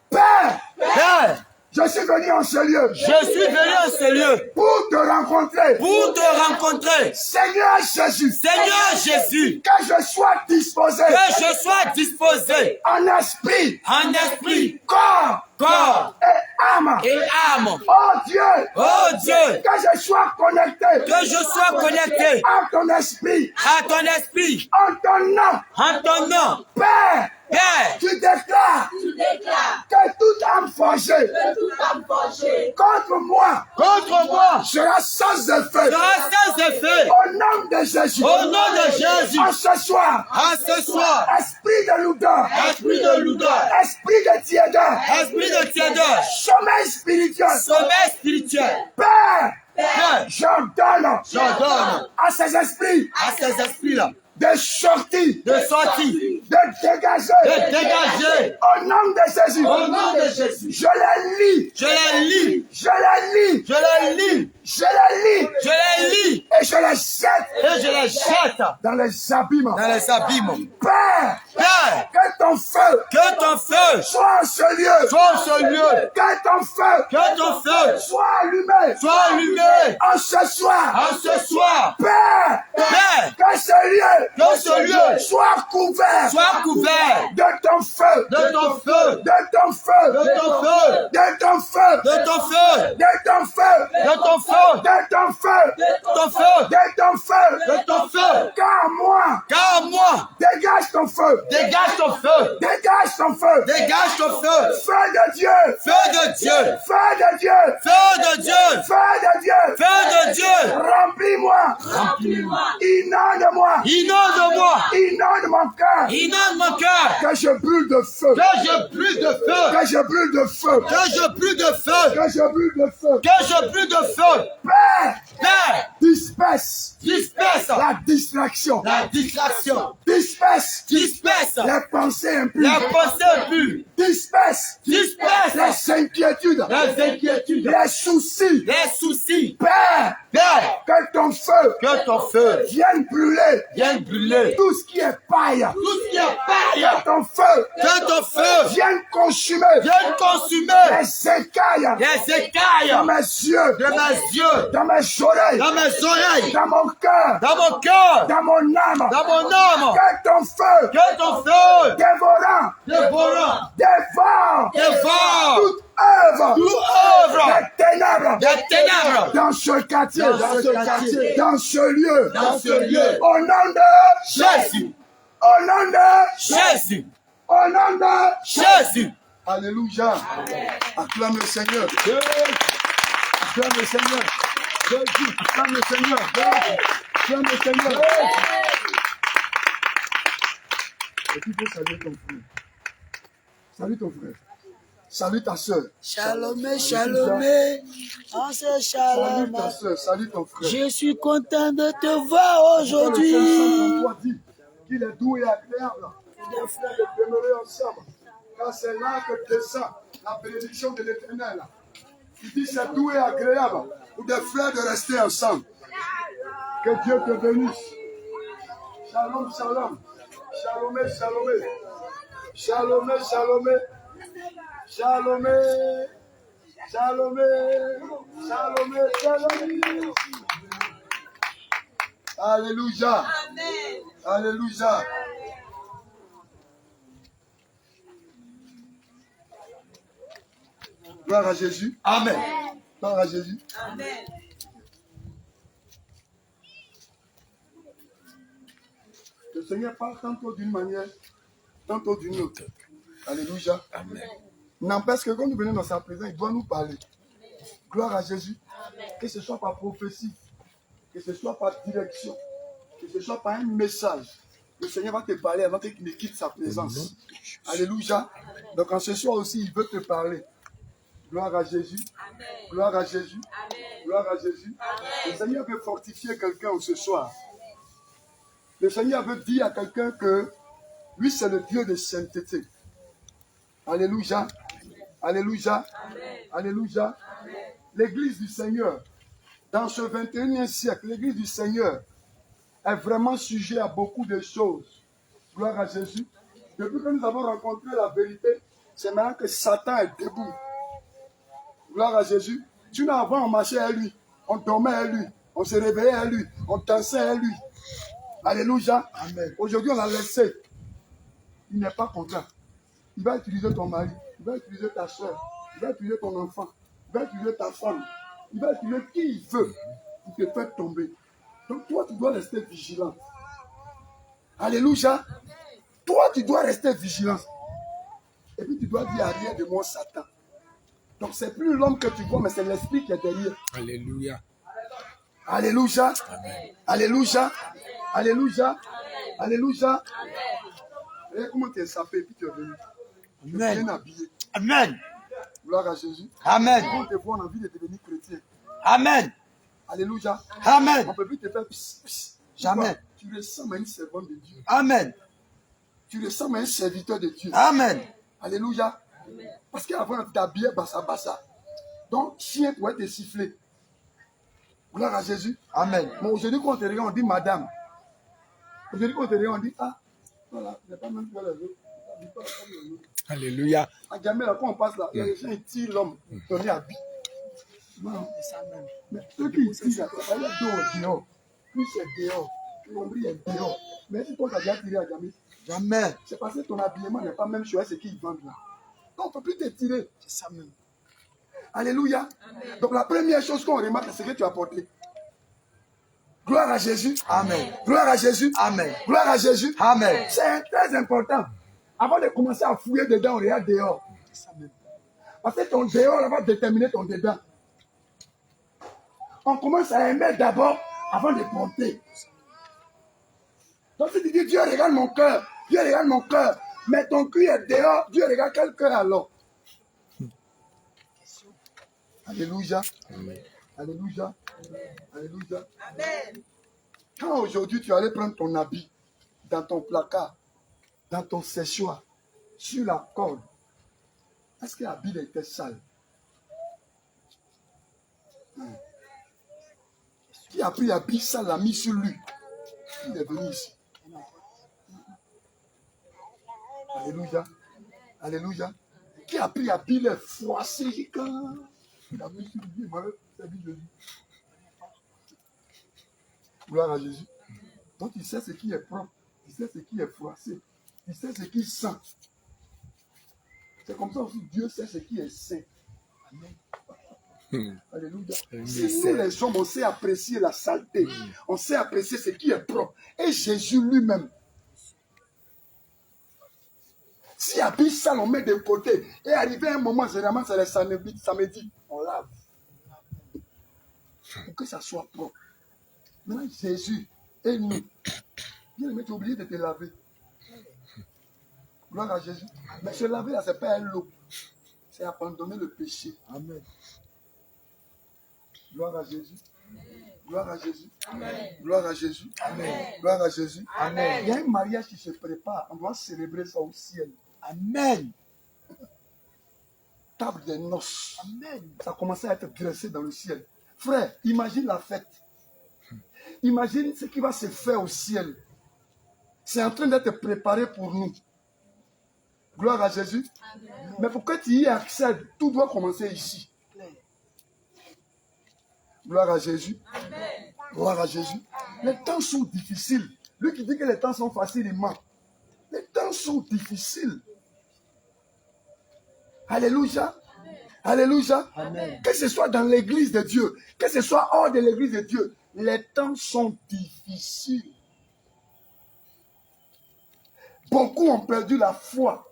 Speaker 1: Père.
Speaker 6: Père,
Speaker 1: Je suis venu en ce lieu
Speaker 6: je suis venu en ce lieu
Speaker 1: pour te rencontrer.
Speaker 6: pour te rencontrer.
Speaker 1: Seigneur Jésus.
Speaker 6: Seigneur Jésus,
Speaker 1: Que je sois disposé
Speaker 6: que je sois disposé
Speaker 1: en esprit,
Speaker 6: en esprit,
Speaker 1: corps
Speaker 6: corps
Speaker 1: et âme.
Speaker 6: et âme.
Speaker 1: Oh Dieu.
Speaker 6: Oh Dieu,
Speaker 1: Que je sois connecté
Speaker 6: que je sois connecté
Speaker 1: à ton esprit.
Speaker 6: à ton esprit
Speaker 1: En ton nom.
Speaker 6: en ton nom.
Speaker 1: Père.
Speaker 6: Père,
Speaker 1: Tu déclares
Speaker 4: Tu déclares
Speaker 1: que toute âme forgée
Speaker 4: que toute âme forgée
Speaker 1: contre moi
Speaker 6: contre moi
Speaker 1: sera sans effet.
Speaker 6: sera sans effet.
Speaker 1: Au nom de Jésus.
Speaker 6: Au nom de Jésus,
Speaker 1: En ce soir,
Speaker 6: à ce soir,
Speaker 1: esprit de lourdeur,
Speaker 6: esprit de lourdeur,
Speaker 1: esprit de tiédeur,
Speaker 6: esprit de tiédeur,
Speaker 1: sommeil spirituel,
Speaker 6: sommeil spirituel.
Speaker 1: Père,
Speaker 6: Père,
Speaker 1: j'ordonne
Speaker 6: j'ordonne
Speaker 1: à ces esprits
Speaker 6: à ces esprits-là
Speaker 1: de sortir,
Speaker 6: de sortir,
Speaker 1: de dégager,
Speaker 6: de dégager.
Speaker 1: au nom de Jésus.
Speaker 6: Au nom de Jésus,
Speaker 1: Je les lis,
Speaker 6: je les lis,
Speaker 1: je les lis,
Speaker 6: je les lis,
Speaker 1: je les lis
Speaker 6: je les lis
Speaker 1: et je les jette
Speaker 6: et je les jette
Speaker 1: dans les abîmes.
Speaker 6: dans les abîmes.
Speaker 1: Père,
Speaker 6: Père,
Speaker 1: que ton feu
Speaker 6: que ton feu
Speaker 1: soit en ce lieu,
Speaker 6: soit en ce lieu,
Speaker 1: que ton feu
Speaker 6: que ton feu
Speaker 1: soit allumé
Speaker 6: soit allumé
Speaker 1: en ce soir.
Speaker 6: en ce soir.
Speaker 1: Père,
Speaker 6: Père,
Speaker 1: que ce lieu
Speaker 6: que ce lieu
Speaker 1: soit couvert
Speaker 6: soit couvert
Speaker 1: de ton feu,
Speaker 6: de ton feu,
Speaker 1: de ton feu,
Speaker 6: de ton feu,
Speaker 1: de ton feu,
Speaker 6: de ton feu,
Speaker 1: de ton feu,
Speaker 6: de ton feu,
Speaker 1: de ton feu,
Speaker 6: ton feu,
Speaker 1: de ton feu,
Speaker 6: de ton feu.
Speaker 1: car moi,
Speaker 6: Car moi,
Speaker 1: dégage ton feu,
Speaker 6: dégage ton feu,
Speaker 1: dégage ton feu,
Speaker 6: dégage ton feu,
Speaker 1: feu de Dieu,
Speaker 6: feu de Dieu,
Speaker 1: feu de Dieu,
Speaker 6: feu de Dieu,
Speaker 1: feu de Dieu,
Speaker 6: feu de Dieu.
Speaker 1: remplis-moi,
Speaker 4: Remplis-moi.
Speaker 1: inonde-moi,
Speaker 6: Inonde-moi,
Speaker 1: inonde mon cœur,
Speaker 6: inonde mon cœur,
Speaker 1: que je brûle de feu,
Speaker 6: que je brûle de feu,
Speaker 1: que je brûle de feu,
Speaker 6: que je brûle de feu,
Speaker 1: que je brûle de feu.
Speaker 6: que je brûle de feu.
Speaker 1: Père,
Speaker 6: Père,
Speaker 1: disperse
Speaker 6: disperse
Speaker 1: la distraction,
Speaker 6: la distraction,
Speaker 1: disperse
Speaker 6: disperse
Speaker 1: les pensées impures,
Speaker 6: les pensées impures,
Speaker 1: disperse
Speaker 6: disperse
Speaker 1: les inquiétudes,
Speaker 6: les inquiétudes,
Speaker 1: les soucis.
Speaker 6: les soucis.
Speaker 1: Père,
Speaker 6: Père,
Speaker 1: que que ton feu vienne brûler tout ce qui est paille, que ton feu vienne consumer les écailles dans mes yeux, dans mes oreilles, dans mon cœur, dans mon âme, que ton feu dévore toute œuvre des ténèbres dans ce quartier, dans ce lieu, au nom de Jésus, au nom de Jésus. Alléluia. Acclame le Seigneur. Acclame le Seigneur. Acclame le Seigneur. Acclame le Seigneur. Et puis il faut saluer ton frère. Salut ton frère. Salut ta soeur.
Speaker 6: Shalom.
Speaker 1: Salut ta soeur. Salut ton frère.
Speaker 6: Je suis content de te voir aujourd'hui.
Speaker 1: Dit qu'il est doux et agréable. De demeurer ensemble. Car c'est là que descend la bénédiction de l'Éternel. Il dit c'est doux et agréable pour des frères de rester ensemble. Que Dieu te bénisse. Shalom. Shalom. Alléluia.
Speaker 4: Amen.
Speaker 1: Alléluia. Gloire à Jésus. Amen. Gloire à Jésus.
Speaker 4: Amen.
Speaker 1: Le Seigneur parle tantôt d'une manière, tantôt d'une autre. Alléluia.
Speaker 5: Amen.
Speaker 1: N'empêche que quand nous venons dans sa présence, il doit nous parler. Gloire à Jésus. Que ce soit par prophétie, que ce soit par direction, que ce soit par un message. Le Seigneur va te parler avant qu'il ne quitte sa présence. Alléluia. Donc en ce soir aussi, il veut te parler. Gloire à Jésus. Gloire à Jésus. Gloire à Jésus. Le Seigneur veut fortifier quelqu'un ce soir. Le Seigneur veut dire à quelqu'un que lui, c'est le Dieu de sainteté. Alléluia. Alléluia. Alléluia. L'église du Seigneur, dans ce 21e siècle, l'église du Seigneur est vraiment sujet à beaucoup de choses. Gloire à Jésus. Depuis que nous avons rencontré la vérité, c'est maintenant que Satan est debout. Gloire à Jésus. Tu n'as avant, on marchait à lui, on dormait à lui, on se réveillait à lui, on dansait à lui. Alléluia. Amen. Aujourd'hui, on l'a laissé. Il n'est pas content. Il va utiliser ton mari, il va utiliser ta soeur, il va utiliser ton enfant, il va utiliser ta femme, il va utiliser qui il veut pour te faire tomber. Donc toi, tu dois rester vigilant. Alléluia. Toi, tu dois rester vigilant. Et puis tu dois dire arrière de moi, Satan. Donc c'est plus l'homme que tu vois, mais c'est l'esprit qui est derrière.
Speaker 5: Alléluia.
Speaker 1: Alléluia.
Speaker 5: Amen.
Speaker 1: Alléluia. Alléluia. Alléluia. Regarde comment tu es sapé et puis tu es venu. Tu es bien habillé.
Speaker 6: Amen.
Speaker 1: Gloire à Jésus.
Speaker 6: Amen.
Speaker 1: Quand on te voit, on a envie de devenir chrétien.
Speaker 6: Amen.
Speaker 1: Alléluia.
Speaker 6: Amen.
Speaker 1: On ne peut plus te faire pss, pss.
Speaker 6: Jamais.
Speaker 1: Tu ressembles à une servante de Dieu.
Speaker 6: Amen.
Speaker 1: Tu ressembles à un serviteur de Dieu.
Speaker 6: Amen.
Speaker 1: Alléluia. Parce qu'avant, tu t'habillais bassa. Donc, chien pourrait te siffler. Gloire à Jésus.
Speaker 6: Amen.
Speaker 1: Mais aujourd'hui, quand on te regarde, on dit madame. Aujourd'hui, quand on te regarde, on dit ah, voilà, il n'est pas même que les autres.
Speaker 5: Alléluia.
Speaker 1: À jamais, là, quand on passe là, les gens ils tirent l'homme, donner à vie. Non, mais ceux qui tirent, là, ça va être dehors. Plus c'est dehors, le nombril est dehors. Mais si toi, tu as déjà tiré à jamais,
Speaker 6: Jamais.
Speaker 1: c'est parce que ton habillement n'est pas même sur ce qu'ils vendent là. Donc, on ne peut plus te tirer.
Speaker 6: C'est ça même.
Speaker 1: Alléluia. Donc, la première chose qu'on remarque, c'est ce que tu as porté. Gloire à Jésus.
Speaker 6: Amen.
Speaker 1: Gloire à Jésus.
Speaker 6: Amen.
Speaker 1: Gloire à Jésus.
Speaker 6: Amen.
Speaker 1: C'est très important. Avant de commencer à fouiller dedans, on regarde dehors.
Speaker 6: C'est ça même.
Speaker 1: Parce que ton dehors là, va déterminer ton dedans. On commence à aimer d'abord avant de porter. Donc si tu dis Dieu regarde mon cœur, Dieu regarde mon cœur, mais ton cœur est dehors, Dieu regarde quel cœur alors? Alléluia.
Speaker 5: Amen.
Speaker 1: Alléluia. Alléluia.
Speaker 4: Amen.
Speaker 1: Quand aujourd'hui tu allais prendre ton habit dans ton placard, dans ton séchoir, sur la corde, est-ce que l'habit était sale? Qui a pris habit, ça l'a mis sur lui. Il est venu ici. Alléluia. Alléluia. Qui a pris habit, les froissé quand il a mis sur lui. Moi, c'est dit Jésus. Gloire à Jésus. Donc il sait ce qui est propre. Il sait ce qui est froissé. Il sait ce qui sent. C'est comme ça aussi Dieu sait ce qui est saint. Amen. Alléluia. Si nous les hommes, on sait apprécier la saleté, on sait apprécier ce qui est propre. Et Jésus lui-même, si habit sale, on met de côté. Et arrivé un moment, généralement, c'est le samedi, on lave. Pour que ça soit propre. Maintenant, Jésus et nous, bien aimé, tu as oublié de te laver. Gloire à Jésus. Mais se laver là, ce n'est pas un lot. C'est abandonner le péché. Amen. Gloire à Jésus. Gloire à Jésus. Amen. Gloire à Jésus. Amen. Gloire à Jésus. Amen. Il y a un mariage qui se prépare. On doit célébrer ça au ciel. Amen. Table des noces. Amen. Ça commence à être dressé dans le ciel. Frère, imagine la fête. Imagine ce qui va se faire au ciel. C'est en train d'être préparé pour nous. Gloire à Jésus. Amen. Mais pour que tu y accèdes, tout doit commencer ici. Gloire à Jésus. Amen. Gloire à Jésus. Les temps sont difficiles. Lui qui dit que les temps sont faciles, il ment. Les temps sont difficiles. Alléluia. Amen. Alléluia. Amen. Que ce soit dans l'église de Dieu, que ce soit hors de l'église de Dieu, les temps sont difficiles. Beaucoup ont perdu la foi.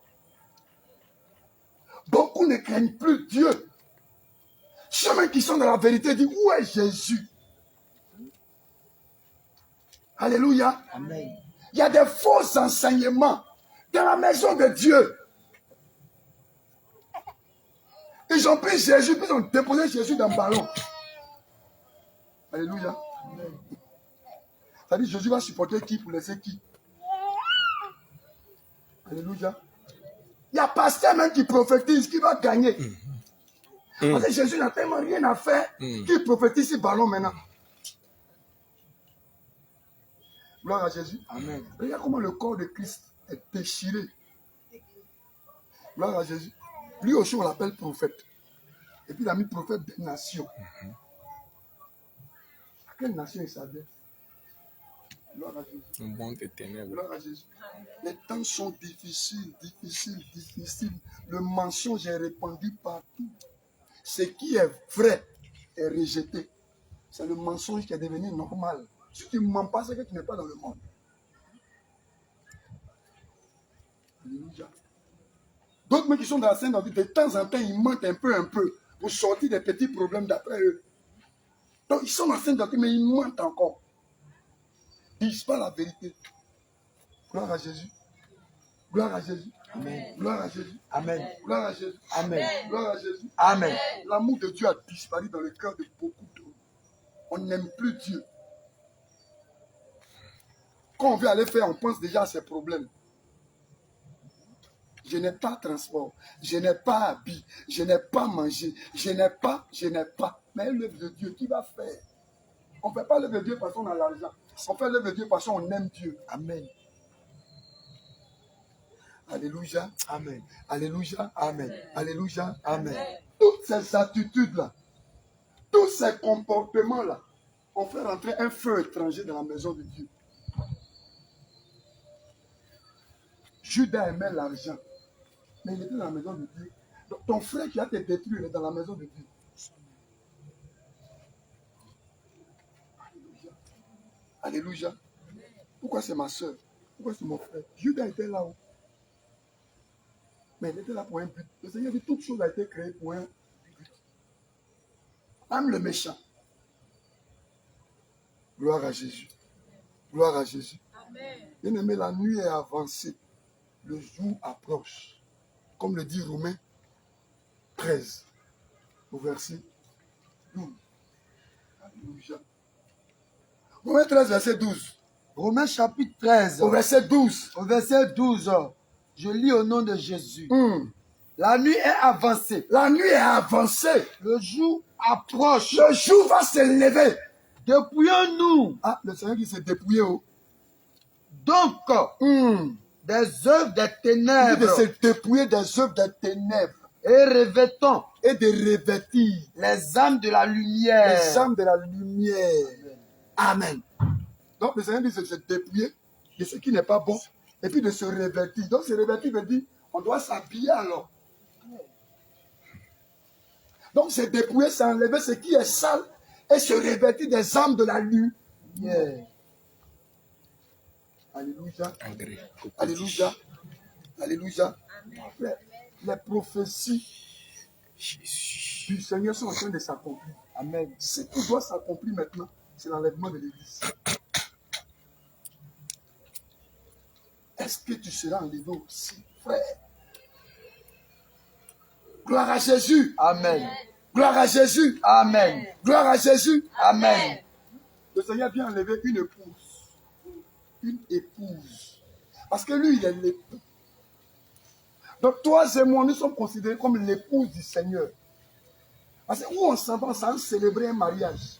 Speaker 1: Beaucoup ne craignent plus Dieu. Ceux qui sont dans la vérité disent, où est Jésus? Alléluia. Amen. Il y a des faux enseignements dans la maison de Dieu. Ils ont pris Jésus, puis ils ont déposé Jésus dans le ballon. Alléluia. Amen. Ça dit, Jésus va supporter qui pour laisser qui? Alléluia. Il y a pasteur même qui prophétise, qui va gagner. Parce que Jésus n'a tellement rien à faire qu'il prophétise ce ballon maintenant. Gloire à Jésus. Amen. Regarde comment le corps de Christ est déchiré. Gloire à Jésus. Lui aussi, on l'appelle prophète. Et puis il a mis prophète des nations. À quelle nation il s'adresse? Gloire à Jésus.
Speaker 5: Un monde de ténèbres.
Speaker 1: Gloire à Jésus. Les temps sont difficiles, difficiles, difficiles. Le mensonge est répandu partout. Ce qui est vrai est rejeté. C'est le mensonge qui est devenu normal. Si tu ne mens pas, c'est que tu n'es pas dans le monde. Alléluia. D'autres mecs qui sont dans la scène, de temps en temps, ils mentent un peu, pour sortir des petits problèmes d'après eux. Donc, ils sont dans la scène, mais ils mentent encore. Ils ne disent pas la vérité. Gloire à Jésus. Gloire à Jésus. Amen. Gloire à Jésus. Amen. Gloire à Jésus. Amen. Gloire à Jésus. Amen. L'amour de Dieu a disparu dans le cœur de beaucoup d'hommes. On n'aime plus Dieu. Quand on veut aller faire, on pense déjà à ses problèmes. Je n'ai pas transport, je n'ai pas habit, je n'ai pas mangé, je n'ai pas. Mais l'œuvre de Dieu, qui va faire? On ne fait pas l'œuvre de Dieu parce qu'on a l'argent. On fait l'œuvre de Dieu parce qu'on aime Dieu. Amen. Alléluia. Amen. Alléluia. Amen. Alléluia. Amen. Toutes ces attitudes-là, tous ces comportements-là, ont fait rentrer un feu étranger dans la maison de Dieu. Judas aimait l'argent, mais il était dans la maison de Dieu. Donc, ton frère qui a été détruit, il est dans la maison de Dieu. Alléluia. Alléluia. Pourquoi c'est ma soeur? Pourquoi c'est mon frère? Judas était là-haut. Mais il était là pour un but. Le Seigneur dit, toute chose a été créée pour un but. Même le méchant. Gloire à Jésus. Gloire à Jésus. Bien aimé, la nuit est avancée. Le jour approche. Comme le dit Romains 13, au verset 12. Alléluia. Romains 13, verset 12.
Speaker 6: Romains chapitre 13.
Speaker 1: Au verset 12.
Speaker 6: Au verset 12. Je lis au nom de Jésus. La nuit est avancée.
Speaker 1: La nuit est avancée.
Speaker 6: Le jour approche.
Speaker 1: Le jour va se lever.
Speaker 6: Dépouillons-nous
Speaker 1: Ah, le Seigneur qui s'est dépouillé. Oh.
Speaker 6: donc des œuvres des
Speaker 1: Il dit de
Speaker 6: ténèbres
Speaker 1: se dépouiller des œuvres des ténèbres
Speaker 6: et revêtons
Speaker 1: et de revêtir
Speaker 6: les âmes de la lumière.
Speaker 1: les âmes de la lumière. Amen. Donc le Seigneur dit de se dépouiller de ce qui n'est pas bon et puis de se revêtir. Donc se revêtir veut dire on doit s'habiller alors. Donc se dépouiller, c'est enlever ce qui est sale et se revêtir des âmes de la lumière. Alléluia.
Speaker 5: André.
Speaker 1: Alléluia. Alléluia. Les prophéties
Speaker 5: Jésus.
Speaker 1: du Seigneur sont en train de s'accomplir. Amen. Ce qui doit s'accomplir maintenant, c'est l'enlèvement de l'Église. Est-ce que tu seras enlevé aussi, frère? Gloire à Jésus.
Speaker 6: Amen.
Speaker 1: Gloire à Jésus.
Speaker 6: Amen.
Speaker 1: Gloire à Jésus.
Speaker 6: Amen.
Speaker 1: Le Seigneur vient enlever une épouse. Une épouse. Parce que lui, il est l'époux. Donc toi et moi, nous sommes considérés comme l'épouse du Seigneur. Parce que où on s'en va, sans célébrer un mariage.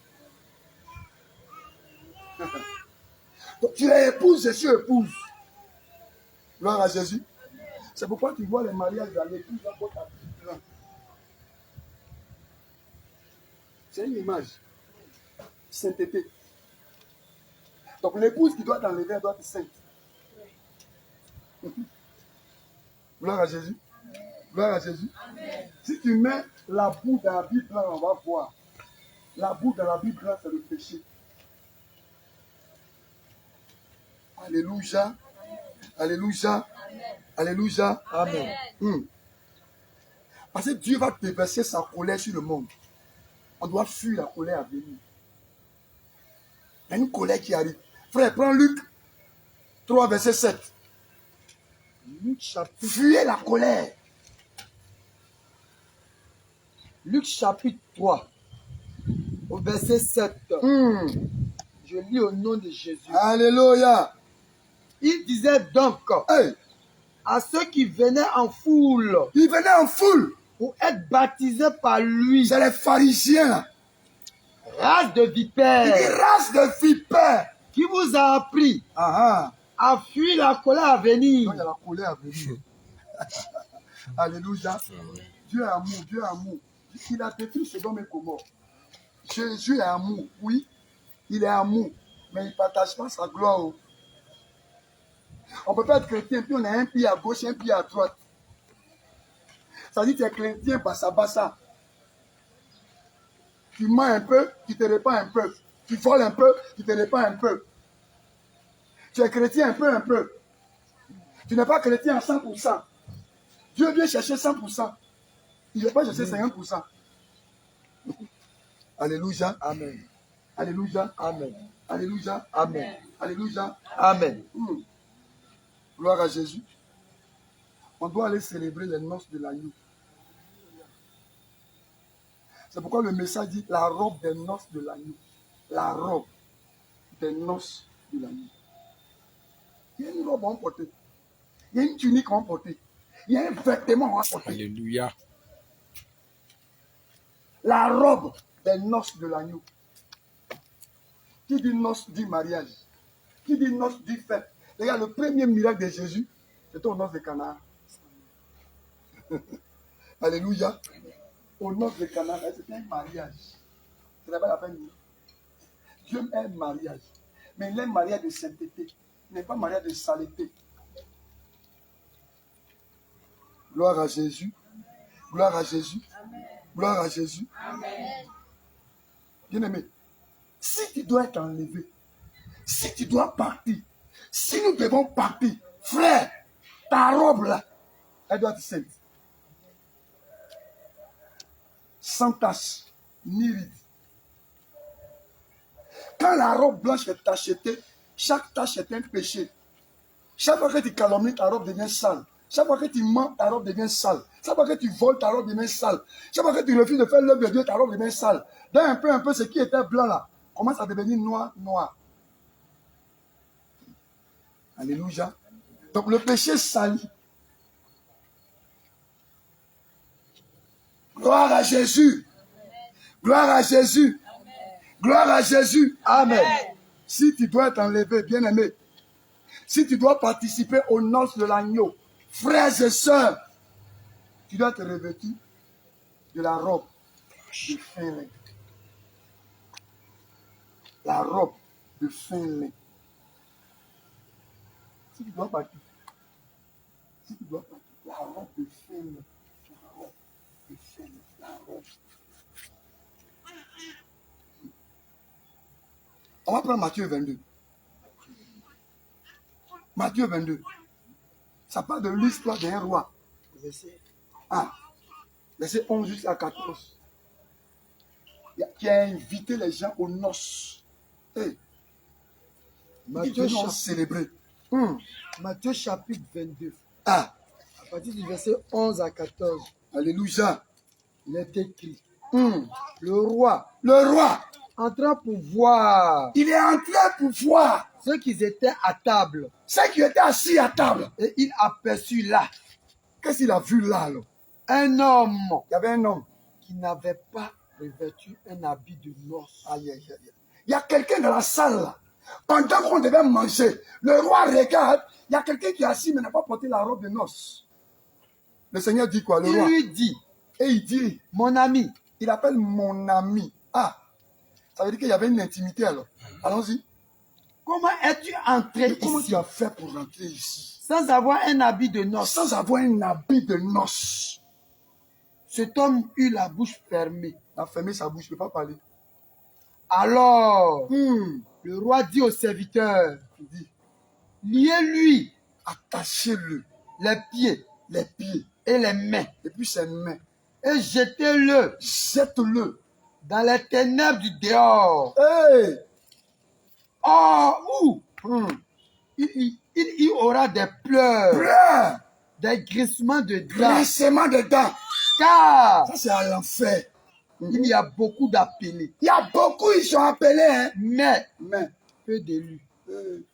Speaker 1: Donc tu es épouse, je suis épouse. Gloire à Jésus. C'est pourquoi tu vois les mariages dans l'épouse à côté de blanc. C'est une image. Sainteté. Donc l'épouse qui doit t'enlever, elle doit être sainte. Gloire à Jésus. Gloire à Jésus. Amen. Si tu mets la boue dans la Bible, là, on va voir. La boue dans la Bible, là, c'est le péché. Alléluia. Alléluia. Alléluia.
Speaker 6: Amen.
Speaker 1: Parce que Dieu va déverser sa colère sur le monde. On doit fuir la colère à venir. Il y a une colère qui arrive. Frère, prends Luc 3, verset 7.
Speaker 6: Luc chapitre,
Speaker 1: Fuyez la colère.
Speaker 6: Luc chapitre 3, au verset 7. Je lis au nom de Jésus.
Speaker 1: Alléluia.
Speaker 6: Il disait donc
Speaker 1: Hey,
Speaker 6: à ceux qui venaient en foule
Speaker 1: il venait en foule.
Speaker 6: pour être baptisés par lui,
Speaker 1: C'est les pharisiens là.
Speaker 6: race de
Speaker 1: Il dit
Speaker 6: vipères,
Speaker 1: race de vipères.
Speaker 6: qui vous a appris
Speaker 1: Ah,
Speaker 6: à fuir la colère à venir.
Speaker 1: donc il y a la colère à venir. Alléluia. Dieu est amour, Dieu est amour. Il a détruit Sodome et Gomorrhe. Jésus est amour, oui, il est amour, mais il ne partage pas sa gloire. On ne peut pas être chrétien, puis on a un pied à gauche et un pied à droite. Ça dit que tu es chrétien, bassa. Tu mens un peu, tu te répands un peu. Tu voles un peu, tu te répands un peu. Tu es chrétien un peu. Tu n'es pas chrétien à 100%. Dieu vient chercher 100%. Il ne va pas chercher 50%. Alléluia.
Speaker 6: Amen.
Speaker 1: Alléluia.
Speaker 6: Amen.
Speaker 1: Alléluia.
Speaker 6: Amen.
Speaker 1: Alléluia.
Speaker 6: Amen.
Speaker 1: Gloire à Jésus. On doit aller célébrer les noces de l'agneau. C'est pourquoi le message dit la robe des noces de l'agneau. La robe des noces de l'agneau. Il y a une robe à porter. Il y a une tunique à porter. Il y a un vêtement à porter.
Speaker 5: Alléluia.
Speaker 1: La robe des noces de l'agneau. Qui dit noces dit mariage. Qui dit noces dit fête. Regarde, le premier miracle de Jésus, c'était aux noces de Cana. Alléluia. Aux noces de Cana, c'était un mariage. Ce n'est pas la peine. Dieu aime un mariage. Mais il aime mariage de sainteté. Il n'est pas mariage de saleté. Gloire à Jésus. Gloire à Jésus. Gloire à Jésus. Bien-aimé, si tu dois être enlevé, si tu dois partir, si nous devons partir, frère, ta robe là, elle doit être sainte. Sans tache, ni ride. Quand la robe blanche est tachetée, chaque tache est un péché. Chaque fois que tu calomnies, ta robe devient sale. Chaque fois que tu mens, ta robe devient sale. Chaque fois que tu voles, ta robe devient sale. Chaque fois que tu refuses de faire l'œuvre de Dieu, ta robe devient sale. Donc un peu, ce qui était blanc là, commence à devenir noir. Alléluia. Donc le péché salit. Gloire à Jésus. Gloire à Jésus. Gloire à Jésus.
Speaker 6: Amen.
Speaker 1: Si tu dois être enlevé, bien-aimé, si tu dois participer aux noces de l'agneau, frères et sœurs, tu dois te revêtir de la robe de fin lin. La robe de fin lin. Si tu dois partir, la robe de fin lin. La robe de fin lin. La robe. On va prendre Matthieu 22. Matthieu 22. Ça parle de l'histoire d'un roi. Verset 11 jusqu'à 14. Qui a invité les gens aux noces. Hey.
Speaker 6: Matthieu,
Speaker 1: célébrer.
Speaker 6: Matthieu chapitre 22.
Speaker 1: À
Speaker 6: partir du verset 11 à 14.
Speaker 1: Alléluia.
Speaker 6: Il est écrit. Le roi entra pour voir.
Speaker 1: Il est entré pour voir
Speaker 6: ceux qui étaient à table.
Speaker 1: Ceux qui étaient assis à table.
Speaker 6: Et il aperçut là.
Speaker 1: Qu'est-ce qu'il a vu là alors?
Speaker 6: Un homme.
Speaker 1: Il y avait un homme
Speaker 6: qui n'avait pas revêtu un habit de noces.
Speaker 1: Aïe, aïe, aïe. Il y a quelqu'un dans la salle là. Pendant qu'on devait manger, le roi regarde. Il y a quelqu'un qui est assis mais n'a pas porté la robe de noces. Le Seigneur dit quoi? Le roi.
Speaker 6: Il lui dit.
Speaker 1: Et il dit.
Speaker 6: Mon ami.
Speaker 1: Il appelle mon ami. Ah. Ça veut dire qu'il y avait une intimité alors. Allons-y.
Speaker 6: Comment es-tu entré ici?
Speaker 1: Comment tu as fait pour rentrer ici?
Speaker 6: Sans avoir un habit de noces.
Speaker 1: Sans avoir un habit de noces.
Speaker 6: Cet homme eut la bouche fermée.
Speaker 1: Il a fermé sa bouche, il ne peut pas parler.
Speaker 6: Alors, le roi dit au serviteur,
Speaker 1: il dit,
Speaker 6: liez-lui,
Speaker 1: attachez-le,
Speaker 6: les pieds et les mains.
Speaker 1: Et puis ses mains.
Speaker 6: Et jetez-le.
Speaker 1: Jette-le.
Speaker 6: Dans les ténèbres du dehors.
Speaker 1: Hey!
Speaker 6: Où il y aura des pleurs. Des grincements de dents. Car
Speaker 1: ça c'est à l'enfer.
Speaker 6: Il y a beaucoup d'appelés.
Speaker 1: Il y a beaucoup, ils sont appelés. Hein?
Speaker 6: Mais peu d'élus.
Speaker 1: Il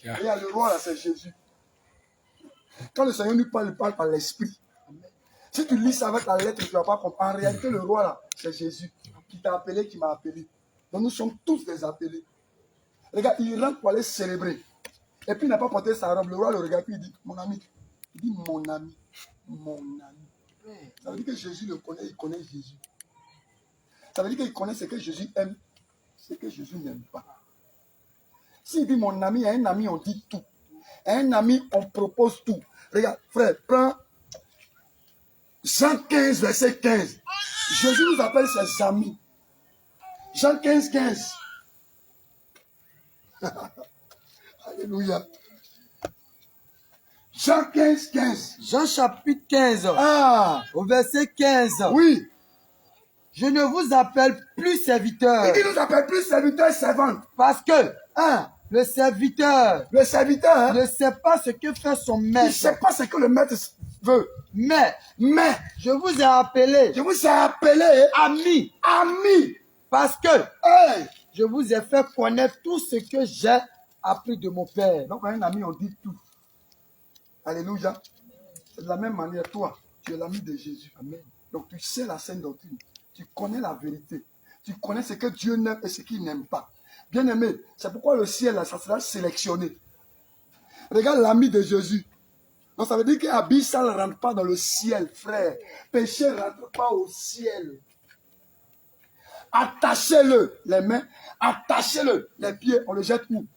Speaker 1: y a le roi là, c'est Jésus. Quand le Seigneur nous parle, il parle par l'esprit. Si tu lis ça avec la lettre, tu ne vas pas comprendre. En réalité, le roi là, c'est Jésus qui t'a appelé, qui m'a appelé. Donc nous sommes tous des appelés. Regarde, il rentre pour aller célébrer. Et puis il n'a pas porté sa robe. Le roi le regarde, puis il dit, mon ami. Il dit, mon ami. Mon ami. Ça veut dire que Jésus le connaît, il connaît Jésus. Ça veut dire qu'il connaît ce que Jésus aime, ce que Jésus n'aime pas. S'il dit mon ami, à un ami, on dit tout. À un ami, on propose tout. Regarde, frère, prends Jean 15, verset 15. Jésus nous appelle ses amis. Jean 15, 15. Alléluia. Jean 15, 15.
Speaker 6: Jean chapitre 15. Au verset 15.
Speaker 1: Oui.
Speaker 6: Je ne vous appelle plus serviteur.
Speaker 1: Il nous appelle plus serviteur, servante.
Speaker 6: Parce que le serviteur
Speaker 1: ne
Speaker 6: sait pas ce que fait son maître.
Speaker 1: Il ne sait pas ce que le maître veut.
Speaker 6: Mais je vous ai appelé.
Speaker 1: Je vous ai appelé
Speaker 6: ami. Parce que je vous ai fait connaître tout ce que j'ai appris de mon Père.
Speaker 1: Donc, un ami, on dit tout. Alléluia. C'est de la même manière, toi, tu es l'ami de Jésus. Amen. Donc, tu sais la sainte doctrine. Tu connais la vérité. Tu connais ce que Dieu aime et ce qu'il n'aime pas. Bien aimé, c'est pourquoi le ciel, là, ça sera sélectionné. Regarde l'ami de Jésus. Donc, ça veut dire qu'habit, ça ne rentre pas dans le ciel, frère. Péché ne rentre pas au ciel. Attachez-le, les mains. Attachez-le, les pieds. On le jette où?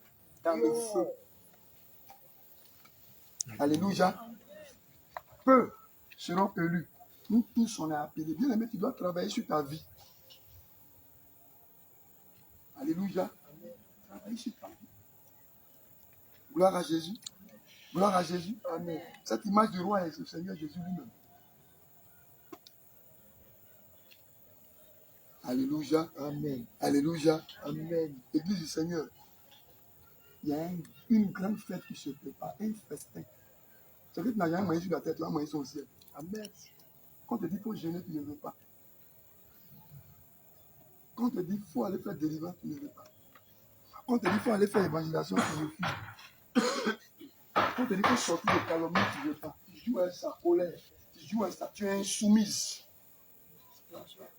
Speaker 1: Dans le feu. Alléluia. Peu seront élus. Nous tous, on est appelés. Bien aimé, tu dois travailler sur ta vie. Alléluia. Travailler sur ta vie. Gloire à Jésus. Gloire à Jésus. Amen. Cette image du roi est le Seigneur Jésus lui-même. Alléluia. Amen. Alléluia. Amen. Église du Seigneur. Il y a une grande fête qui se prépare. Un festin. C'est que tu n'as rien mangé sur la tête, tu vas manger sur le ciel. Amen. Quand on te dit qu'il faut gêner, tu ne veux pas. Quand on te dit qu'il faut aller faire délivrance, tu ne veux pas. Quand on te dit qu'il faut aller faire évangélisation, tu refuses. Quand on te dit qu'il faut sortir de calomnie, tu ne veux pas. Tu joues à sa colère. Tu joues à ça. Tu es insoumise.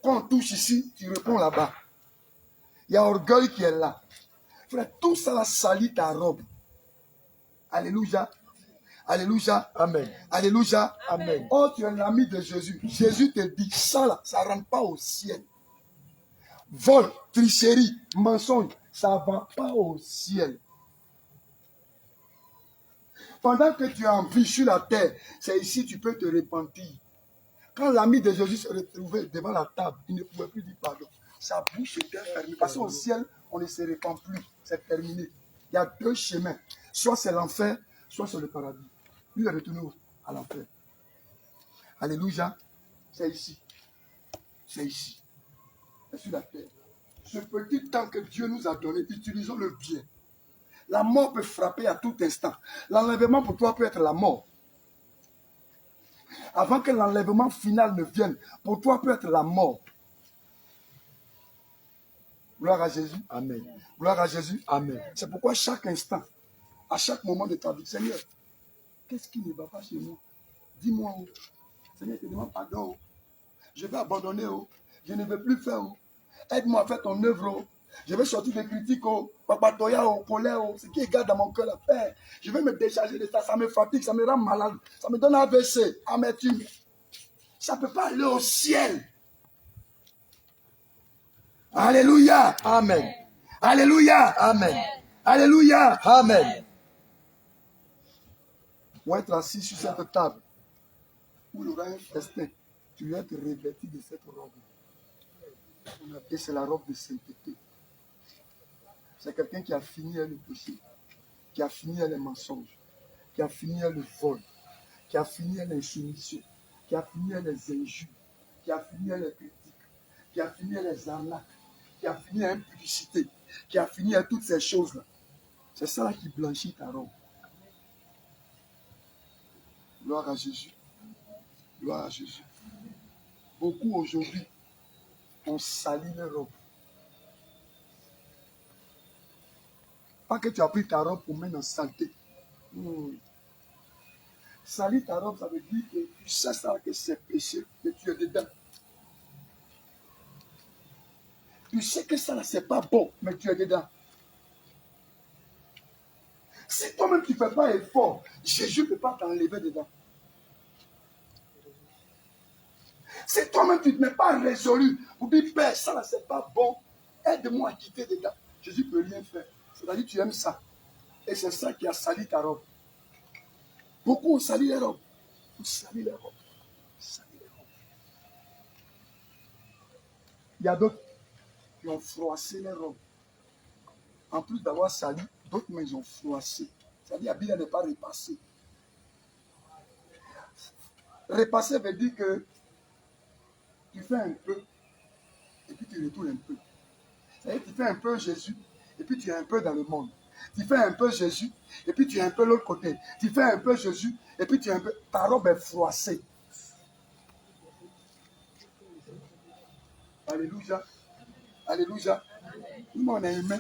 Speaker 1: Quand on touche ici, tu réponds là-bas. Il y a orgueil qui est là. Frère, tout ça là salit ta robe. Alléluia. Alléluia.
Speaker 2: Amen.
Speaker 1: Alléluia.
Speaker 2: Amen.
Speaker 1: Oh, tu es l'ami de Jésus. Jésus te dit, ça là, ça ne rentre pas au ciel. Vol, tricherie, mensonge, ça ne va pas au ciel. Pendant que tu es en vie sur la terre, c'est ici que tu peux te repentir. Quand l'ami de Jésus se retrouvait devant la table, il ne pouvait plus dire pardon. Sa bouche était fermée. Parce qu'au ciel, on ne se répand plus. C'est terminé. Il y a deux chemins. Soit c'est l'enfer, soit c'est le paradis. Lui, il est retourné à l'enfer. Alléluia. C'est ici. C'est ici. C'est sur la terre. Ce petit temps que Dieu nous a donné, utilisons-le bien. La mort peut frapper à tout instant. L'enlèvement pour toi peut être la mort. Avant que l'enlèvement final ne vienne, pour toi peut être la mort. Gloire à Jésus.
Speaker 2: Amen.
Speaker 1: Gloire à Jésus.
Speaker 2: Amen.
Speaker 1: C'est pourquoi chaque instant, à chaque moment de ta vie, Seigneur, qu'est-ce qui ne va pas chez moi? Dis-moi. Oh. Seigneur, je te demande pardon. Oh. Je vais abandonner. Oh. Je ne veux plus faire. Oh. Aide-moi à faire ton œuvre. Oh. Je vais sortir des critiques. Oh. Papa Toya, oh. Colère. Oh. Ce qui est garde dans mon cœur, la paix. Je vais me décharger de ça. Ça me fatigue, ça me rend malade. Ça me donne un AVC, amertume. Ça ne peut pas aller au ciel. Alléluia.
Speaker 2: Amen.
Speaker 1: Alléluia.
Speaker 2: Amen.
Speaker 1: Alléluia.
Speaker 2: Amen.
Speaker 1: Pour être assis sur cette table, où il y aura un festin, tu dois être revêtu de cette robe. Et c'est la robe de sainteté. C'est quelqu'un qui a fini le péché, qui a fini les mensonges, qui a fini le vol, qui a fini l'insoumission, qui a fini les injures, qui a fini les critiques, qui a fini les arnaques, qui a fini l'impudicité, qui a fini toutes ces choses-là. C'est ça là qui blanchit ta robe. Gloire à Jésus. Gloire à Jésus. Beaucoup aujourd'hui ont sali leur robe. Pas que tu as pris ta robe pour mettre en saleté. Salir ta robe, ça veut dire que tu sais ça que c'est péché, que tu es dedans. Tu sais que ça, c'est pas bon, mais tu es dedans. Si toi-même tu ne fais pas effort, Jésus ne peut pas t'enlever dedans. Si toi-même tu n'es pas résolu pour dire, Père, ça là, c'est pas bon, aide-moi à quitter dedans. Jésus ne peut rien faire. C'est-à-dire que tu aimes ça. Et c'est ça qui a sali ta robe. Beaucoup ont sali les robes. Ont sali les robes. Sali les robes. Il y a d'autres qui ont froissé les robes. En plus d'avoir sali, d'autres mais ils ont froissé. C'est-à-dire que la Bible n'est pas repassée. Repasser veut dire que tu fais un peu et puis tu retournes un peu. C'est-à-dire que tu fais un peu Jésus et puis tu es un peu dans le monde. Tu fais un peu Jésus et puis tu es un peu l'autre côté. Tu fais un peu Jésus et puis tu es un peu... Ta robe est froissée. Alléluia. Alléluia. Nous, on est humain.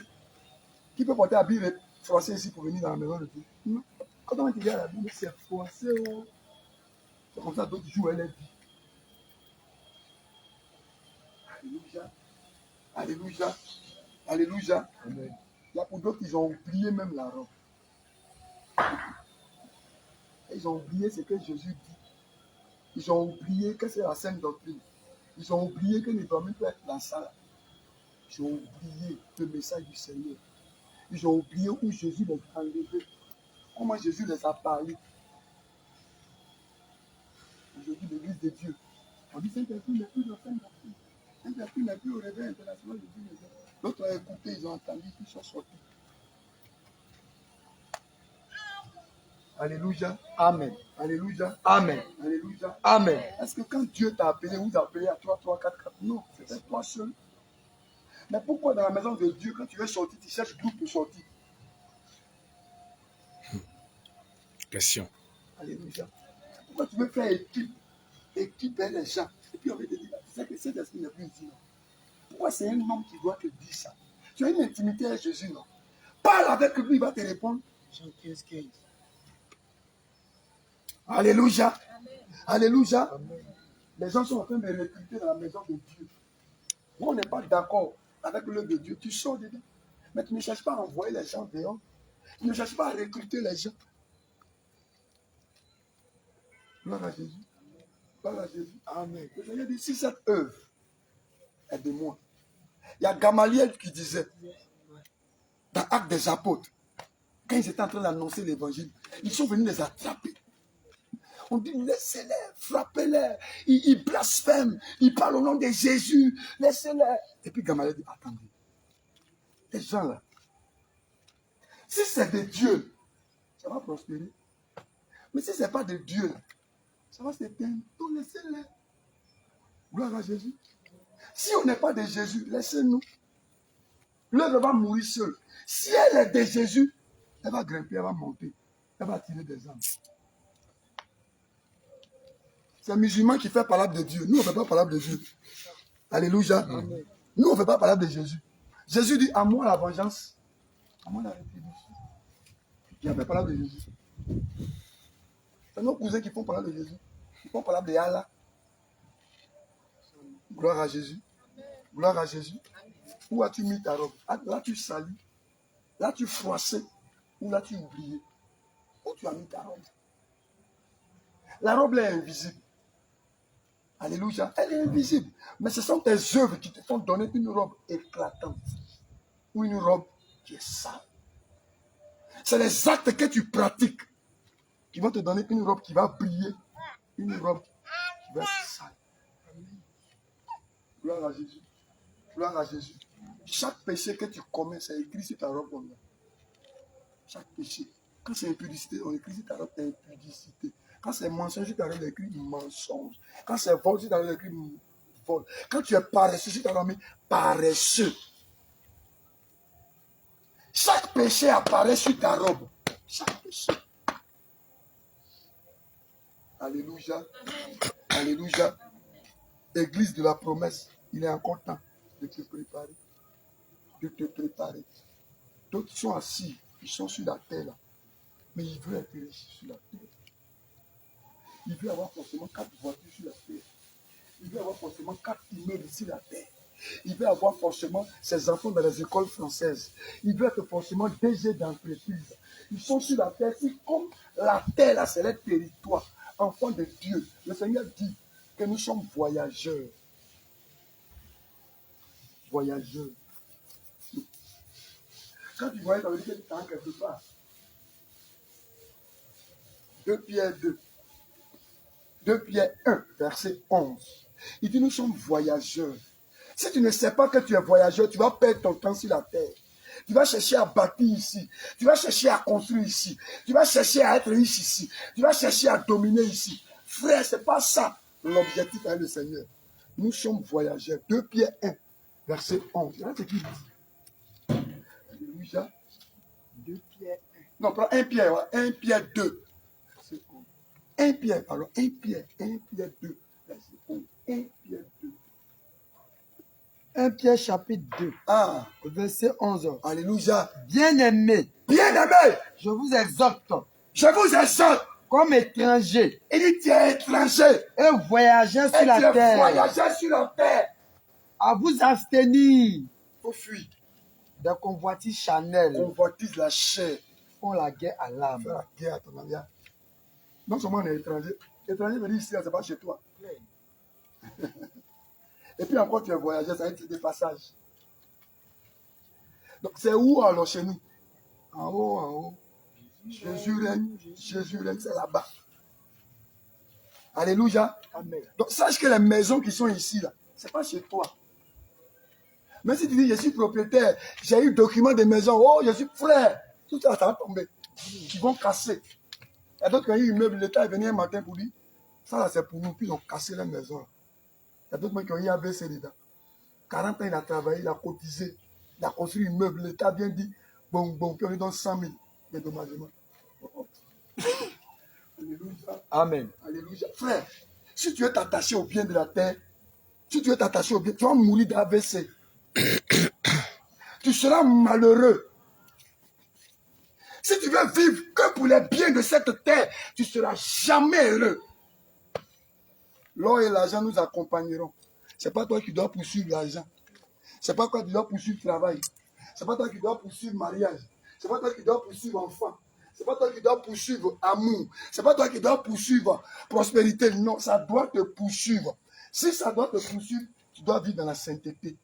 Speaker 1: Qui peut porter la Bible froissée ici pour venir dans la maison de Dieu? Non. Quand on regarde la Bible, c'est froissé. Oh. C'est comme ça d'autres jours, elle est vie. Alléluia. Alléluia. Alléluia. Amen. Il y a pour d'autres, ils ont oublié même la robe. Ils ont oublié ce que Jésus dit. Ils ont oublié que c'est la sainte doctrine. Ils ont oublié que les dormir peut être dans ça. Ils ont oublié le message du Seigneur. Ils ont oublié où Jésus les a enlevés. Comment Jésus les a parlé. Aujourd'hui, l'église de Dieu. On dit Saint-Esprit n'est plus dans Sainte doctrine. Saint-Esprit n'est plus au réveil international de Dieu. D'autres ont écouté, ils ont entendu, ils sont sortis. Alléluia.
Speaker 2: Amen.
Speaker 1: Alléluia.
Speaker 2: Amen.
Speaker 1: Alléluia.
Speaker 2: Amen.
Speaker 1: Est-ce que quand Dieu t'a appelé, vous appelez à 3, 3, 4, 4? Non, c'était toi seul. Mais pourquoi dans la maison de Dieu, quand tu veux sortir, tu cherches groupe pour sortir?
Speaker 5: Question.
Speaker 1: Alléluia. Pourquoi tu veux faire équipe? Équiper les gens. Et puis on va te dire, tu sais que cet esprit n'est plus ici, non? Pourquoi c'est un homme qui doit te dire ça? Tu as une intimité avec Jésus, non? Parle avec lui, il va te répondre. Jean 15, 15. Alléluia. Alléluia. Les gens sont en train de recruter dans la maison de Dieu. Moi, on n'est pas d'accord avec l'œuvre de Dieu, tu sors dedans. Mais tu ne cherches pas à envoyer les gens dehors. Tu ne cherches pas à recruter les gens. Gloire à Jésus. Gloire à Jésus. Amen. Le Seigneur dit, si cette œuvre est de moi. Il y a Gamaliel qui disait, dans Actes des Apôtres, quand ils étaient en train d'annoncer l'évangile, ils sont venus les attraper. On dit, laissez-les, frappez-les. Ils blasphèment, ils parlent au nom de Jésus, laissez-les. Et puis Gamaliel dit, attendez, les gens là, si c'est de Dieu, ça va prospérer. Mais si ce n'est pas de Dieu, ça va s'éteindre. Donc laissez-les. Gloire à Jésus. Si on n'est pas de Jésus, laissez-nous. L'œuvre va mourir seule. Si elle est de Jésus, elle va grimper, elle va monter. Elle va attirer des âmes. C'est un musulman qui fait parole de Dieu. Nous, on ne fait pas parole de Dieu. Alléluia. Nous, on ne fait pas parole de Jésus. Jésus dit, à moi la vengeance, à moi la rétribution. Qui a fait parole de Jésus? C'est nos cousins qui font parole de Jésus. Ils font parole de Allah. Gloire à Jésus. Gloire à Jésus. Où as-tu mis ta robe? Là, tu salis. Là, tu froissais. Ou là, tu oubliais. Où tu as mis ta robe? La robe là est invisible. Alléluia. Elle est invisible. Mais ce sont tes œuvres qui te font donner une robe éclatante. Ou une robe qui est sale. C'est les actes que tu pratiques qui vont te donner une robe qui va briller. Une robe qui va être sale. Amen. Gloire à Jésus. Gloire à Jésus. Chaque péché que tu commets, c'est écrit sur ta robe. Chaque péché. Quand c'est impudicité, on écrit sur ta robe impudicité. Quand c'est mensonge, sur ta robe, on écrit mensonge. Quand c'est vol, sur ta robe, on écrit vol. Quand tu es paresseux, sur ta robe, paresseux. Chaque péché apparaît sur ta robe. Chaque péché. Alléluia. Alléluia. Église de la promesse, il est encore temps de te préparer. De te préparer. D'autres sont assis, ils sont sur la terre là. Mais ils veulent être riches sur la terre. Ils veulent avoir forcément 4 voitures sur la terre. Ils veulent avoir forcément 4 immeubles sur la terre. Il veut avoir forcément ses enfants dans les écoles françaises. Il veut être forcément DG d'entreprise. Ils sont sur la terre. C'est comme la terre, là, c'est le territoire. Enfants de Dieu. Le Seigneur dit que nous sommes voyageurs. Voyageurs. Quand tu voyages, ça veut dire que tu es quelque part. 2 Pierre 2. 2 Pierre 1, verset 11. Il dit, nous sommes voyageurs. Si tu ne sais pas que tu es voyageur, tu vas perdre ton temps sur la terre. Tu vas chercher à bâtir ici. Tu vas chercher à construire ici. Tu vas chercher à être riche ici. Tu vas chercher à dominer ici. Frère, ce n'est pas ça l'objectif avec le Seigneur. Nous sommes voyageurs. 2 Pierre 1, verset 11. Regarde ce qu'il dit. Alléluia. 2 Pierre 1. Non, prends 1 Pierre. 1 Pierre 2. Verset 11. 1 Pierre, pardon. 1 Pierre 2. Verset 11. 1 Pierre 2.
Speaker 6: 1 Pierre chapitre 2,
Speaker 1: Ah,
Speaker 6: verset 11.
Speaker 1: alléluia.
Speaker 6: Bien-aimés,
Speaker 1: Bien-aimé,
Speaker 6: je vous exhorte,
Speaker 1: je vous exhorte.
Speaker 6: comme étrangers
Speaker 1: Il dit, tu es étranger.
Speaker 6: et voyageurs
Speaker 1: Et
Speaker 6: sur la
Speaker 1: tu es
Speaker 6: terre,
Speaker 1: voyageur sur la terre.
Speaker 6: à vous abstenir
Speaker 1: Il faut fuir.
Speaker 6: des convoitises charnelles
Speaker 1: Convoitise la chair.
Speaker 6: font la guerre à l'âme.
Speaker 1: Faire la guerre à ton ami. Non seulement on est étranger. Étranger veut dire ici, c'est pas chez toi. Et puis encore, tu es voyageur, ça va être des passages. Donc c'est où alors chez nous? En haut, en haut. Jésus règne, c'est là-bas. Alléluia.
Speaker 6: Amen.
Speaker 1: Donc sache que les maisons qui sont ici, là, c'est pas chez toi. Même si tu dis, je suis propriétaire, j'ai eu document de maison, oh, je suis frère, tout ça, ça va tomber. Ils vont casser. Il y a d'autres qui ont eu un immeuble, l'État est venu un matin pour dire, ça là c'est pour nous, puis ils ont cassé la maison. Là. Il y a d'autres qui ont eu un AVC dedans. 40 ans, il a travaillé, il a cotisé, il a construit un immeuble, l'État vient dire, bon, puis on lui donne 100 000 de dédommagement. Alléluia.
Speaker 6: Amen.
Speaker 1: Alléluia. Frère, si tu es attaché au bien de la terre, si tu es attaché au bien, tu vas mourir d'AVC. Tu seras malheureux. Si tu veux vivre que pour les biens de cette terre, tu ne seras jamais heureux. L'or et l'argent nous accompagneront. Ce n'est pas toi qui dois poursuivre l'argent. C'est pas toi qui dois poursuivre le travail. C'est pas toi qui dois poursuivre le mariage. C'est pas toi qui dois poursuivre l'enfant. C'est pas toi qui dois poursuivre amour. C'est pas toi qui dois poursuivre prospérité. Non, ça doit te poursuivre. Si ça doit te poursuivre, tu dois vivre dans la sainteté.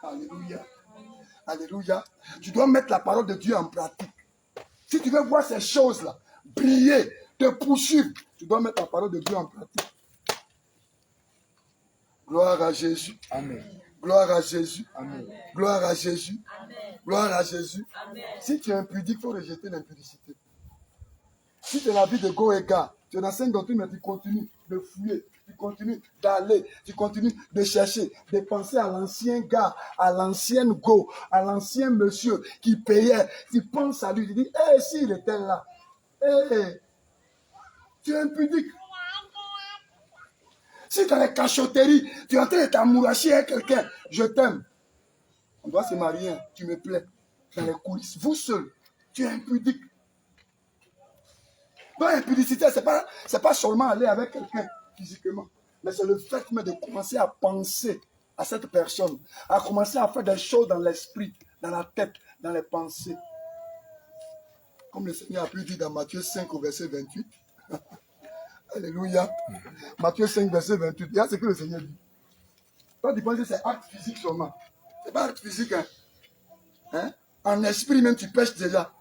Speaker 1: Alléluia. Alléluia. Tu dois mettre la parole de Dieu en pratique. Si tu veux voir ces choses-là briller, te poursuivre, tu dois mettre la parole de Dieu en pratique. Gloire à Jésus.
Speaker 2: Amen.
Speaker 1: Gloire à Jésus.
Speaker 2: Amen.
Speaker 1: Gloire à Jésus.
Speaker 4: Amen.
Speaker 1: Gloire à Jésus.
Speaker 4: Amen.
Speaker 1: Si tu es impudique, il faut rejeter l'impudicité. Si tu es la vie de go et gars, tu es dans cette doctrine, mais tu continues de fouiller, tu continues d'aller, tu continues de chercher, de penser à l'ancien gars, à l'ancienne go, à l'ancien monsieur qui payait. Tu penses à lui, tu dis, hé, s'il était là, hé, tu es impudique. Si dans les cachotteries, tu es en train de t'amouracher avec quelqu'un, je t'aime. On doit se marier, tu me plais. Dans les coulisses, vous seul, tu es impudique. Donc l'impudicité, c'est pas seulement aller avec quelqu'un physiquement, mais c'est le fait même de commencer à penser à cette personne, à commencer à faire des choses dans l'esprit, dans la tête, dans les pensées. Comme le Seigneur a pu dire dans Matthieu 5 au verset 28. Alléluia. Matthieu 5, verset 28. Regarde ce que le Seigneur dit. Toi, tu penses que c'est acte physique seulement. C'est pas acte physique. Hein? En esprit même, tu pêches déjà.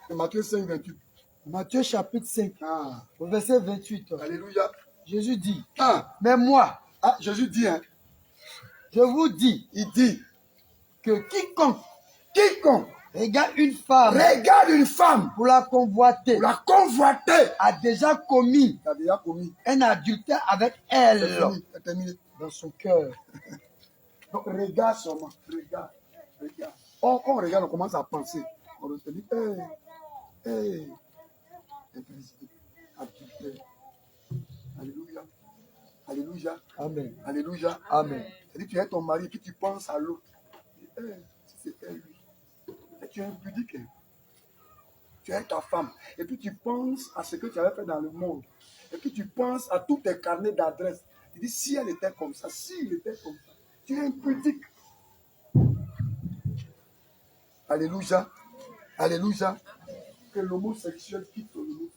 Speaker 1: C'est Matthieu 5, 28.
Speaker 6: Matthieu chapitre 5,
Speaker 1: Ah.
Speaker 6: au verset 28.
Speaker 1: Alléluia.
Speaker 6: Jésus dit,
Speaker 1: Ah.
Speaker 6: mais moi,
Speaker 1: Jésus dit, hein,
Speaker 6: je vous dis
Speaker 1: il dit,
Speaker 6: que quiconque
Speaker 1: regarde
Speaker 6: une femme
Speaker 1: une femme
Speaker 6: pour la convoiter
Speaker 1: pour la convoiter.
Speaker 6: a déjà commis
Speaker 1: Il a déjà commis.
Speaker 6: un adultère avec
Speaker 1: C'est
Speaker 6: elle
Speaker 1: fini, c'est terminé.
Speaker 6: dans son cœur.
Speaker 1: Donc regarde seulement. Regarde. Quand on regarde, on commence à penser. On se dit, hé, impudicité, adultère. Alléluia. Alléluia.
Speaker 6: Amen.
Speaker 1: Alléluia.
Speaker 6: Amen.
Speaker 1: C'est-à-dire que tu es ton mari et puis tu penses à l'autre. Si c'était lui. Et tu es impudique. Hein. Tu es ta femme. Et puis tu penses à ce que tu avais fait dans le monde. Et puis tu penses à tous tes carnets d'adresse. Tu dis, si elle était comme ça, s'il était comme ça. Tu es impudique. Alléluia. Alléluia. Que l'homosexuel quitte l'homosexuel.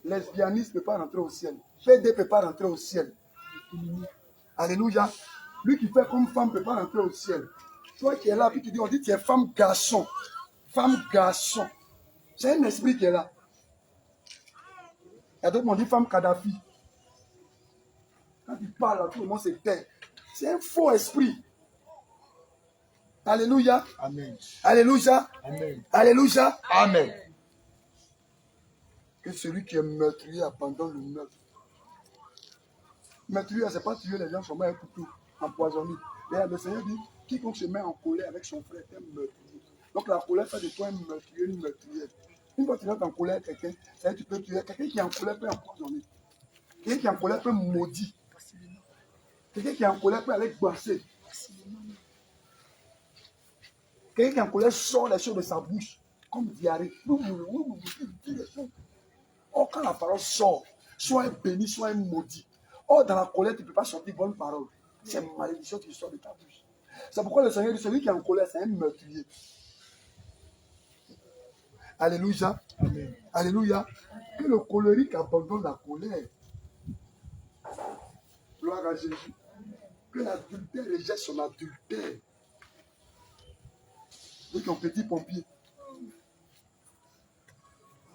Speaker 1: Lesbianisme ne peut pas rentrer au ciel. PD ne peut pas rentrer au ciel. Alléluia. Lui qui fait comme femme ne peut pas rentrer au ciel. Toi qui es là, puis tu dis, on dit tu es femme garçon. Femme garçon. C'est un esprit qui est là. Et d'autres m'ont dit femme Kadhafi. Quand tu parles là, tout le monde se tait. C'est un faux esprit. Alléluia.
Speaker 6: Amen.
Speaker 1: Alléluia.
Speaker 6: Amen.
Speaker 1: Alléluia.
Speaker 6: Amen.
Speaker 1: Que celui qui est meurtrier abandonne le meurtre. Meurtrier, ce n'est pas tuer les gens seulement avec un couteau, empoisonné. Et le Seigneur dit, quiconque se met en colère avec son frère est un meurtrier. Donc la colère fait de toi un meurtrier, une meurtrière. Une fois que tu es en colère avec quelqu'un, ça veut dire que tu peux tuer. Quelqu'un qui est en colère peut empoisonner. Quelqu'un qui est en colère peut maudire. Quelqu'un qui est en colère peut aller brasser. Quelqu'un qui est en colère sort les choses de sa bouche, comme diarrhée. Or, quand la parole sort, soit un béni, soit un maudit. Or, dans la colère, tu ne peux pas sortir bonne parole. C'est une malédiction qui sort de ta bouche. C'est pourquoi le Seigneur dit, celui qui est en colère, c'est un meurtrier. Alléluia.
Speaker 6: Amen.
Speaker 1: Alléluia. Que le colérique abandonne la colère. Gloire à Jésus. Que l'adultère rejette son adultère. De ton petit pompier.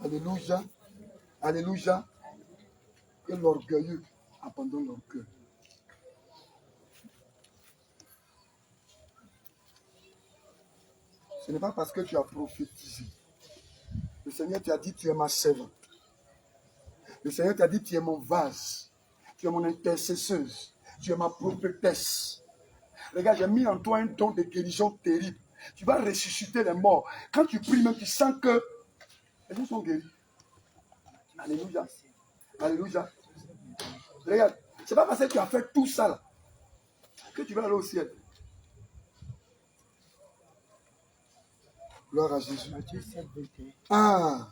Speaker 1: Alléluia. Alléluia. Que l'orgueilleux abandonne l'orgueil. Ce n'est pas parce que tu as prophétisé. Le Seigneur t'a dit, tu es ma servante. Le Seigneur t'a dit, tu es mon vase. Tu es mon intercesseuse. Tu es ma prophétesse. Regarde, j'ai mis en toi un don de guérison terrible. Tu vas ressusciter les morts. Quand tu pries, même tu sens que les gens sont guéris. Alléluia. Alléluia. Regarde, c'est pas parce que tu as fait tout ça là, que tu vas aller au ciel. Gloire à Jésus.
Speaker 6: Matthieu 7, 21.
Speaker 1: Ah.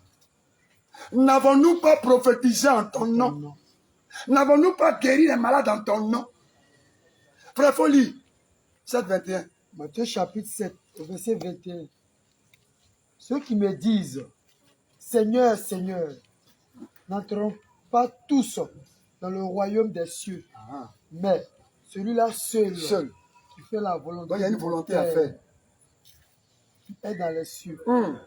Speaker 1: N'avons-nous pas prophétisé en ton nom? N'avons-nous pas guéri les malades en ton nom? Frère, faut lire. 7, 21.
Speaker 6: Matthieu chapitre 7, au verset 21. Ceux qui me disent, Seigneur, Seigneur, n'entreront pas tous dans le royaume des cieux,
Speaker 1: Ah,
Speaker 6: mais celui-là seul,
Speaker 1: seul.
Speaker 6: qui fait la volonté,
Speaker 1: Donc, il y a une
Speaker 6: de mon
Speaker 1: volonté à
Speaker 6: Père,
Speaker 1: faire.
Speaker 6: est dans les cieux.
Speaker 1: Hum.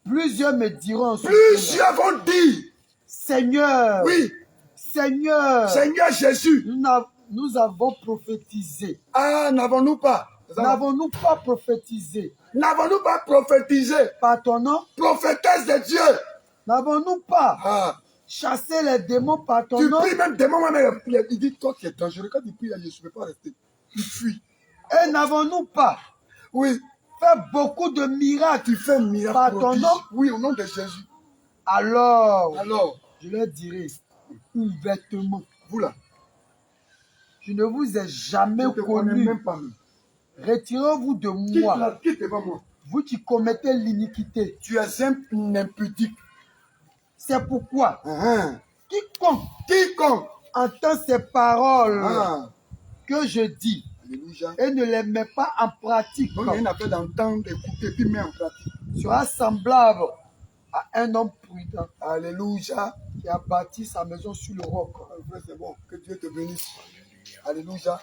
Speaker 6: Plusieurs me diront en ce jour-là,
Speaker 1: Plusieurs vont dire,
Speaker 6: Seigneur,
Speaker 1: oui,
Speaker 6: Seigneur,
Speaker 1: Seigneur Jésus.
Speaker 6: nous avons prophétisé.
Speaker 1: Ah, n'avons-nous pas?
Speaker 6: N'avons-nous pas prophétisé
Speaker 1: N'avons-nous pas prophétisé?
Speaker 6: par ton nom?
Speaker 1: Prophétesse de Dieu.
Speaker 6: N'avons-nous pas
Speaker 1: Ah,
Speaker 6: chassé les démons par ton
Speaker 1: tu
Speaker 6: nom?
Speaker 1: pries même des moments, il dit, toi qui es dangereux, quand tu pries là, je ne peux pas rester. Il fuit.
Speaker 6: Et n'avons-nous pas
Speaker 1: Oui,
Speaker 6: fait beaucoup de miracles
Speaker 1: tu fais un miracle
Speaker 6: par ton
Speaker 1: prodige.
Speaker 6: nom?
Speaker 1: Oui, au nom de Jésus.
Speaker 6: Alors,
Speaker 1: Alors,
Speaker 6: je leur dirai ouvertement,
Speaker 1: vous là,
Speaker 6: je ne vous ai jamais
Speaker 1: je ne te connais
Speaker 6: connu.
Speaker 1: même pas.
Speaker 6: Retirez-vous de
Speaker 1: Quitte
Speaker 6: moi,
Speaker 1: là, quitte devant moi.
Speaker 6: vous qui commettez l'iniquité.
Speaker 1: Tu es un impudique.
Speaker 6: C'est pourquoi
Speaker 1: Ah,
Speaker 6: quiconque entend ces paroles
Speaker 1: ah.
Speaker 6: que je dis
Speaker 1: Alléluia.
Speaker 6: et ne les met pas en pratique
Speaker 1: Donc, il y a une affaire d'entendre, d'écouter, puis mettre en pratique.
Speaker 6: sera semblable à un homme prudent
Speaker 1: Alléluia.
Speaker 6: qui a bâti sa maison sur le roc.
Speaker 1: Frère, c'est bon. Que Dieu te bénisse. Alléluia.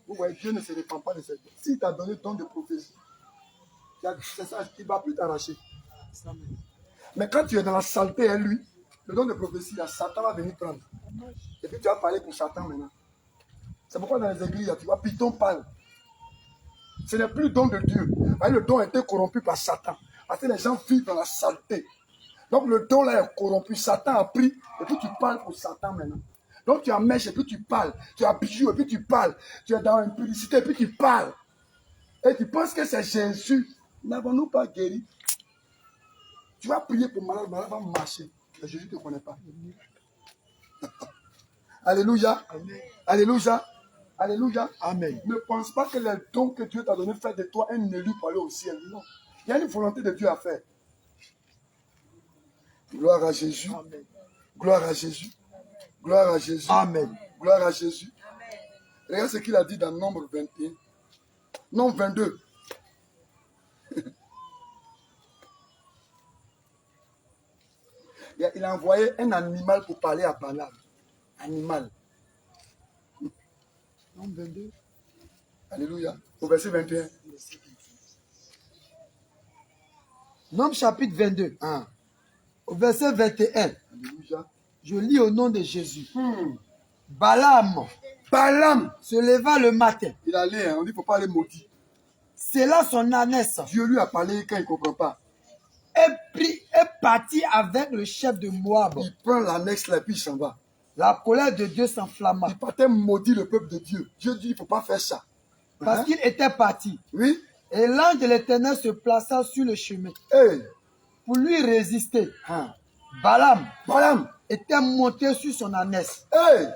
Speaker 1: Vous voyez, Dieu ne se répand pas de cette. S'il t'a donné le don de prophétie, c'est ça, il ne va plus t'arracher. Mais quand tu es dans la saleté, hein, lui, le don de prophétie, là, Satan va venir prendre. Et puis tu vas parler pour Satan maintenant. C'est pourquoi dans les églises, là, tu vois, Python parle. Ce n'est plus le don de Dieu. Le don a été corrompu par Satan. Parce que les gens vivent dans la saleté. Donc le don là est corrompu. Satan a pris et puis tu parles pour Satan maintenant. Donc tu as mèche et puis tu parles. Tu as bijou et puis tu parles. Tu es dans une publicité et puis tu parles. Et tu penses que c'est Jésus. N'avons-nous pas guéri? Tu vas prier pour malade, malade va marcher. Mais Jésus ne te connaît pas. Alléluia. Alléluia. Alléluia.
Speaker 6: Amen.
Speaker 1: Ne pense pas que les dons que Dieu t'a donné fait de toi un élu pour aller au ciel. Non. Il y a une volonté de Dieu à faire. Gloire à Jésus.
Speaker 6: Amen.
Speaker 1: Gloire à Jésus. Gloire à Jésus.
Speaker 6: Amen.
Speaker 1: Gloire à Jésus. Regarde ce qu'il a dit dans Nombre 21. Non, 22. Il a envoyé un animal pour parler à Balaam. Animal.
Speaker 6: Non, 22.
Speaker 1: Alléluia. Au verset 21.
Speaker 6: Nombre chapitre 22.
Speaker 1: Ah.
Speaker 6: Au verset 21.
Speaker 1: Alléluia.
Speaker 6: Je lis au nom de Jésus. Balaam
Speaker 1: Balaam.
Speaker 6: se leva le matin.
Speaker 1: Il allait, hein, on dit qu'il ne faut pas aller maudit.
Speaker 6: C'est là son ânesse.
Speaker 1: Dieu lui a parlé quand il ne comprend pas.
Speaker 6: Est parti avec le chef de Moab.
Speaker 1: Il prend l'annexe là et puis il s'en va.
Speaker 6: La colère de Dieu s'enflamma.
Speaker 1: Il partait maudit le peuple de Dieu. Dieu dit il ne faut pas faire ça.
Speaker 6: Parce qu'il était parti.
Speaker 1: Oui.
Speaker 6: Et l'ange de l'Éternel se plaça sur le chemin
Speaker 1: Hey.
Speaker 6: pour lui résister.
Speaker 1: Ah.
Speaker 6: Balaam
Speaker 1: Balaam.
Speaker 6: était monté sur son ânesse.
Speaker 1: Hey.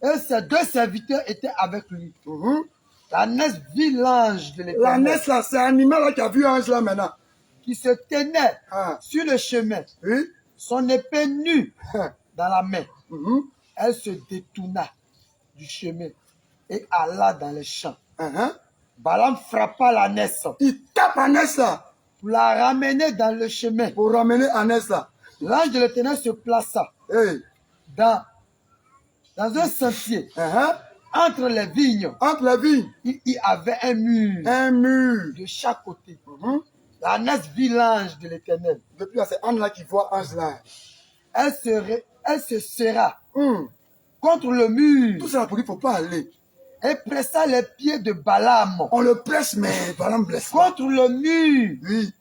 Speaker 6: Et ses deux serviteurs étaient avec lui.
Speaker 1: Mhm.
Speaker 6: L'ânesse vit l'ange de l'Éternel
Speaker 1: L'ânesse là, c'est un animal là qui a vu un ange là maintenant.
Speaker 6: qui se tenait
Speaker 1: Ah.
Speaker 6: sur le chemin,
Speaker 1: Oui.
Speaker 6: son épée nue
Speaker 1: Ah.
Speaker 6: dans la main.
Speaker 1: Mhm.
Speaker 6: Elle se détourna du chemin et alla dans les champs.
Speaker 1: Uh-huh.
Speaker 6: Balaam frappa l'ânesse
Speaker 1: Il tape Anès là
Speaker 6: pour la ramener dans le chemin.
Speaker 1: pour ramener Anès là.
Speaker 6: L'ange de l'Éternel se plaça
Speaker 1: Hey.
Speaker 6: dans un sentier
Speaker 1: Uh-huh.
Speaker 6: entre les vignes.
Speaker 1: Entre les vignes,
Speaker 6: Il y avait un mur
Speaker 1: un mur.
Speaker 6: de chaque côté.
Speaker 1: Mhm.
Speaker 6: L'ânesse vit l'ange de l'Éternel.
Speaker 1: Depuis là, c'est Anne là qui voit ange là.
Speaker 6: Elle se serra
Speaker 1: Hum.
Speaker 6: contre le mur
Speaker 1: Tout ça pour dire qu'il ne faut pas aller.
Speaker 6: et pressa les pieds de Balaam
Speaker 1: On le presse, mais Balaam blesse pas.
Speaker 6: contre le mur.
Speaker 1: Oui.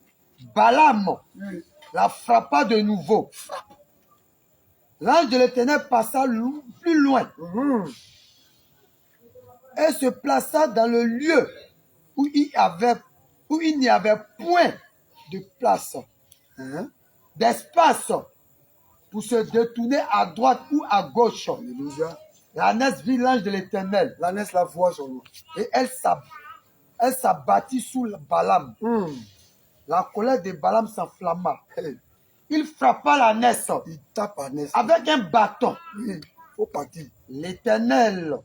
Speaker 6: Balaam
Speaker 1: Oui.
Speaker 6: la frappa de nouveau. L'ange de l'Éternel passa plus loin
Speaker 1: Mhm.
Speaker 6: et se plaça dans le lieu où il n'y avait point de place,
Speaker 1: Hein?
Speaker 6: d'espace pour se détourner à droite ou à gauche.
Speaker 1: Alléluia.
Speaker 6: L'ânesse vit l'ange de l'Éternel
Speaker 1: L'ânesse la voit sur nous.
Speaker 6: et elle s'abattit sous Balaam.
Speaker 1: Hum.
Speaker 6: La colère de Balaam s'enflamma.
Speaker 1: Hey.
Speaker 6: Il frappa l'ânesse
Speaker 1: Il tape Anès.
Speaker 6: avec un bâton.
Speaker 1: Oui. Faut partir.
Speaker 6: L'Éternel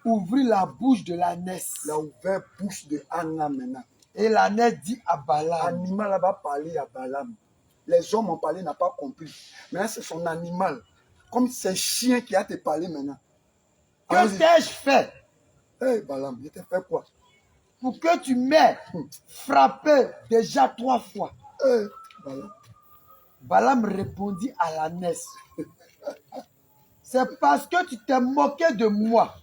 Speaker 6: ouvrit la bouche de l'ânesse.
Speaker 1: Il a ouvert la bouche de Anna maintenant.
Speaker 6: Et l'ânesse dit à Balaam.
Speaker 1: L'animal va parler à Balaam. Les hommes ont parlé, n'a pas compris. Maintenant, c'est son animal. Comme c'est un chien qui a te parlé maintenant.
Speaker 6: Que t'ai-je fait
Speaker 1: Hey, Balaam, je t'ai fait quoi?
Speaker 6: pour que tu m'aies frappé déjà 3 fois?
Speaker 1: Hey, Balaam.
Speaker 6: Balaam répondit à l'ânesse. C'est parce que tu t'es moqué de moi.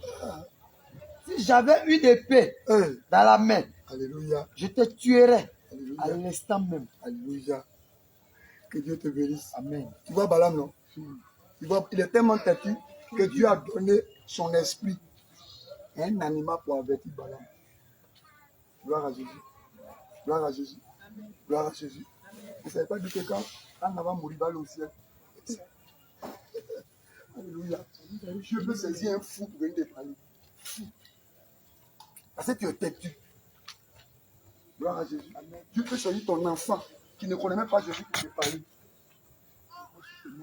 Speaker 6: Si j'avais une épée
Speaker 1: Hey,
Speaker 6: dans la main,
Speaker 1: alléluia.
Speaker 6: je te tuerais
Speaker 1: Alléluia.
Speaker 6: à l'instant même.
Speaker 1: Alléluia. Que Dieu te bénisse.
Speaker 6: Amen.
Speaker 1: Tu vois Balaam, non? Tu vois, il est tellement têtu que Dieu a donné son esprit à un animal pour avertir Balaam. Gloire à Jésus. Gloire à Jésus. Gloire à Jésus. Vous ne savez pas du tout que quand on va mourir dans le ciel. Alléluia. Dieu peut saisir un fou pour venir te parler. Fou. Parce que tu es têtu. Gloire à Jésus. Dieu peut choisir ton enfant qui ne connaît même pas Jésus pour te parler.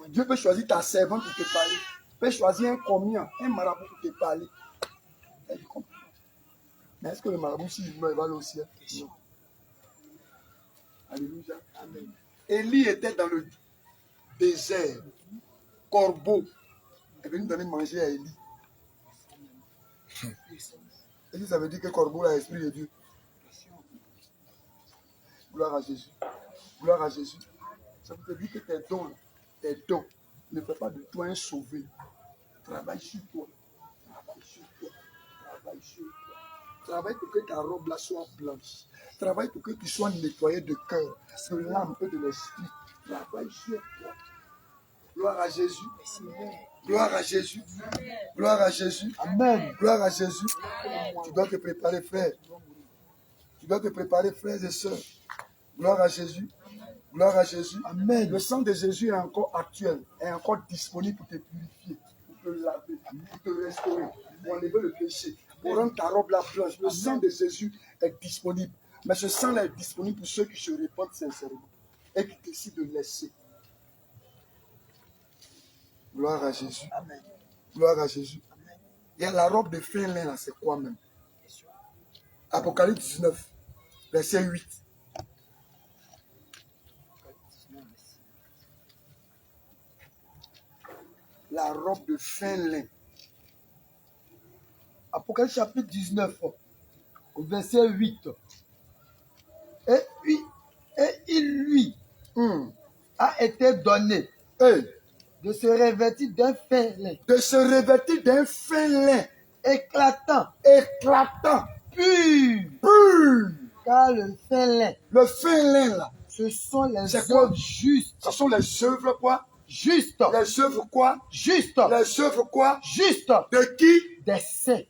Speaker 1: Dieu peut choisir ta servante pour te parler. Il peut choisir un commis, un marabout pour te parler. Mais est-ce que le marabout, s'il meurt, il va aller au ciel? Non. Alléluia. Amen. Élie était dans le désert. Corbeau est venu donner manger à Élie. Élie, ça veut dire que corbeau a l'esprit de Dieu. Gloire à Jésus. Gloire à Jésus. Ça veut dire que tes dons ne font pas de toi un sauvé. Travaille sur toi. Travaille sur toi. Travaille sur toi. Travaille pour que ta robe là soit blanche. Travaille pour que tu sois nettoyé de cœur, de l'âme et de l'esprit. Travaille sur toi. Gloire à Jésus. Gloire à Jésus. Gloire à Jésus.
Speaker 6: Amen.
Speaker 1: Gloire à Jésus. Tu dois te préparer, frère. Tu dois te préparer, frères et sœurs. Gloire à Jésus. Gloire à Jésus.
Speaker 6: Amen.
Speaker 1: Le sang de Jésus est encore actuel, est encore disponible pour te purifier, pour te laver, pour te restaurer, pour enlever le péché, pour rendre ta robe la blanche. Le sang de Jésus est disponible. Mais ce sang-là est disponible pour ceux qui se répandent sincèrement et qui décident de laisser. Gloire à Jésus.
Speaker 6: Amen.
Speaker 1: Gloire à Jésus. Il y a la robe de fin lin là, c'est quoi même? Apocalypse 19, verset 8. La robe de fin lin.
Speaker 6: Apocalypse chapitre 19, au verset 8. Et il lui a été donné de se revêtir d'un fin lin.
Speaker 1: De se revêtir d'un fin lin.
Speaker 6: Éclatant.
Speaker 1: Éclatant.
Speaker 6: Pur.
Speaker 1: Pur.
Speaker 6: Car le fin lin.
Speaker 1: Le fin lin là.
Speaker 6: Ce sont les
Speaker 1: quoi?
Speaker 6: œuvres justes.
Speaker 1: Ce sont les œuvres quoi?
Speaker 6: Justes.
Speaker 1: Les œuvres quoi?
Speaker 6: Justes.
Speaker 1: Les œuvres quoi?
Speaker 6: Justes.
Speaker 1: De qui?
Speaker 6: Des saints.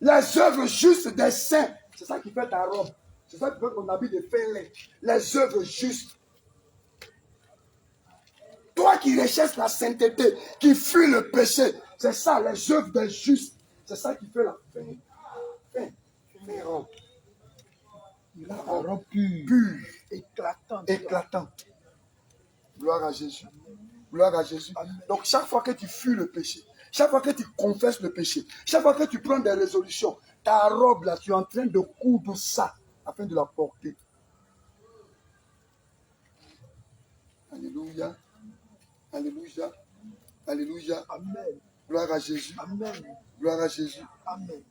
Speaker 1: Les œuvres justes des saints. C'est ça qui fait ta robe. C'est ça qui fait ton habit de fin lin. Les œuvres justes. Toi qui recherches la sainteté, qui fuis le péché, c'est ça, les œuvres des justes. C'est ça qui fait la fin robe.
Speaker 6: La robe pure.
Speaker 1: Pure.
Speaker 6: Éclatante.
Speaker 1: Éclatante. Gloire à Jésus. Gloire à Jésus. Donc chaque fois que tu fuis le péché, chaque fois que tu confesses le péché, chaque fois que tu prends des résolutions, ta robe là, tu es en train de coudre ça afin de la porter. Alléluia. Alléluia. Alléluia.
Speaker 6: Amen.
Speaker 1: Gloire à Jésus.
Speaker 6: Amen.
Speaker 1: Gloire à Jésus.
Speaker 6: Amen.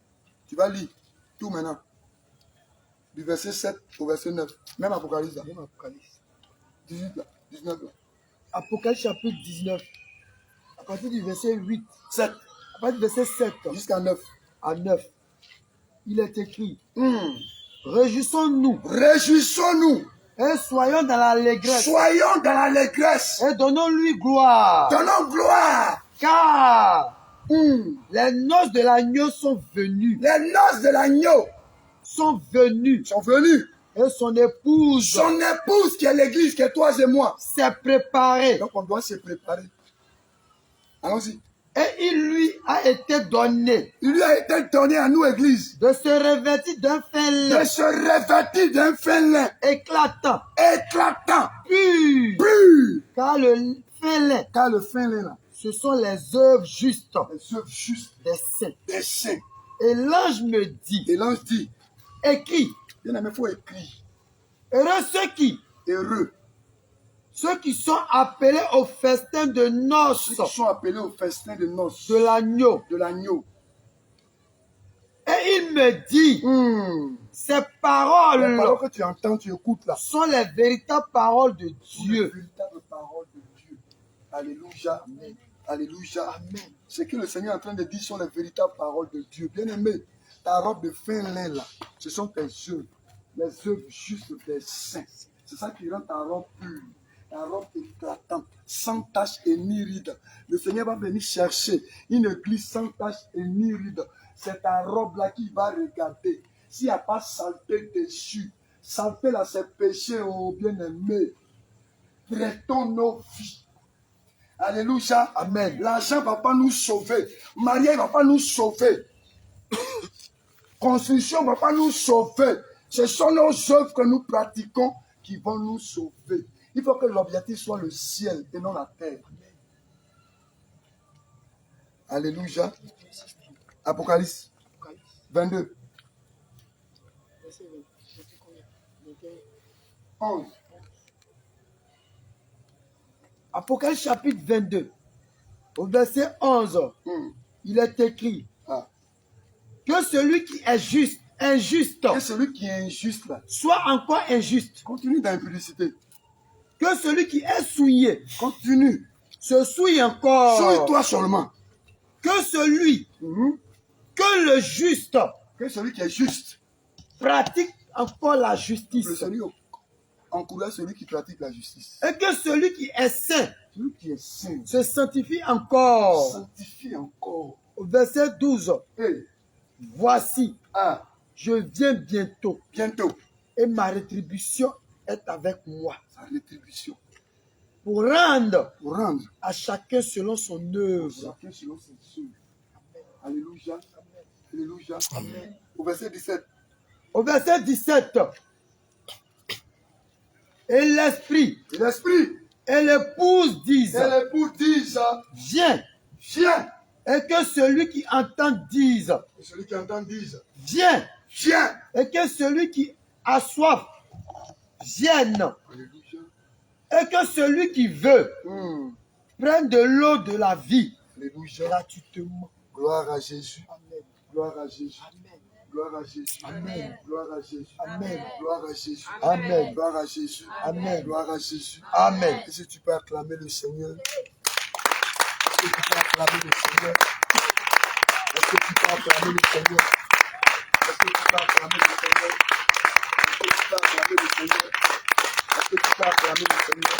Speaker 1: Tu vas lire tout maintenant. Du verset 7 au verset 9. Même Apocalypse là.
Speaker 6: Même Apocalypse.
Speaker 1: 18 là. 19 là.
Speaker 6: Apocalypse chapitre 19. À partir du verset 8.
Speaker 1: 7.
Speaker 6: À partir du verset 7.
Speaker 1: Jusqu'à 9.
Speaker 6: À 9. Il est écrit. Réjouissons-nous.
Speaker 1: Réjouissons-nous.
Speaker 6: Et soyons dans l'allégresse.
Speaker 1: Soyons dans l'allégresse.
Speaker 6: Et donnons-lui gloire.
Speaker 1: Donnons gloire.
Speaker 6: Car les noces de l'agneau sont venues.
Speaker 1: Les noces de l'agneau
Speaker 6: sont venues.
Speaker 1: Sont venues.
Speaker 6: Et son épouse.
Speaker 1: Son épouse qui est l'église, qui est toi et moi.
Speaker 6: S'est préparée.
Speaker 1: Donc on doit se préparer. Allons-y.
Speaker 6: Et il lui a été donné.
Speaker 1: Il lui a été donné à nous, église.
Speaker 6: De se revêtir d'un fin lin.
Speaker 1: De se revêtir d'un fin lin.
Speaker 6: Éclatant.
Speaker 1: Éclatant.
Speaker 6: Pur.
Speaker 1: Pur.
Speaker 6: Car le fin lin.
Speaker 1: Car le fin lin là.
Speaker 6: Ce sont les œuvres justes
Speaker 1: Les œuvres justes
Speaker 6: des saints.
Speaker 1: des saints.
Speaker 6: Et l'ange me dit,
Speaker 1: Et l'ange dit,
Speaker 6: écris,
Speaker 1: bien aimé, il faut écrire.
Speaker 6: heureux
Speaker 1: Heureux.
Speaker 6: ceux qui sont appelés au festin de noces
Speaker 1: Ceux qui sont appelés au festin de noces
Speaker 6: de l'agneau.
Speaker 1: de l'agneau.
Speaker 6: Et il me dit, ces
Speaker 1: Les
Speaker 6: paroles
Speaker 1: paroles que tu entends, tu écoutes là.
Speaker 6: sont les véritables paroles de
Speaker 1: sont les
Speaker 6: Dieu.
Speaker 1: véritables paroles de Dieu. Alléluia. Amen. Alléluia. Amen. Ce que le Seigneur est en train de dire sont les véritables paroles de Dieu. Bien-aimé, ta robe de fin lin là, ce sont tes œuvres. Les œuvres justes des saints. C'est ça qui rend ta robe pure. Ta robe éclatante, sans tache et ni ride. Le Seigneur va venir chercher une église sans tache et ni ride. C'est ta robe là qui va regarder. S'il n'y a pas saleté dessus, saleté là c'est péché, oh bien-aimé. Traitons nos vies. Alléluia. Amen. L'argent ne va pas nous sauver. Mariage ne va pas nous sauver. Construction ne va pas nous sauver. Ce sont nos œuvres que nous pratiquons qui vont nous sauver. Il faut que l'objectif soit le ciel et non la terre. Alléluia. Apocalypse 22. 11.
Speaker 6: Apocalypse chapitre 22, au verset 11, il est écrit que celui qui est juste, injuste,
Speaker 1: Et celui qui est injuste là,
Speaker 6: soit encore injuste.
Speaker 1: continue dans l'impudicité.
Speaker 6: Que celui qui est souillé,
Speaker 1: Continue.
Speaker 6: se souille encore.
Speaker 1: Souille-toi seulement.
Speaker 6: Que celui, que le juste,
Speaker 1: Que celui qui est juste.
Speaker 6: pratique encore la
Speaker 1: Le
Speaker 6: justice.
Speaker 1: Seigneur encourage celui qui pratique la justice.
Speaker 6: Et que celui qui est saint
Speaker 1: Celui qui est saint
Speaker 6: se sanctifie encore.
Speaker 1: sanctifie encore.
Speaker 6: Au verset 12,
Speaker 1: Et
Speaker 6: voici, je viens bientôt
Speaker 1: bientôt,
Speaker 6: et ma rétribution est avec moi
Speaker 1: sa rétribution.
Speaker 6: pour rendre
Speaker 1: Pour rendre
Speaker 6: à chacun selon son œuvre.
Speaker 1: chacun selon ses œuvres. Alléluia. Alléluia. Amen. Au verset 17.
Speaker 6: Au verset 17, et l'esprit
Speaker 1: Et l'esprit
Speaker 6: et l'épouse disent,
Speaker 1: et l'époux disent,
Speaker 6: viens.
Speaker 1: viens.
Speaker 6: Et que celui qui entend dise,
Speaker 1: Et celui qui entend dise,
Speaker 6: viens.
Speaker 1: viens.
Speaker 6: Et que celui qui a soif vienne.
Speaker 1: Alléluia.
Speaker 6: Et que celui qui veut prenne de l'eau de la vie
Speaker 1: Alléluia.
Speaker 6: gratuitement.
Speaker 1: Gloire à Jésus.
Speaker 6: Amen.
Speaker 1: Gloire à Jésus.
Speaker 6: Amen.
Speaker 1: Gloire à Jésus.
Speaker 6: Amen.
Speaker 1: Gloire à Jésus.
Speaker 6: Amen.
Speaker 1: Gloire à Jésus.
Speaker 6: Amen.
Speaker 1: Gloire à Jésus.
Speaker 6: Amen.
Speaker 1: Gloire à Jésus.
Speaker 6: Amen.
Speaker 1: Est-ce que tu peux acclamer le Seigneur? Est-ce que tu peux acclamer le Seigneur? Est-ce que tu peux acclamer le Seigneur? Est-ce que tu peux acclamer le Seigneur? Est-ce que tu peux acclamer le Seigneur? Est-ce que tu peux acclamer le Seigneur?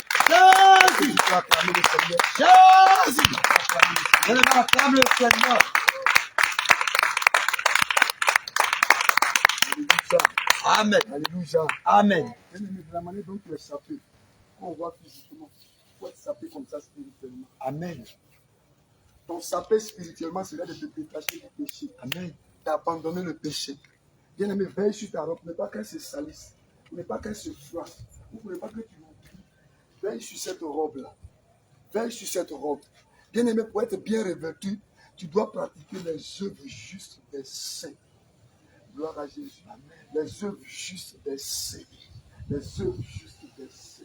Speaker 1: Est-ce que
Speaker 6: Jésus.
Speaker 1: tu peux acclamer le Seigneur?
Speaker 6: Je m'acclame le Seigneur.
Speaker 1: Alléluia.
Speaker 6: Amen.
Speaker 1: Alléluia.
Speaker 6: Amen.
Speaker 1: Bien-aimé, de la manière dont tu es sapé, quand on voit physiquement, il faut être sapé comme ça spirituellement.
Speaker 6: Amen.
Speaker 1: Ton sapé spirituellement, c'est là de te détacher du péché.
Speaker 6: Amen.
Speaker 1: D'abandonner le péché. Bien-aimé, veille sur ta robe, ne pas qu'elle se salisse, ne pas qu'elle se froisse, ne pas que tu l'oublies. Veille sur cette robe-là. Veille sur cette robe. Bien-aimé, pour être bien revêtu, tu dois pratiquer les œuvres justes des saints. Gloire à Jésus. Amen. Les œuvres justes des saints. Les œuvres justes des saints.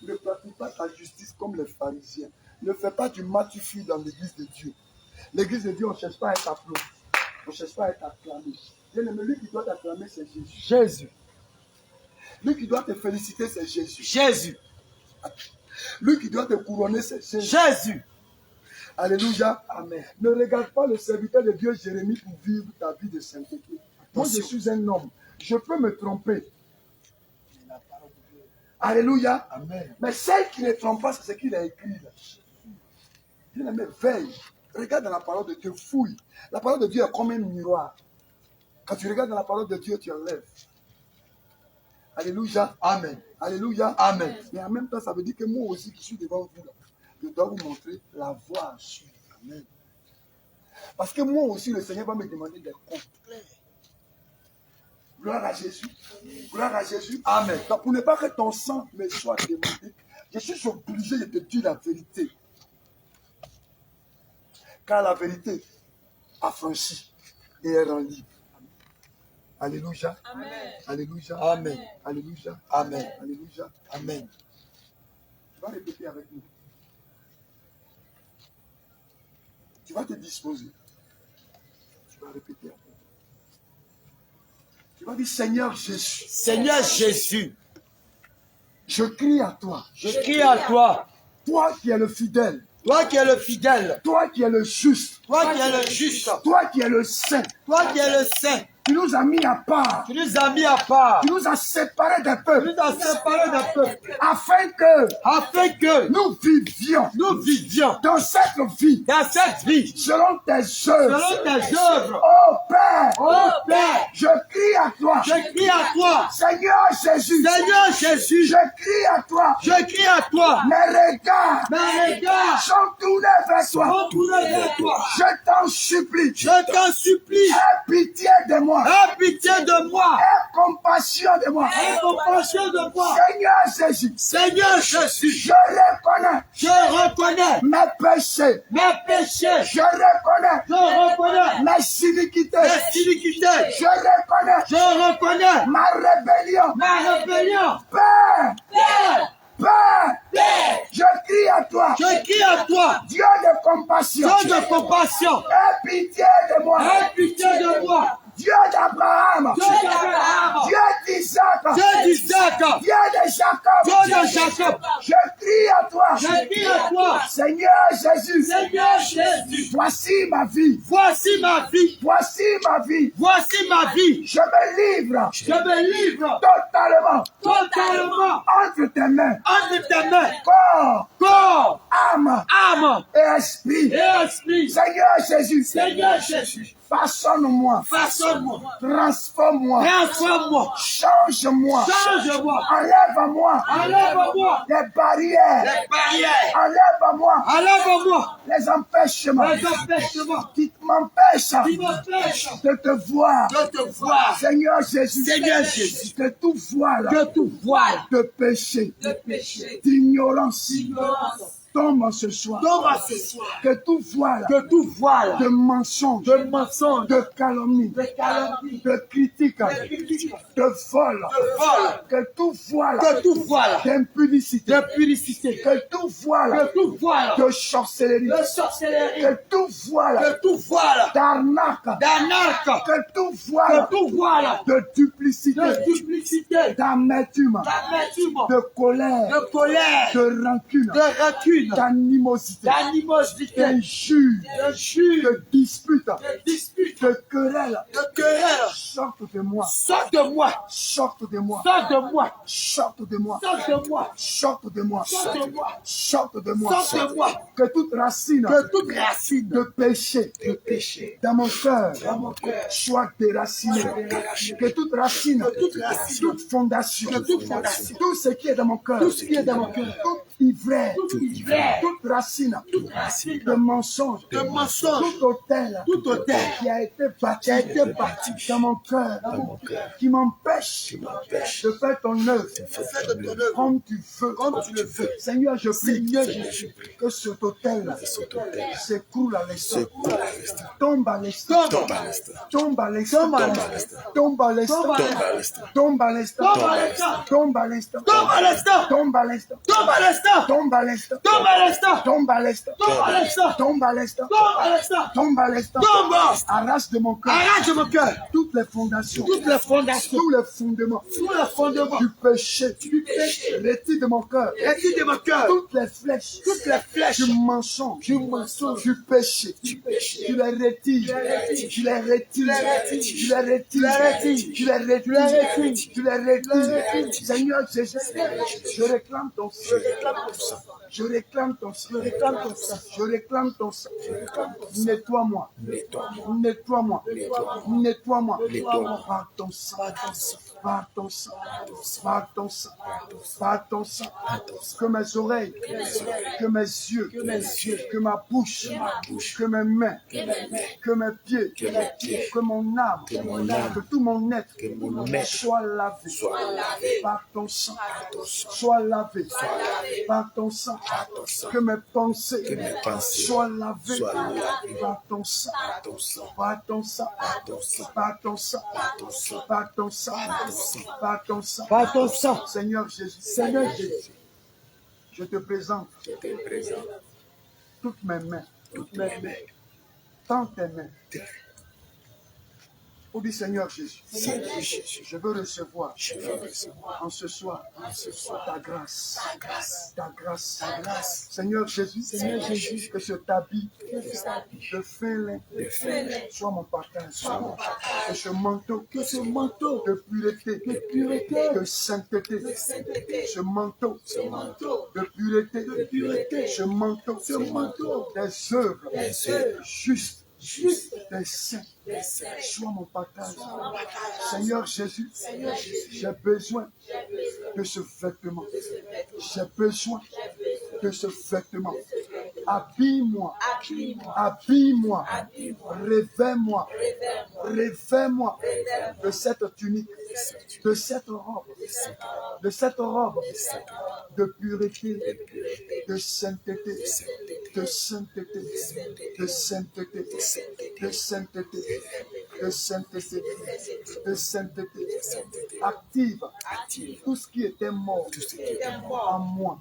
Speaker 1: Ne pratique pas ta justice comme les pharisiens. Ne fais pas du matu-fui dans l'église de Dieu. L'église de Dieu, on ne cherche pas à être applaudi. On ne cherche pas à être acclamé. Bien-aimé, lui qui doit t'acclamer, c'est Jésus.
Speaker 6: Jésus.
Speaker 1: Lui qui doit te féliciter, c'est Jésus.
Speaker 6: Jésus.
Speaker 1: Lui qui doit te couronner, c'est Jésus.
Speaker 6: Jésus.
Speaker 1: Alléluia. Amen. Ne regarde pas le serviteur de Dieu Jérémie pour vivre ta vie de sainteté. Moi, je suis un homme. Je peux me tromper. Alléluia.
Speaker 6: Amen.
Speaker 1: Mais celle qui ne trompe pas, c'est ce qu'il a écrit là. Bien-aimé, veille. Regarde dans la parole de Dieu, fouille. La parole de Dieu est comme un miroir. Quand tu regardes dans la parole de Dieu, tu enlèves. Alléluia.
Speaker 6: Amen.
Speaker 1: Alléluia.
Speaker 6: Amen.
Speaker 1: Mais en même temps, ça veut dire que moi aussi, qui suis devant vous, là, je dois vous montrer la voie à suivre. Amen. Parce que moi aussi, le Seigneur va me demander des comptes. Gloire à Jésus. Gloire à Jésus. Amen. Donc, pour ne pas que ton sang me soit demandé, je suis obligé de te dire la vérité. car la vérité affranchit et elle rend libre. Alléluia.
Speaker 4: Amen.
Speaker 1: Alléluia.
Speaker 6: Amen.
Speaker 1: Alléluia.
Speaker 6: Amen.
Speaker 1: Alléluia.
Speaker 6: Amen.
Speaker 1: Tu vas répéter avec nous. Tu vas te disposer. Tu vas répéter avec nous. Tu vas dire, Seigneur Jésus,
Speaker 6: Seigneur Jésus,
Speaker 1: je crie à toi.
Speaker 6: je crie à toi,
Speaker 1: Toi qui es le fidèle.
Speaker 6: toi qui es le fidèle,
Speaker 1: Toi qui es le juste.
Speaker 6: toi qui es le juste,
Speaker 1: Toi qui es le saint.
Speaker 6: toi qui es le saint,
Speaker 1: Tu nous as mis à part.
Speaker 6: tu nous as mis à part,
Speaker 1: Tu nous as séparés des
Speaker 6: tu
Speaker 1: peuples.
Speaker 6: nous as séparés d'un peuple,
Speaker 1: Afin que
Speaker 6: nous vivions
Speaker 1: vivions dans cette vie.
Speaker 6: dans cette vie,
Speaker 1: Selon tes œuvres.
Speaker 6: selon tes œuvres.
Speaker 1: Oh Père.
Speaker 6: Oh Père,
Speaker 1: Je crie à toi.
Speaker 6: je crie à toi,
Speaker 1: Seigneur Jésus.
Speaker 6: Seigneur Jésus,
Speaker 1: Je crie à toi.
Speaker 6: je crie à toi,
Speaker 1: Mes regards
Speaker 6: mes regards
Speaker 1: sont tournés vers toi.
Speaker 6: sont tournés vers toi.
Speaker 1: Je t'en supplie.
Speaker 6: Je t'en supplie,
Speaker 1: Aie pitié de moi.
Speaker 6: aie pitié de moi,
Speaker 1: Aie compassion de moi.
Speaker 6: aie compassion de moi.
Speaker 1: Seigneur Jésus.
Speaker 6: Seigneur Jésus,
Speaker 1: Je reconnais
Speaker 6: je reconnais
Speaker 1: mes péchés.
Speaker 6: mes péchés,
Speaker 1: Je reconnais
Speaker 6: je reconnais
Speaker 1: mes iniquités.
Speaker 6: mes iniquités,
Speaker 1: Je reconnais
Speaker 6: je reconnais
Speaker 1: ma rébellion.
Speaker 6: ma rébellion.
Speaker 1: Père,
Speaker 6: Père,
Speaker 1: Père,
Speaker 6: Père,
Speaker 1: je crie à toi.
Speaker 6: je crie à toi,
Speaker 1: Dieu de compassion.
Speaker 6: Dieu de compassion,
Speaker 1: Aie pitié de moi.
Speaker 6: aie pitié de moi,
Speaker 1: Dieu d'Abraham.
Speaker 6: Dieu d'Abraham,
Speaker 1: Dieu d'Isaac.
Speaker 6: Dieu d'Isaac,
Speaker 1: Dieu de Jacob.
Speaker 6: Dieu de Jacob,
Speaker 1: Je crie à toi.
Speaker 6: je crie à toi,
Speaker 1: Seigneur Jésus.
Speaker 6: Seigneur Jésus,
Speaker 1: Voici ma vie.
Speaker 6: voici ma vie,
Speaker 1: Voici ma vie.
Speaker 6: voici ma vie,
Speaker 1: Je me livre
Speaker 6: je me livre
Speaker 1: totalement
Speaker 6: totalement
Speaker 1: entre tes mains.
Speaker 6: entre tes mains,
Speaker 1: Corps,
Speaker 6: corps,
Speaker 1: âme
Speaker 6: âme
Speaker 1: et esprit.
Speaker 6: et esprit.
Speaker 1: Seigneur Jésus.
Speaker 6: Seigneur Jésus,
Speaker 1: Façonne-moi.
Speaker 6: façonne-moi,
Speaker 1: Transforme-moi.
Speaker 6: transforme-moi,
Speaker 1: Change-moi.
Speaker 6: change-moi,
Speaker 1: Enlève-moi
Speaker 6: enlève-moi
Speaker 1: les barrières.
Speaker 6: les barrières,
Speaker 1: Enlève-moi
Speaker 6: enlève-moi
Speaker 1: les empêchements
Speaker 6: les empêchements
Speaker 1: qui m'empêchent
Speaker 6: qui m'empêchent
Speaker 1: de te voir.
Speaker 6: de te voir.
Speaker 1: Seigneur Jésus.
Speaker 6: Seigneur Jésus,
Speaker 1: Que tout voile
Speaker 6: que tout voile
Speaker 1: de péché,
Speaker 6: de péché,
Speaker 1: d'ignorance
Speaker 6: d'ignorance
Speaker 1: tombe ce soir.
Speaker 6: tombe à ce soir,
Speaker 1: Que tout voile
Speaker 6: que tout voile
Speaker 1: de mensonges,
Speaker 6: de mensonges,
Speaker 1: de calomnie,
Speaker 6: de calomnie,
Speaker 1: de critiques,
Speaker 6: de critiques,
Speaker 1: de vol,
Speaker 6: de vol,
Speaker 1: que tout voile
Speaker 6: que tout voile
Speaker 1: d'impudicité,
Speaker 6: de publicité,
Speaker 1: que tout voile
Speaker 6: que tout voile
Speaker 1: de sorcellerie,
Speaker 6: de sorcellerie,
Speaker 1: que tout voile
Speaker 6: que tout voile
Speaker 1: d'arnaque,
Speaker 6: d'anarque,
Speaker 1: que tout voile
Speaker 6: que tout voile
Speaker 1: de duplicité,
Speaker 6: de duplicité,
Speaker 1: d'amertume,
Speaker 6: d'amertume,
Speaker 1: de colère,
Speaker 6: de colère,
Speaker 1: de rancune,
Speaker 6: de rancune,
Speaker 1: d'animosité,
Speaker 6: d'animosité,
Speaker 1: d'injure,
Speaker 6: de jure,
Speaker 1: de dispute,
Speaker 6: de dispute,
Speaker 1: de querelle.
Speaker 6: de querelle.
Speaker 1: Sorte de moi,
Speaker 6: Sors de moi,
Speaker 1: sorte de moi,
Speaker 6: sors de moi,
Speaker 1: sorte de moi,
Speaker 6: sors de moi,
Speaker 1: sorte de moi,
Speaker 6: sors de moi,
Speaker 1: sorte de moi.
Speaker 6: sors de moi.
Speaker 1: Que toute racine
Speaker 6: Que toute racine
Speaker 1: de péché
Speaker 6: de péché
Speaker 1: dans mon cœur
Speaker 6: dans mon cœur
Speaker 1: soit déracinée. Que toute racine,
Speaker 6: toute racine,
Speaker 1: toute fondation,
Speaker 6: toute fondation,
Speaker 1: tout ce qui est dans mon cœur,
Speaker 6: tout ce qui est dans mon cœur,
Speaker 1: toute ivresse,
Speaker 6: toute ivresse,
Speaker 1: toute racine
Speaker 6: toute racine
Speaker 1: de mensonge,
Speaker 6: de mensonge,
Speaker 1: tout autel
Speaker 6: tout autel
Speaker 1: qui a été bâti dans mon cœur, qui m'empêche de faire ton œuvre
Speaker 6: fais de ton œuvre
Speaker 1: comme tu veux.
Speaker 6: comme tu le veux.
Speaker 1: Seigneur, je prie
Speaker 6: Seigneur Jésus,
Speaker 1: que cet autel s'écroule à l'instant. Tombe à l'instant.
Speaker 6: tombe,
Speaker 1: Tombe à l'instant.
Speaker 6: tombe à l'instant,
Speaker 1: Tombe à l'instant.
Speaker 6: tombe à l'instant,
Speaker 1: Tombe à l'instant.
Speaker 6: tombe à l'instant,
Speaker 1: Tombe à l'instant.
Speaker 6: tombe à l'instant,
Speaker 1: Tombe à l'instant.
Speaker 6: tombe à l'instant,
Speaker 1: Tombe à l'instant.
Speaker 6: tombe à l'instant,
Speaker 1: Tombe à l'instant.
Speaker 6: tombe à l'instant,
Speaker 1: Tombe à l'instant.
Speaker 6: tombe à l'instant,
Speaker 1: Tombe à l'instant.
Speaker 6: tombe,
Speaker 1: Arrache de mon cœur
Speaker 6: arrache de mon cœur
Speaker 1: toutes les fondations,
Speaker 6: toutes les fondations,
Speaker 1: tous les fondements
Speaker 6: tous les fondements
Speaker 1: du péché.
Speaker 6: du péché,
Speaker 1: Retire de mon cœur
Speaker 6: retire de mon cœur
Speaker 1: toutes les flèches du mensonge, du péché. Tu les retires. Tu les retires. Tu les retires. Tu les retires. Tu les retires. Seigneur Jésus, je réclame ton sang. Je réclame ton sang. Je réclame ton sang. Nettoie-moi. Nettoie-moi. Nettoie-moi par ton sang. par ton sang, par ton sang, par ton sang, que mes oreilles, que mes yeux, que ma bouche, que mes mains, que mes pieds, que mon âme, que tout mon être soit lavé par ton sang, soit lavé par ton sang, que mes pensées soient lavées par ton sang, par ton sang, par ton sang, par ton sang, par ton sang,
Speaker 6: Par ton sang.
Speaker 1: Seigneur Jésus, je te présente toutes mes mains, tant tes mains. Pour dire Seigneur Jésus, je veux recevoir en ce soir ta grâce, ta grâce. Seigneur Jésus, que cet habit de fin lin soit mon partage, que ce manteau de pureté, de sainteté, ce manteau de pureté, ce manteau des œuvres justes, des saints, sois mon partage. Seigneur Jésus, j'ai besoin de ce vêtement. J'ai besoin de ce vêtement. Habille-moi, habille-moi, revêt-moi, revêt-moi de cette tunique, de cette robe de pureté, de sainteté, de sainteté, de sainteté, de sainteté, de sainteté, de sainteté. Active tout ce qui était mort en moi,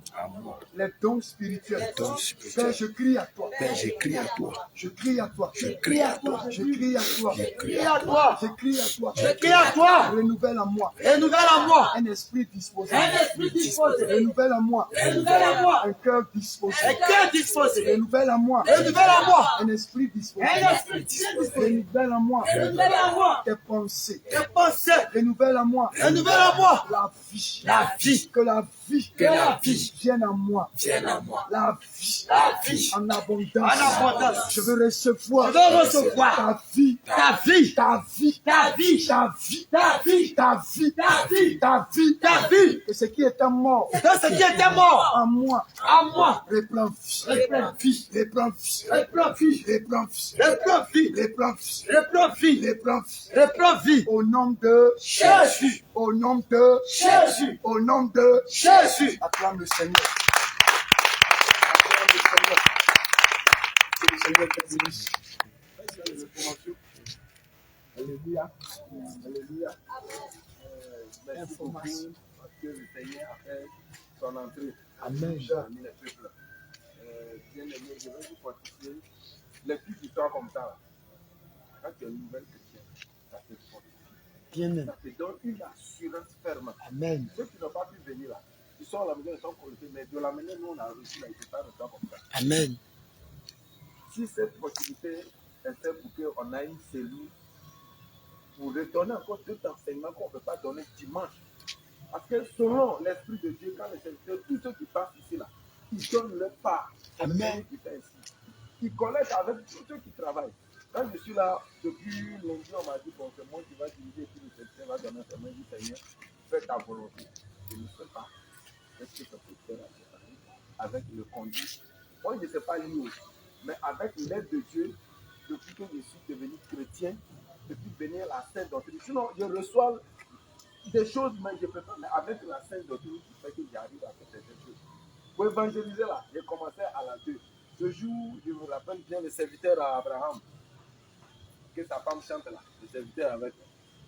Speaker 1: les dons spirituels. Père, je crie à toi. Je crie à toi. Je crie à toi. Je crie à toi. Je crie à toi. Je crie à toi. Je crie à toi.
Speaker 6: Je crie à toi.
Speaker 1: Renouvelle en moi.
Speaker 6: Renouvelle en moi.
Speaker 1: Un esprit disposé.
Speaker 6: Un esprit disposé.
Speaker 1: Renouvelle en moi.
Speaker 6: Renouvelle en moi.
Speaker 1: Un cœur disposé.
Speaker 6: Un cœur disposé.
Speaker 1: Renouvelle en moi.
Speaker 6: Renouvelle en moi.
Speaker 1: Un esprit disposé.
Speaker 6: Un esprit disposé.
Speaker 1: Renouvelle en moi.
Speaker 6: Renouvelle en moi.
Speaker 1: Tes pensées.
Speaker 6: Tes pensées.
Speaker 1: Renouvelle en moi.
Speaker 6: Renouvelle en moi.
Speaker 1: La vie.
Speaker 6: La vie.
Speaker 1: Que la vie.
Speaker 6: Que la vie
Speaker 1: vienne en moi.
Speaker 6: vienne en moi.
Speaker 1: La vie.
Speaker 6: La vie.
Speaker 1: En abondance.
Speaker 6: En abondance.
Speaker 1: Je veux recevoir.
Speaker 6: Je veux recevoir
Speaker 1: ta vie.
Speaker 6: Ta vie.
Speaker 1: Ta vie.
Speaker 6: Ta vie.
Speaker 1: Ta vie.
Speaker 6: Ta vie.
Speaker 1: Ta vie.
Speaker 6: Ta vie.
Speaker 1: Ta vie.
Speaker 6: Ta vie.
Speaker 1: Que ce qui était mort.
Speaker 6: Que ce qui était mort
Speaker 1: En moi.
Speaker 6: en moi.
Speaker 1: Reprends vie.
Speaker 6: Reprends vie.
Speaker 1: Reprends vie.
Speaker 6: Reprends vie.
Speaker 1: Reprends vie.
Speaker 6: Reprends vie.
Speaker 1: Reprends vie.
Speaker 6: Reprends vie.
Speaker 1: Reprends vie.
Speaker 6: Reprends vie.
Speaker 1: Au nom de
Speaker 6: Jésus.
Speaker 1: Au nom de
Speaker 6: Jésus.
Speaker 1: Au nom de
Speaker 6: Jésus.
Speaker 1: Acclame le Seigneur. Acclame le Seigneur. Que le Seigneur te bénisse.
Speaker 3: Alléluia. Alléluia. Merci beaucoup parce que le Seigneur a fait son entrée.
Speaker 2: Amen.
Speaker 3: Parmi les peuples. Bien aimé, je vais vous fortifier. Les petites histoires comme ça, là, quand tu es une nouvelle chrétienne, ça te fortifie.
Speaker 2: Amen.
Speaker 3: Ça te donne une assurance ferme.
Speaker 2: Amen.
Speaker 3: Ceux qui n'ont pas pu venir là, ils sont à la maison, ils sont connectés, mais de la manière dont on a reçu là, ils ne peuvent pas rester comme ça.
Speaker 2: Amen.
Speaker 3: Si cette possibilité est faite pour qu'on ait une cellule, pour redonner encore d'autres enseignements qu'on ne peut pas donner dimanche. Parce que selon l'Esprit de Dieu, quand les serviteurs, tous ceux qui passent ici, là, ils donnent leur part.
Speaker 2: Amen.
Speaker 3: Ils collectent avec tous ceux qui travaillent. Quand je suis là, depuis lundi, on m'a dit, bon, c'est moi qui va diriger, et puis le serviteur va donner un serment, dit, Seigneur, fais ta volonté. Je ne sais pas. Est-ce que ça peut faire avec le conduit? Moi, je ne sais pas lire, mais avec l'aide de Dieu, depuis que je suis devenu chrétien, depuis venir à la Sainte Doctrine. Sinon, je reçois des choses, mais je ne peux pas. Mais avec la Sainte Doctrine, qui fait que j'arrive à faire certaines choses. Pour évangéliser là, j'ai commencé à la 2. Ce jour, je me rappelle bien le serviteur à Abraham, que sa femme chante là, le serviteur avec.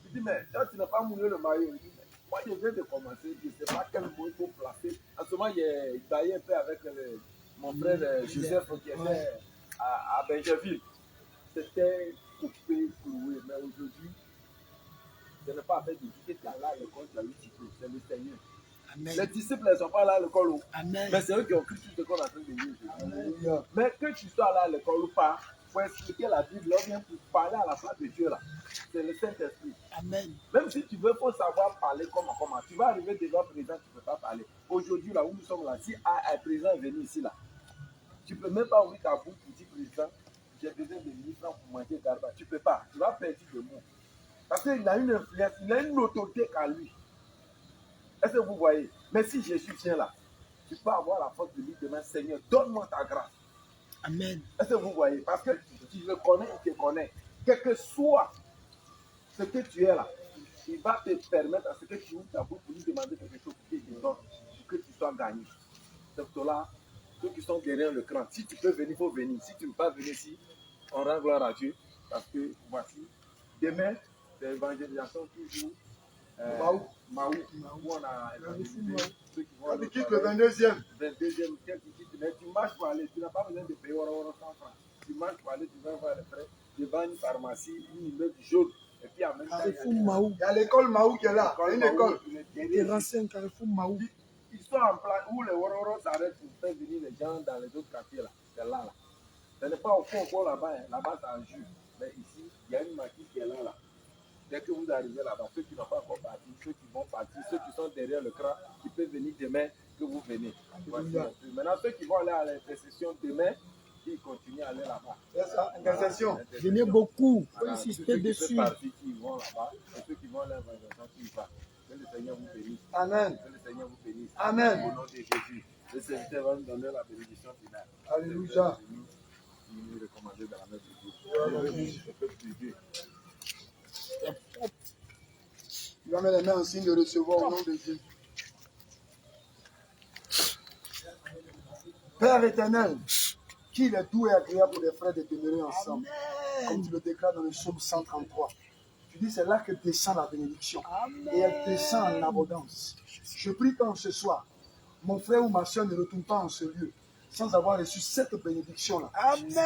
Speaker 3: Je dis, mais toi, tu n'as pas mouillé le maillot. Je dis, mais moi, je viens de commencer, je ne sais pas quel mot il faut placer. En ce moment, il baillait un peu avec mon frère Joseph qui était à Benjerville. C'était coupé, cloué, mais aujourd'hui, je n'ai pas fait de disciples là à l'école, tu as eu diplôme, c'est le Seigneur.
Speaker 2: Amen.
Speaker 3: Les disciples ne sont pas là à l'école,
Speaker 2: Amen.
Speaker 3: mais c'est eux qui ont cru tout ce qu'on a fait de nous. Mais que tu sois là à l'école ou pas, il faut expliquer la Bible, là, bien pour parler à la place de Dieu là. C'est le Saint-Esprit.
Speaker 2: Amen.
Speaker 3: Même si tu veux, il faut savoir parler comment. Tu vas arriver devant le président, tu ne peux pas parler. Aujourd'hui, là où nous sommes là, si un président est venu ici, là, tu ne peux même pas ouvrir ta bouche pour dire président, j'ai besoin de 1000 francs pour manger garba. Tu ne peux pas. Tu vas perdre des mots. Parce qu'il a une influence, il a une autorité qu'à lui. Est-ce que vous voyez? Mais si Jésus vient là, tu peux avoir la force de lui demain, Seigneur, donne-moi ta grâce.
Speaker 6: Amen.
Speaker 3: Est-ce que vous voyez? Parce que tu le connais, il te connaît. Quel que soit ce que tu es là, il va te permettre à ce que tu ouvres ta bouche pour lui demander quelque chose pour qu'il te donne, pour que tu sois gagné. Donc là, ceux qui sont derrière le cran, si tu peux venir, il faut venir. Si tu ne peux pas venir ici, on rend gloire à Dieu. Parce que voici, demain, c'est l'évangélisation toujours. Maou, où on a évangélisé ceux qui vont
Speaker 1: Tu quittes le 22e.
Speaker 3: 22e, mais tu marches pour aller, tu n'as pas besoin de payer 100 francs. Tu marches pour aller, tu vas voir les frais devant une pharmacie, une immeuble jaune. Et puis en même temps,
Speaker 6: Carrefour Maou.
Speaker 1: Il y a l'école Maou qui est là. Il y a une école.
Speaker 6: Terrassé, Carrefour Maou.
Speaker 3: Ils sont en place où les Wororos s'arrêtent pour faire venir les gens dans les autres quartiers là. C'est là. Ce n'est pas au fond là-bas. Hein. Là-bas, c'est en jus. Mais ici, il y a une maquille qui est là. Dès que vous arrivez là-bas, ceux qui n'ont pas encore parti, ceux qui vont partir, ceux qui sont derrière le cran, qui peuvent venir demain, que vous venez. Voici un peu. Maintenant, ceux qui vont aller à l'intercession demain, ils continuent à aller là-bas.
Speaker 1: C'est ça, intercession.
Speaker 6: Venez beaucoup. Il faut
Speaker 3: Voilà,
Speaker 6: insister
Speaker 3: ceux qui
Speaker 6: dessus.
Speaker 3: sont partis, qui vont là-bas, et ceux qui vont à l'évangélisation, qui vont. Que le Seigneur vous bénisse.
Speaker 1: Amen.
Speaker 3: Que le Seigneur vous bénisse.
Speaker 1: Amen.
Speaker 3: Au nom de Jésus. Le serviteur va nous donner la bénédiction finale.
Speaker 1: Alléluia.
Speaker 3: Nous recommander dans la main de Dieu. Le peuple de Dieu.
Speaker 1: Il va mettre les mains en signe de recevoir au nom de Dieu. Père éternel, qu'il est doux et agréable pour les frères de demeurer ensemble. Comme tu le déclares dans le psaume 133. Tu dis c'est là que descend la bénédiction. Et elle descend en abondance. Je prie qu'en ce soir, mon frère ou ma soeur ne retourne pas en ce lieu sans avoir reçu cette bénédiction-là.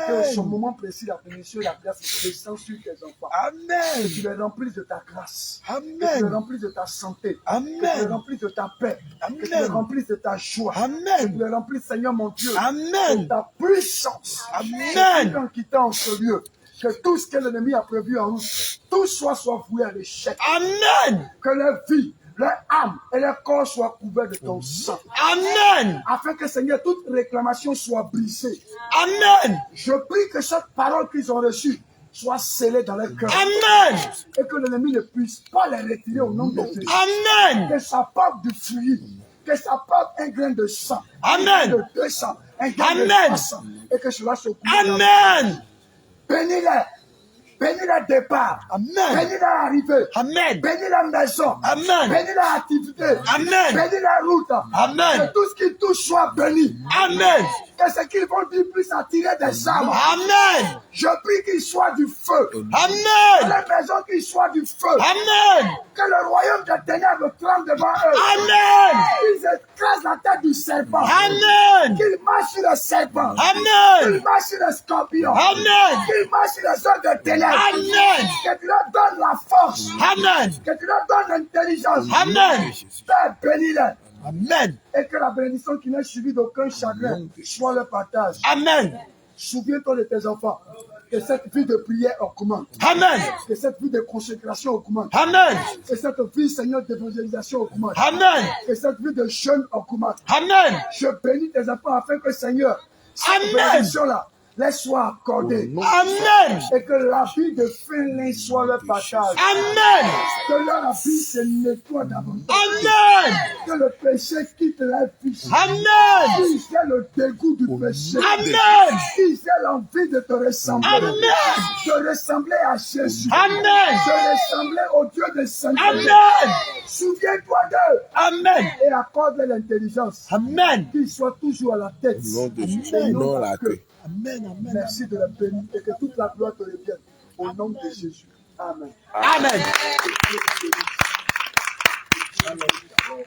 Speaker 1: Que ce moment précis, la bénédiction et la grâce descendent sur tes enfants.
Speaker 6: Amen.
Speaker 1: Que tu les remplisses de ta grâce.
Speaker 6: Amen.
Speaker 1: Que tu les remplisses de ta santé.
Speaker 6: Amen.
Speaker 1: Que tu les remplisses de ta paix.
Speaker 6: Amen.
Speaker 1: Que tu les remplisses de ta joie.
Speaker 6: Amen.
Speaker 1: Que tu les remplisses, Seigneur mon Dieu,
Speaker 6: Amen.
Speaker 1: de ta puissance.
Speaker 6: Amen.
Speaker 1: En quittant ce lieu, que tout ce que l'ennemi a prévu en nous, tout soit voué à l'échec.
Speaker 6: Amen.
Speaker 1: Que leur vie, leur âme et leur corps soient couverts de ton sang.
Speaker 6: Amen.
Speaker 1: Afin que, Seigneur, toute réclamation soit brisée.
Speaker 6: Amen.
Speaker 1: Je prie que cette parole qu'ils ont reçue soit scellée dans leur cœur.
Speaker 6: Amen.
Speaker 1: Et que l'ennemi ne puisse pas les retirer au nom de Jésus.
Speaker 6: Amen.
Speaker 1: Que ça porte du fruit. Que ça porte un grain de sang.
Speaker 6: Amen.
Speaker 1: Un grain de 200. Un grain
Speaker 6: Amen.
Speaker 1: de 300. Et que cela se coule.
Speaker 6: Amen.
Speaker 1: Bénis-les. Bénis le départ.
Speaker 6: Amen.
Speaker 1: Bénis l'arrivée.
Speaker 6: Amen.
Speaker 1: Bénis la maison.
Speaker 6: Amen.
Speaker 1: Bénis l'activité.
Speaker 6: Amen.
Speaker 1: Bénis la route.
Speaker 6: Amen.
Speaker 1: Que tout ce qui touche soit béni.
Speaker 6: Amen.
Speaker 1: Que ce qu'ils vont dire puisse attirer des âmes.
Speaker 6: Amen.
Speaker 1: Je prie qu'il soit du feu. Que
Speaker 6: Amen.
Speaker 1: la maison qu'il soit du feu.
Speaker 6: Amen.
Speaker 1: Que le royaume des ténèbres tremble devant eux.
Speaker 6: Amen.
Speaker 1: Qu'ils écrasent la tête du serpent.
Speaker 6: Amen.
Speaker 1: Qu'ils marchent sur le serpent.
Speaker 6: Amen.
Speaker 1: Qu'ils marchent sur le scorpion.
Speaker 6: Amen.
Speaker 1: Qu'ils marchent sur les œuvres de ténèbres.
Speaker 6: Amen.
Speaker 1: Que tu leur donnes la force.
Speaker 6: Amen.
Speaker 1: Que tu leur donnes l'intelligence.
Speaker 6: Amen.
Speaker 1: Père, bénis-les.
Speaker 6: Amen.
Speaker 1: Et que la bénédiction qui n'est suivie d'aucun chagrin soit le partage.
Speaker 6: Amen.
Speaker 1: Souviens-toi de tes enfants. Que cette vie de prière augmente.
Speaker 6: Amen.
Speaker 1: Que cette vie de consécration augmente.
Speaker 6: Amen.
Speaker 1: Que cette vie, Seigneur, d'évangélisation augmente.
Speaker 6: Amen.
Speaker 1: Que cette vie de jeûne augmente.
Speaker 6: Amen.
Speaker 1: Je bénis tes enfants afin que, Seigneur, cette
Speaker 6: Amen.
Speaker 1: bénédiction-là les soit accordée.
Speaker 6: Amen.
Speaker 1: Et que la vie de Finlay soit leur partage.
Speaker 6: Amen.
Speaker 1: Que leur vie se nettoie davantage.
Speaker 6: Amen.
Speaker 1: Que le péché quitte leur vie.
Speaker 6: Amen.
Speaker 1: Qu'ils aient le dégoût du péché.
Speaker 6: Amen.
Speaker 1: Qu'ils aient l'envie de te ressembler.
Speaker 6: Amen.
Speaker 1: De ressembler à Jésus.
Speaker 6: Amen.
Speaker 1: De ressembler au Dieu des saints.
Speaker 6: Amen.
Speaker 1: Souviens-toi d'eux.
Speaker 6: Amen.
Speaker 1: Et accorde l'intelligence.
Speaker 6: Amen.
Speaker 1: Qu'ils soient toujours à la tête.
Speaker 5: Nom de Jésus.
Speaker 1: Et non
Speaker 5: Non,
Speaker 1: la
Speaker 5: la
Speaker 1: queue.
Speaker 5: queue.
Speaker 6: Amen. Amen.
Speaker 1: Merci de la bénir et que toute la gloire te revienne. Au nom de Jésus. Amen.
Speaker 6: Amen.
Speaker 3: Shalom, shalom.